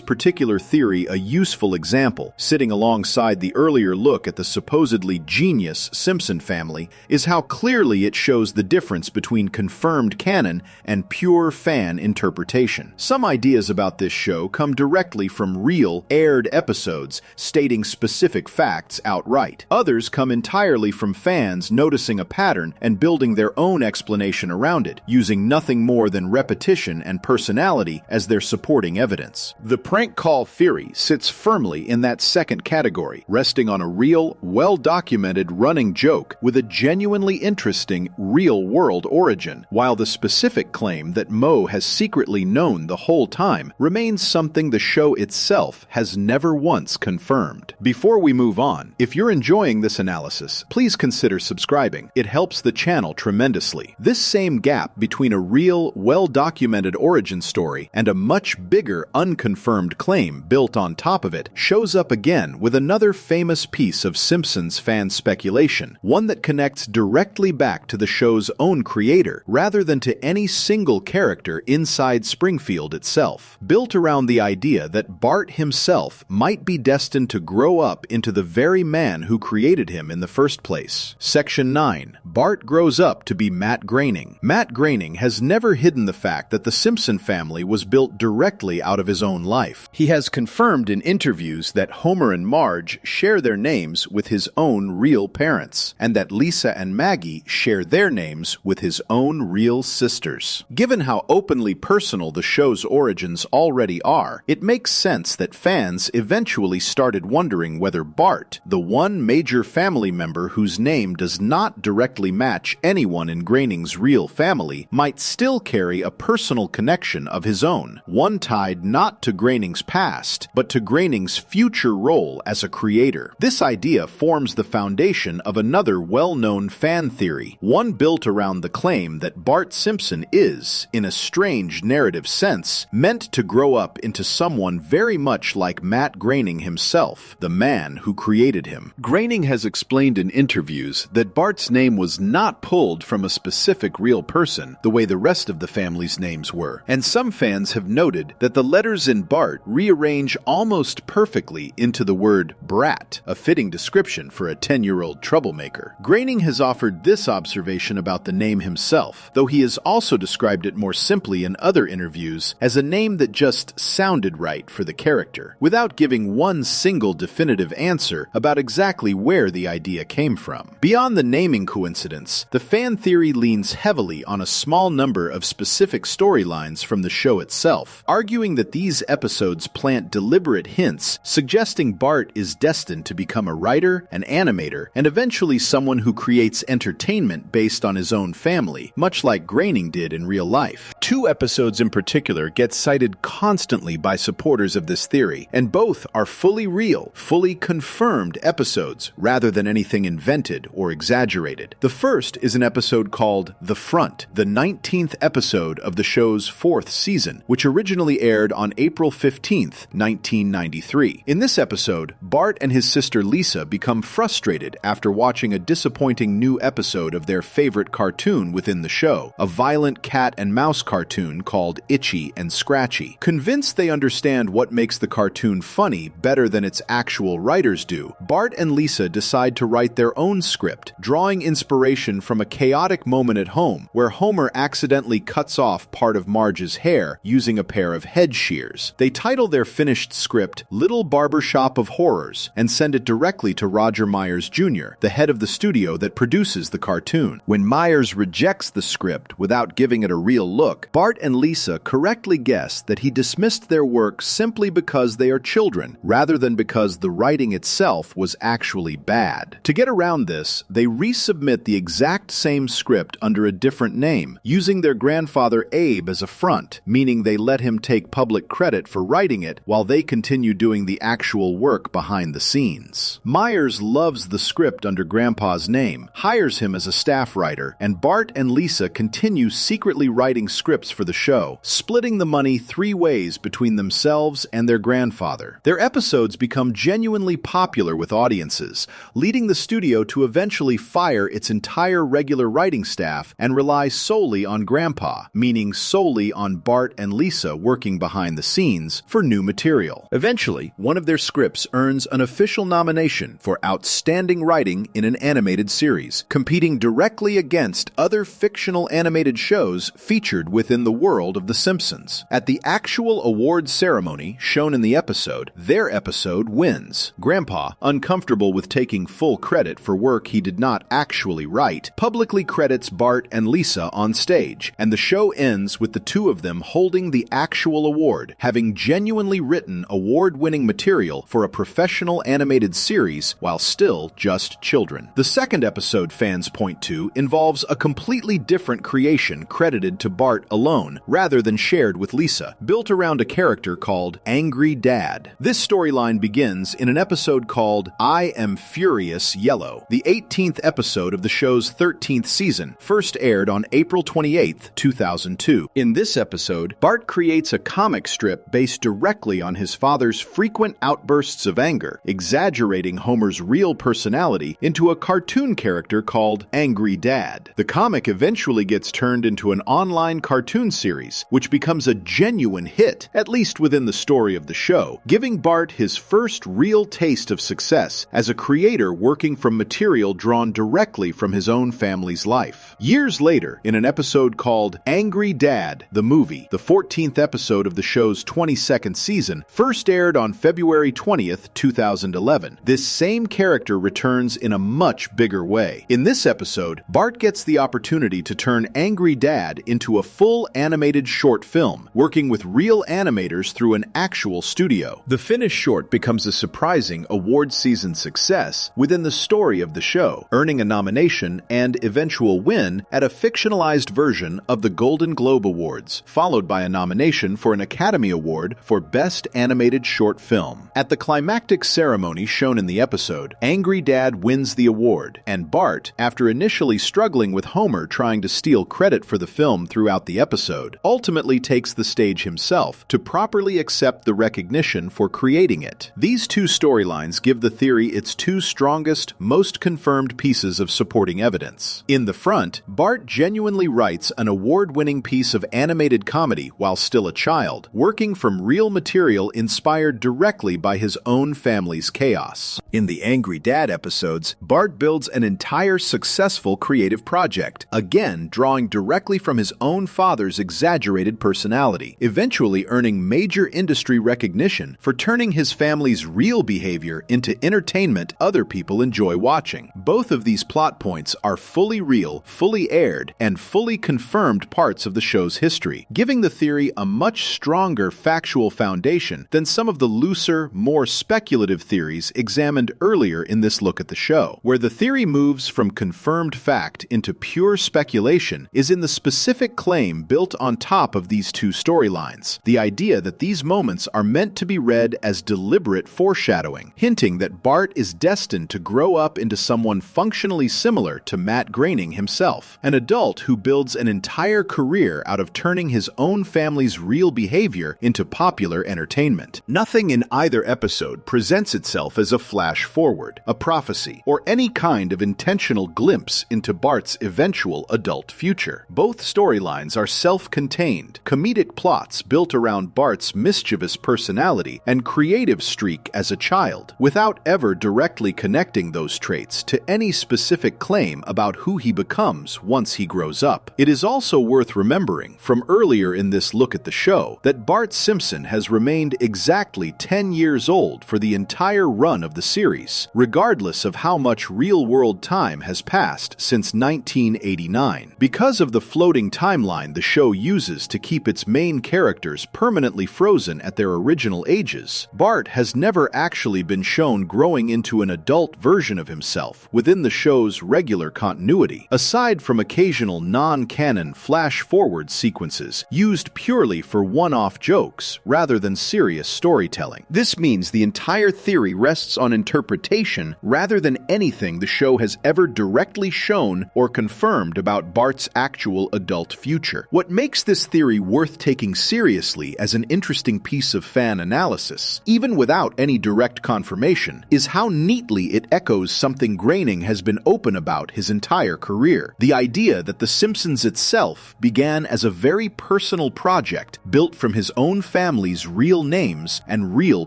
particular theory a useful example, sitting alongside the earlier look at the supposedly genius Simpson family, is how clearly it shows the difference between confirmed canon and pure fan interpretation. Some ideas about this show come directly from real, aired episodes stating specific facts outright. Others come entirely from fans noticing a pattern and building their own explanation around it, using nothing more than repetition and personality as their supporting evidence. The prank call theory sits firmly in that second category, resting on a real, well-documented running joke with a genuinely interesting, real-world origin, while the specific claim that Moe has secretly known the whole time remains something the show itself has never once confirmed. Before we move on, if you're enjoying this analysis, please consider subscribing. It helps the channel tremendously. This same gap between a real, well-documented origin story and a much bigger, unconfirmed claim built on top of it shows up again with another famous piece of Simpsons fan speculation, one that connects directly back to the show's own creator, rather than to any single character inside Springfield itself, built around the idea that Bart himself might be destined to grow up into the very man who created him in the first place. Section 9. Bart grows up to be Matt Groening. Matt Groening has never hidden the fact that the Simpson family was built directly out of his own life. He has confirmed in interviews that Homer and Marge share their names with his own real parents, and that Lisa and Maggie share their names with his own real sisters. Given how openly personal the show's origins already are, it makes sense that fans eventually started wondering whether Bart, the one major family member whose name does not directly match anyone in Groening's real family, might still carry a personal connection of his own, one tied not to Groening's past, but to Groening's future role as a creator. This idea forms the foundation of another well-known fan theory, one built around the claim that Bart Simpson is, in a strange narrative sense, meant to grow up into someone very much like Matt Groening himself, the man who created him. Groening has explained in interviews that Bart's name was not pulled from a specific real person, the way the rest of the family's names were, and some fans have noted that the letters in Bart rearrange almost perfectly into the word brat, a fitting description for a 10-year-old troublemaker. Groening has offered this observation about the name himself, though he has also described it more simply in other interviews as a name that just sounded right for the character, without giving one single definitive answer about exactly where the idea came from. Beyond the naming coincidence, the fan theory leans heavily on a small number of specific storylines from the show itself, arguing that these episodes plant deliberate hints suggesting Bart is destined to become a writer, an animator, and eventually someone who creates entertainment based on his own family, much like Groening did in real life. Two episodes in particular get cited constantly by supporters of this theory, and both are fully real, fully confirmed episodes, rather than anything invented or exaggerated. The first is an episode called The Front, the 19th episode of the show's 4th season, which originally aired on April 15th, 1993. In this episode, Bart and his sister Lisa become frustrated after watching a disappointing new episode of their favorite cartoon within the show, a violent cat and mouse cartoon called Itchy and Scratchy. Convinced they understand what makes the cartoon funny better than its actual writers do, Bart and Lisa decide to write their own script, drawing inspiration from a chaotic moment at home where Homer accidentally cuts off part of Marge's hair using a pair of head shears. They title their finished script Little Barbershop of Horrors and send it directly to Roger Myers Jr., the head of the studio that produces the cartoon. When Myers rejects the script without giving it a real look, Bart and Lisa correctly guess that he dismissed their work simply because they are children, rather than because the writing itself was actually bad. To get around this, they resubmit the exact same script under a different name, using their grandfather Abe as a front, meaning they let him take public credit for writing it while they continue doing the actual work behind the scenes. Myers loves the script under Grandpa's name, hires him as a staff writer, and Bart and Lisa continue secretly writing scripts for the show, splitting the money 3 ways between themselves and their grandfather. Their episodes become genuinely popular with audiences, leading the studio to eventually fire its entire regular writing staff and rely solely on Grandpa, meaning solely on Bart and Lisa working behind the scenes for new material. Eventually, one of their scripts earns an official nomination for Outstanding Writing in an Animated Series, competing directly against other fictional animated shows featured within the world of The Simpsons. At the actual awards ceremony shown in the episode, their episode wins. Grandpa, uncomfortable with taking full credit for work he did not actually write, publicly credits Bart and Lisa on stage, and the show ends with the two of them holding the actual award, having genuinely written award-winning material for a professional animated series while still just children. The second episode fans point to involves a completely different creation credited to Bart alone, rather than shared with Lisa, built around a character called Angry Dad. This storyline begins in an episode called I Am Furious Yellow, the 18th episode of the show's 13th season, first aired on April 28, 2002. In this episode, Bart creates a comic strip based directly on his father's frequent outbursts of anger, exaggerating Homer's real personality into a cartoon character called Angry Dad. The comic eventually gets turned into an online cartoon series, which becomes a genuine hit, at least within the story of the show, giving Bart his first real taste of success as a creator working from material drawn directly from his own family's life. Years later, in an episode called Angry Dad, the Movie, the 14th episode of the show's 22nd season, first aired on February 20th, 2011, this same character returns in a much bigger way. In this episode, Bart gets the opportunity to turn Angry Dad into a full animated short film, working with real animators through an actual studio. The finished short becomes a surprising award season success within the story of the show, earning a nomination and eventual win at a fictionalized version of the Golden Globe Awards, followed by a nomination for an Academy Award for Best Animated Short Film. At the climactic ceremony shown in the episode, Angry Dad wins the award, and Bart, after initially struggling with Homer trying to steal credit for the film throughout the episode, ultimately takes the stage himself to properly accept the recognition for creating it. These two storylines give the theory its two strongest, most confirmed pieces of supporting evidence. In the front, Bart genuinely writes an award-winning piece of animated comedy while still a child, working from real material inspired directly by his own family's chaos. In the Angry Dad episodes, Bart builds an entire successful creative project, again drawing directly from his own father's exaggerated personality, eventually earning major industry recognition for turning his family's real behavior into entertainment other people enjoy watching. Both of these plot points are fully real, fully aired, and fully confirmed parts of the show's history, giving the theory a much stronger factual foundation than some of the looser, more speculative theories examined earlier in this look at the show. Where the theory moves from confirmed fact into pure speculation is in the specific claim built on top of these two storylines, the idea that these moments are meant to be read as deliberate foreshadowing, hinting that Bart is destined to grow up into someone functionally similar to Matt Groening himself, an adult who builds an entire career out of turning his own family's real behavior into popular entertainment. Nothing in either episode presents itself as a flash forward, a prophecy, or any kind of intentional glimpse into Bart's eventual adult future. Both storylines are self-contained, comedic plots built around Bart's mischievous personality and creative streak as a child, without ever never directly connecting those traits to any specific claim about who he becomes once he grows up. It is also worth remembering, from earlier in this look at the show, that Bart Simpson has remained exactly 10 years old for the entire run of the series, regardless of how much real-world time has passed since 1989. Because of the floating timeline the show uses to keep its main characters permanently frozen at their original ages, Bart has never actually been shown growing into an adult version of himself within the show's regular continuity, aside from occasional non-canon flash-forward sequences used purely for one-off jokes rather than serious storytelling. This means the entire theory rests on interpretation rather than anything the show has ever directly shown or confirmed about Bart's actual adult future. What makes this theory worth taking seriously as an interesting piece of fan analysis, even without any direct confirmation, is how neatly it echoes something Groening has been open about his entire career: the idea that The Simpsons itself began as a very personal project built from his own family's real names and real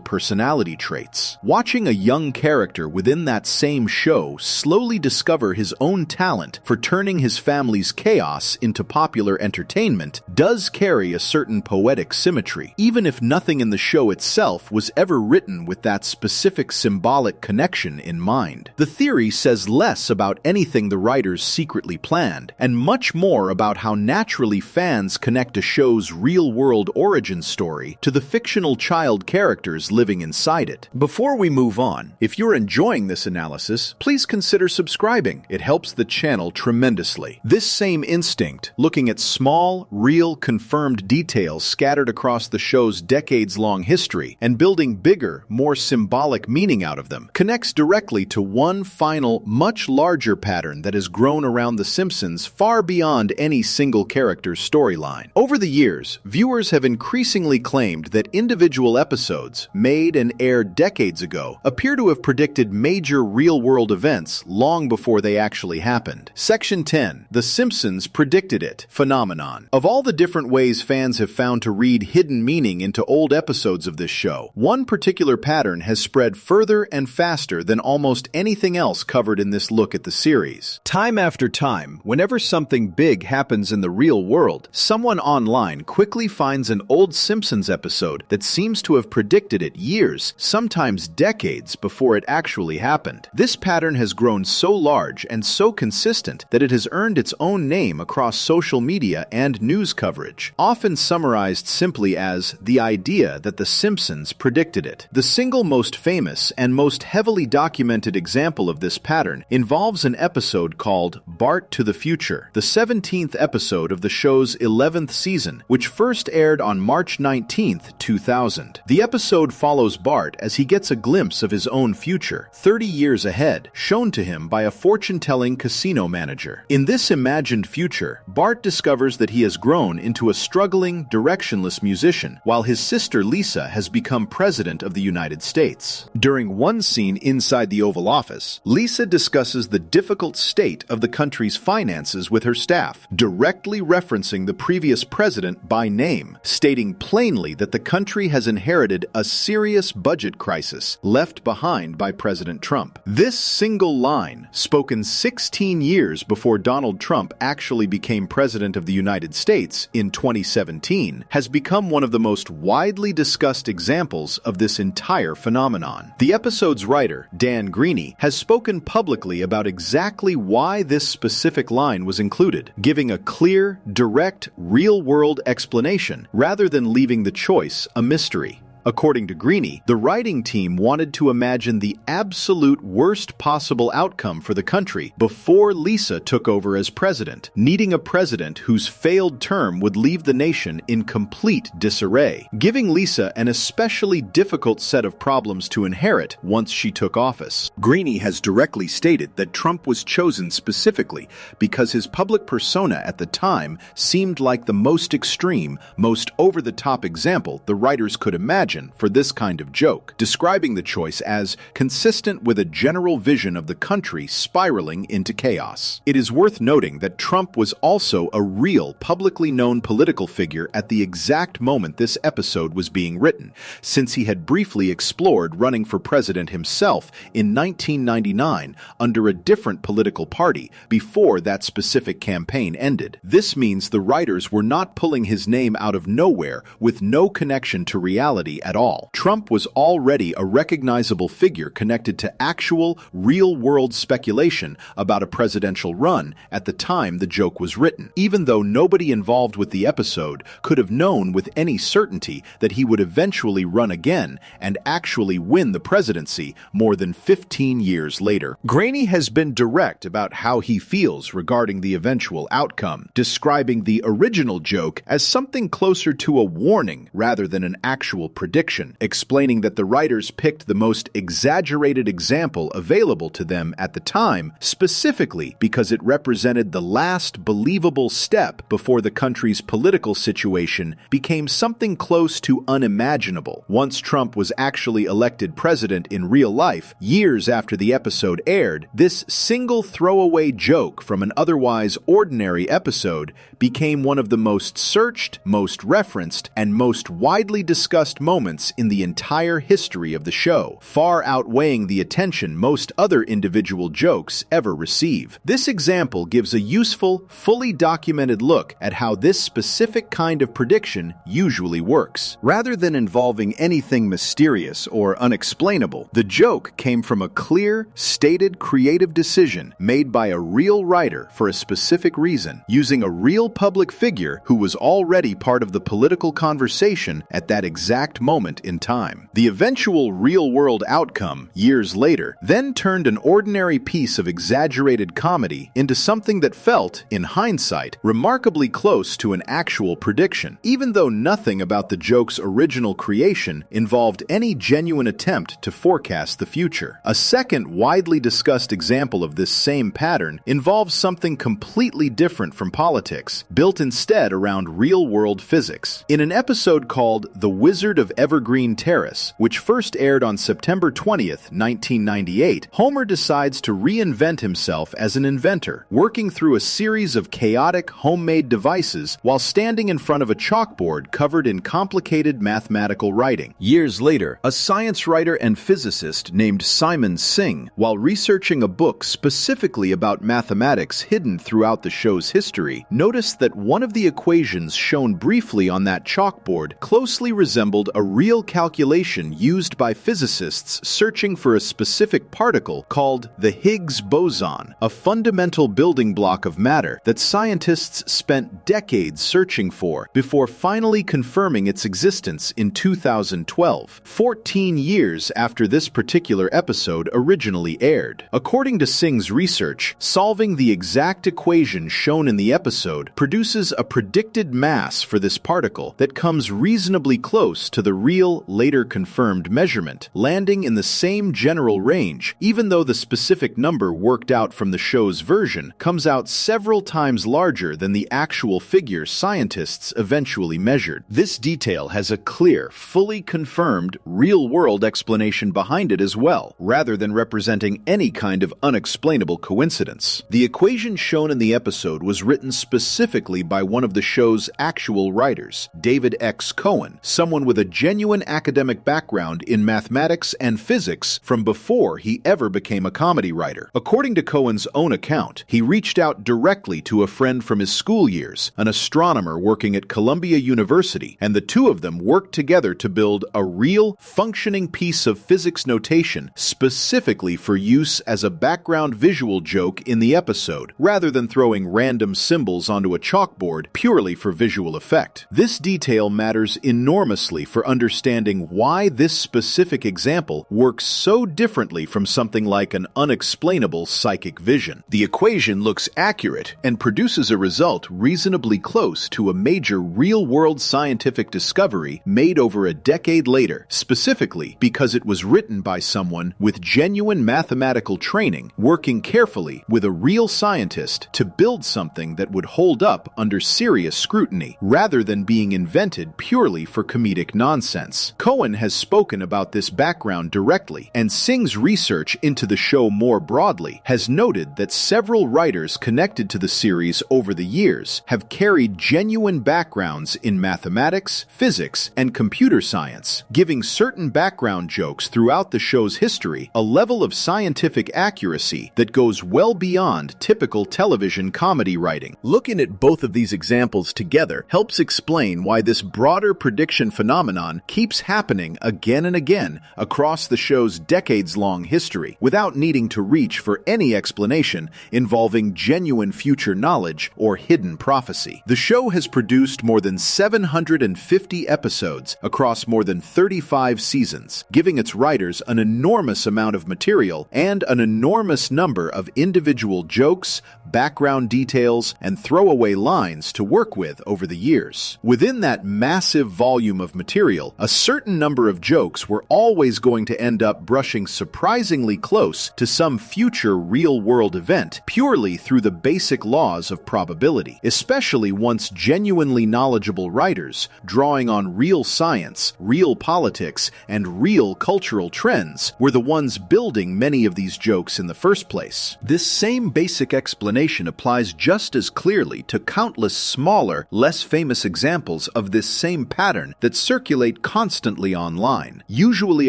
personality traits. Watching a young character within that same show slowly discover his own talent for turning his family's chaos into popular entertainment does carry a certain poetic symmetry, even if nothing in the show itself was ever written with that specific symbolic connection in mind. The theory says less about anything the writers secretly planned, and much more about how naturally fans connect a show's real-world origin story to the fictional child characters living inside it. Before we move on, if you're enjoying this analysis, please consider subscribing. It helps the channel tremendously. This same instinct, looking at small, real, confirmed details scattered across the show's decades-long history and building bigger, more symbolic meaning out of them, connects directly to one final, much larger pattern that has grown around The Simpsons far beyond any single character's storyline. Over the years, viewers have increasingly claimed that individual episodes, made and aired decades ago, appear to have predicted major real-world events long before they actually happened. Section 10. The Simpsons Predicted It phenomenon. Of all the different ways fans have found to read hidden meaning into old episodes of this show, one particular pattern has spread further and faster than almost anything else covered in this look at the series. Time after time, whenever something big happens in the real world, someone online quickly finds an old Simpsons episode that seems to have predicted it years, sometimes decades, before it actually happened. This pattern has grown so large and so consistent that it has earned its own name across social media and news coverage, often summarized simply as the idea that The Simpsons predicted it. The single most famous and most heavily documented example of this pattern involves an episode called Bart to the Future, the 17th episode of the show's 11th season, which first aired on March 19, 2000. The episode follows Bart as he gets a glimpse of his own future, 30 years ahead, shown to him by a fortune-telling casino manager. In this imagined future, Bart discovers that he has grown into a struggling, directionless musician, while his sister Lisa has become president of the United States. During one scene inside the Oval Office, Lisa discusses the difficult state of the country's finances with her staff, directly referencing the previous president by name, stating plainly that the country has inherited a serious budget crisis left behind by President Trump. This single line, spoken 16 years before Donald Trump actually became president of the United States in 2017, has become one of the most widely discussed examples of this entire phenomenon. The episode's writer, Dan Greaney, has spoken publicly about exactly why this specific line was included, giving a clear, direct, real-world explanation rather than leaving the choice a mystery. According to Greaney, the writing team wanted to imagine the absolute worst possible outcome for the country before Lisa took over as president, needing a president whose failed term would leave the nation in complete disarray, giving Lisa an especially difficult set of problems to inherit once she took office. Greaney has directly stated that Trump was chosen specifically because his public persona at the time seemed like the most extreme, most over-the-top example the writers could imagine decision for this kind of joke, describing the choice as consistent with a general vision of the country spiraling into chaos. It is worth noting that Trump was also a real, publicly known political figure at the exact moment this episode was being written, since he had briefly explored running for president himself in 1999 under a different political party before that specific campaign ended. This means the writers were not pulling his name out of nowhere with no connection to reality at all. Trump was already a recognizable figure connected to actual, real-world speculation about a presidential run at the time the joke was written, even though nobody involved with the episode could have known with any certainty that he would eventually run again and actually win the presidency more than 15 years later. Graney has been direct about how he feels regarding the eventual outcome, describing the original joke as something closer to a warning rather than an actual prediction, explaining that the writers picked the most exaggerated example available to them at the time, specifically because it represented the last believable step before the country's political situation became something close to unimaginable. Once Trump was actually elected president in real life, years after the episode aired, this single throwaway joke from an otherwise ordinary episode became one of the most searched, most referenced, and most widely discussed moments in the entire history of the show, far outweighing the attention most other individual jokes ever receive. This example gives a useful, fully documented look at how this specific kind of prediction usually works. Rather than involving anything mysterious or unexplainable, the joke came from a clear, stated creative decision made by a real writer for a specific reason, using a real public figure who was already part of the political conversation at that exact moment in time. The eventual real-world outcome, years later, then turned an ordinary piece of exaggerated comedy into something that felt, in hindsight, remarkably close to an actual prediction, even though nothing about the joke's original creation involved any genuine attempt to forecast the future. A second widely discussed example of this same pattern involves something completely different from politics, built instead around real-world physics. In an episode called The Wizard of Evergreen Terrace, which first aired on September 20th, 1998, Homer decides to reinvent himself as an inventor, working through a series of chaotic homemade devices while standing in front of a chalkboard covered in complicated mathematical writing. Years later, a science writer and physicist named Simon Singh, while researching a book specifically about mathematics hidden throughout the show's history, noticed that one of the equations shown briefly on that chalkboard closely resembled a real calculation used by physicists searching for a specific particle called the Higgs boson, a fundamental building block of matter that scientists spent decades searching for before finally confirming its existence in 2012, 14 years after this particular episode originally aired. According to Singh's research, solving the exact equation shown in the episode produces a predicted mass for this particle that comes reasonably close to the real, later confirmed measurement, landing in the same general range, even though the specific number worked out from the show's version comes out several times larger than the actual figure scientists eventually measured. This detail has a clear, fully confirmed, real-world explanation behind it as well, rather than representing any kind of unexplainable coincidence. The equation shown in the episode was written specifically by one of the show's actual writers, David X. Cohen, someone with a genuine academic background in mathematics and physics from before he ever became a comedy writer. According to Cohen's own account, he reached out directly to a friend from his school years, an astronomer working at Columbia University, and the two of them worked together to build a real, functioning piece of physics notation specifically for use as a background visual joke in the episode, rather than throwing random symbols onto a chalkboard purely for visual effect. This detail matters enormously for understanding why this specific example works so differently from something like an unexplainable psychic vision. The equation looks accurate and produces a result reasonably close to a major real-world scientific discovery made over a decade later, specifically because it was written by someone with genuine mathematical training, working carefully with a real scientist to build something that would hold up under serious scrutiny, rather than being invented purely for comedic nonsense. nonsense. Cohen has spoken about this background directly, and Singh's research into the show more broadly has noted that several writers connected to the series over the years have carried genuine backgrounds in mathematics, physics, and computer science, giving certain background jokes throughout the show's history a level of scientific accuracy that goes well beyond typical television comedy writing. Looking at both of these examples together helps explain why this broader prediction phenomenon keeps happening again and again across the show's decades-long history, without needing to reach for any explanation involving genuine future knowledge or hidden prophecy. The show has produced more than 750 episodes across more than 35 seasons, giving its writers an enormous amount of material and an enormous number of individual jokes, background details, and throwaway lines to work with over the years. Within that massive volume of material, a certain number of jokes were always going to end up brushing surprisingly close to some future real-world event, purely through the basic laws of probability, especially once genuinely knowledgeable writers, drawing on real science, real politics, and real cultural trends, were the ones building many of these jokes in the first place. This same basic explanation applies just as clearly to countless smaller, less famous examples of this same pattern that circulate constantly online, usually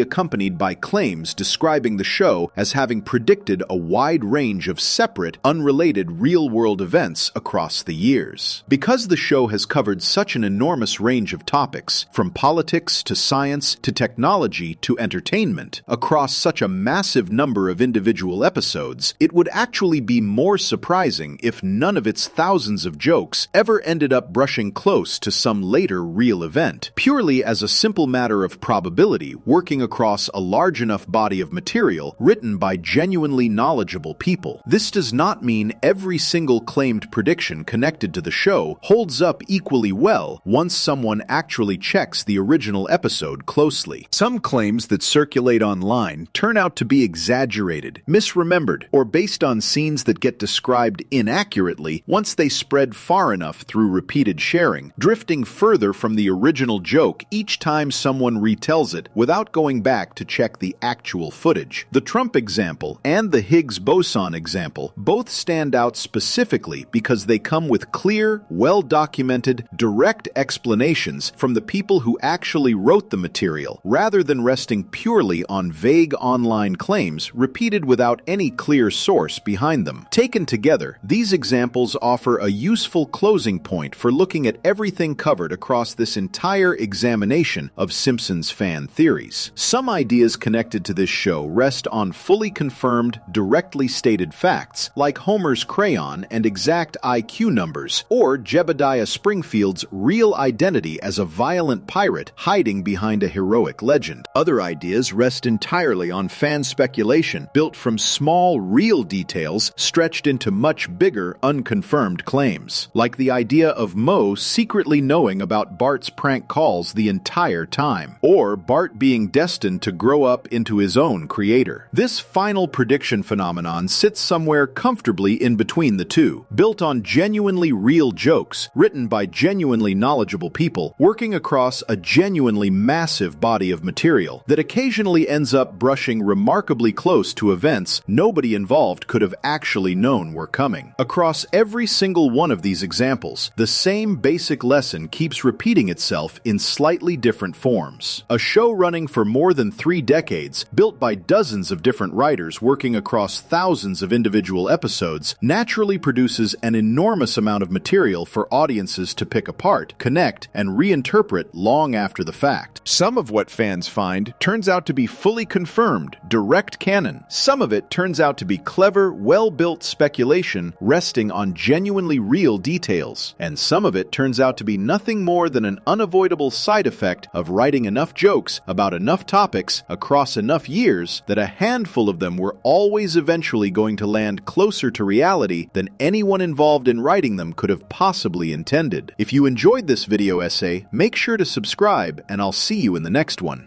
accompanied by claims describing the show as having predicted a wide range of separate, unrelated real-world events across the years. Because the show has covered such an enormous range of topics, from politics to science to technology to entertainment, across such a massive number of individual episodes, it would actually be more surprising if none of its thousands of jokes ever ended up brushing close to some later real event, purely as a simple matter of probability working across a large enough body of material written by genuinely knowledgeable people. This does not mean every single claimed prediction connected to the show holds up equally well once someone actually checks the original episode closely. Some claims that circulate online turn out to be exaggerated, misremembered, or based on scenes that get described inaccurately once they spread far enough through repeated sharing, drifting further from the original joke each time someone retells it without going back to check the actual footage. The Trump example and the Higgs boson example both stand out specifically because they come with clear, well-documented, direct explanations from the people who actually wrote the material, rather than resting purely on vague online claims repeated without any clear source behind them. Taken together, these examples offer a useful closing point for looking at everything covered across this entire examination of Simpsons fan theories. Some ideas connected to this show rest on fully confirmed, directly stated facts, like Homer's crayon and exact IQ numbers, or Jebediah Springfield's real identity as a violent pirate hiding behind a heroic legend. Other ideas rest entirely on fan speculation, built from small, real details stretched into much bigger, unconfirmed claims, like the idea of Moe secretly knowing about Bart's prank calls the entire time, or Bart being destined to grow up into his own creator. This final prediction phenomenon sits somewhere comfortably in between the two, built on genuinely real jokes, written by genuinely knowledgeable people, working across a genuinely massive body of material that occasionally ends up brushing remarkably close to events nobody involved could have actually known were coming. Across every single one of these examples, the same basic lesson keeps repeating itself in slightly different forms. A show running for more than 3 decades, built by dozens of different writers working across thousands of individual episodes, naturally produces an enormous amount of material for audiences to pick apart, connect, and reinterpret long after the fact. Some of what fans find turns out to be fully confirmed, direct canon. Some of it turns out to be clever, well-built speculation resting on genuinely real details. And some of it turns out to be nothing more than an unavoidable side effect of writing enough jokes about enough topics across enough years that a handful of them were always eventually going to land closer to reality than anyone involved in writing them could have possibly intended. If you enjoyed this video essay, make sure to subscribe, and I'll see you in the next one.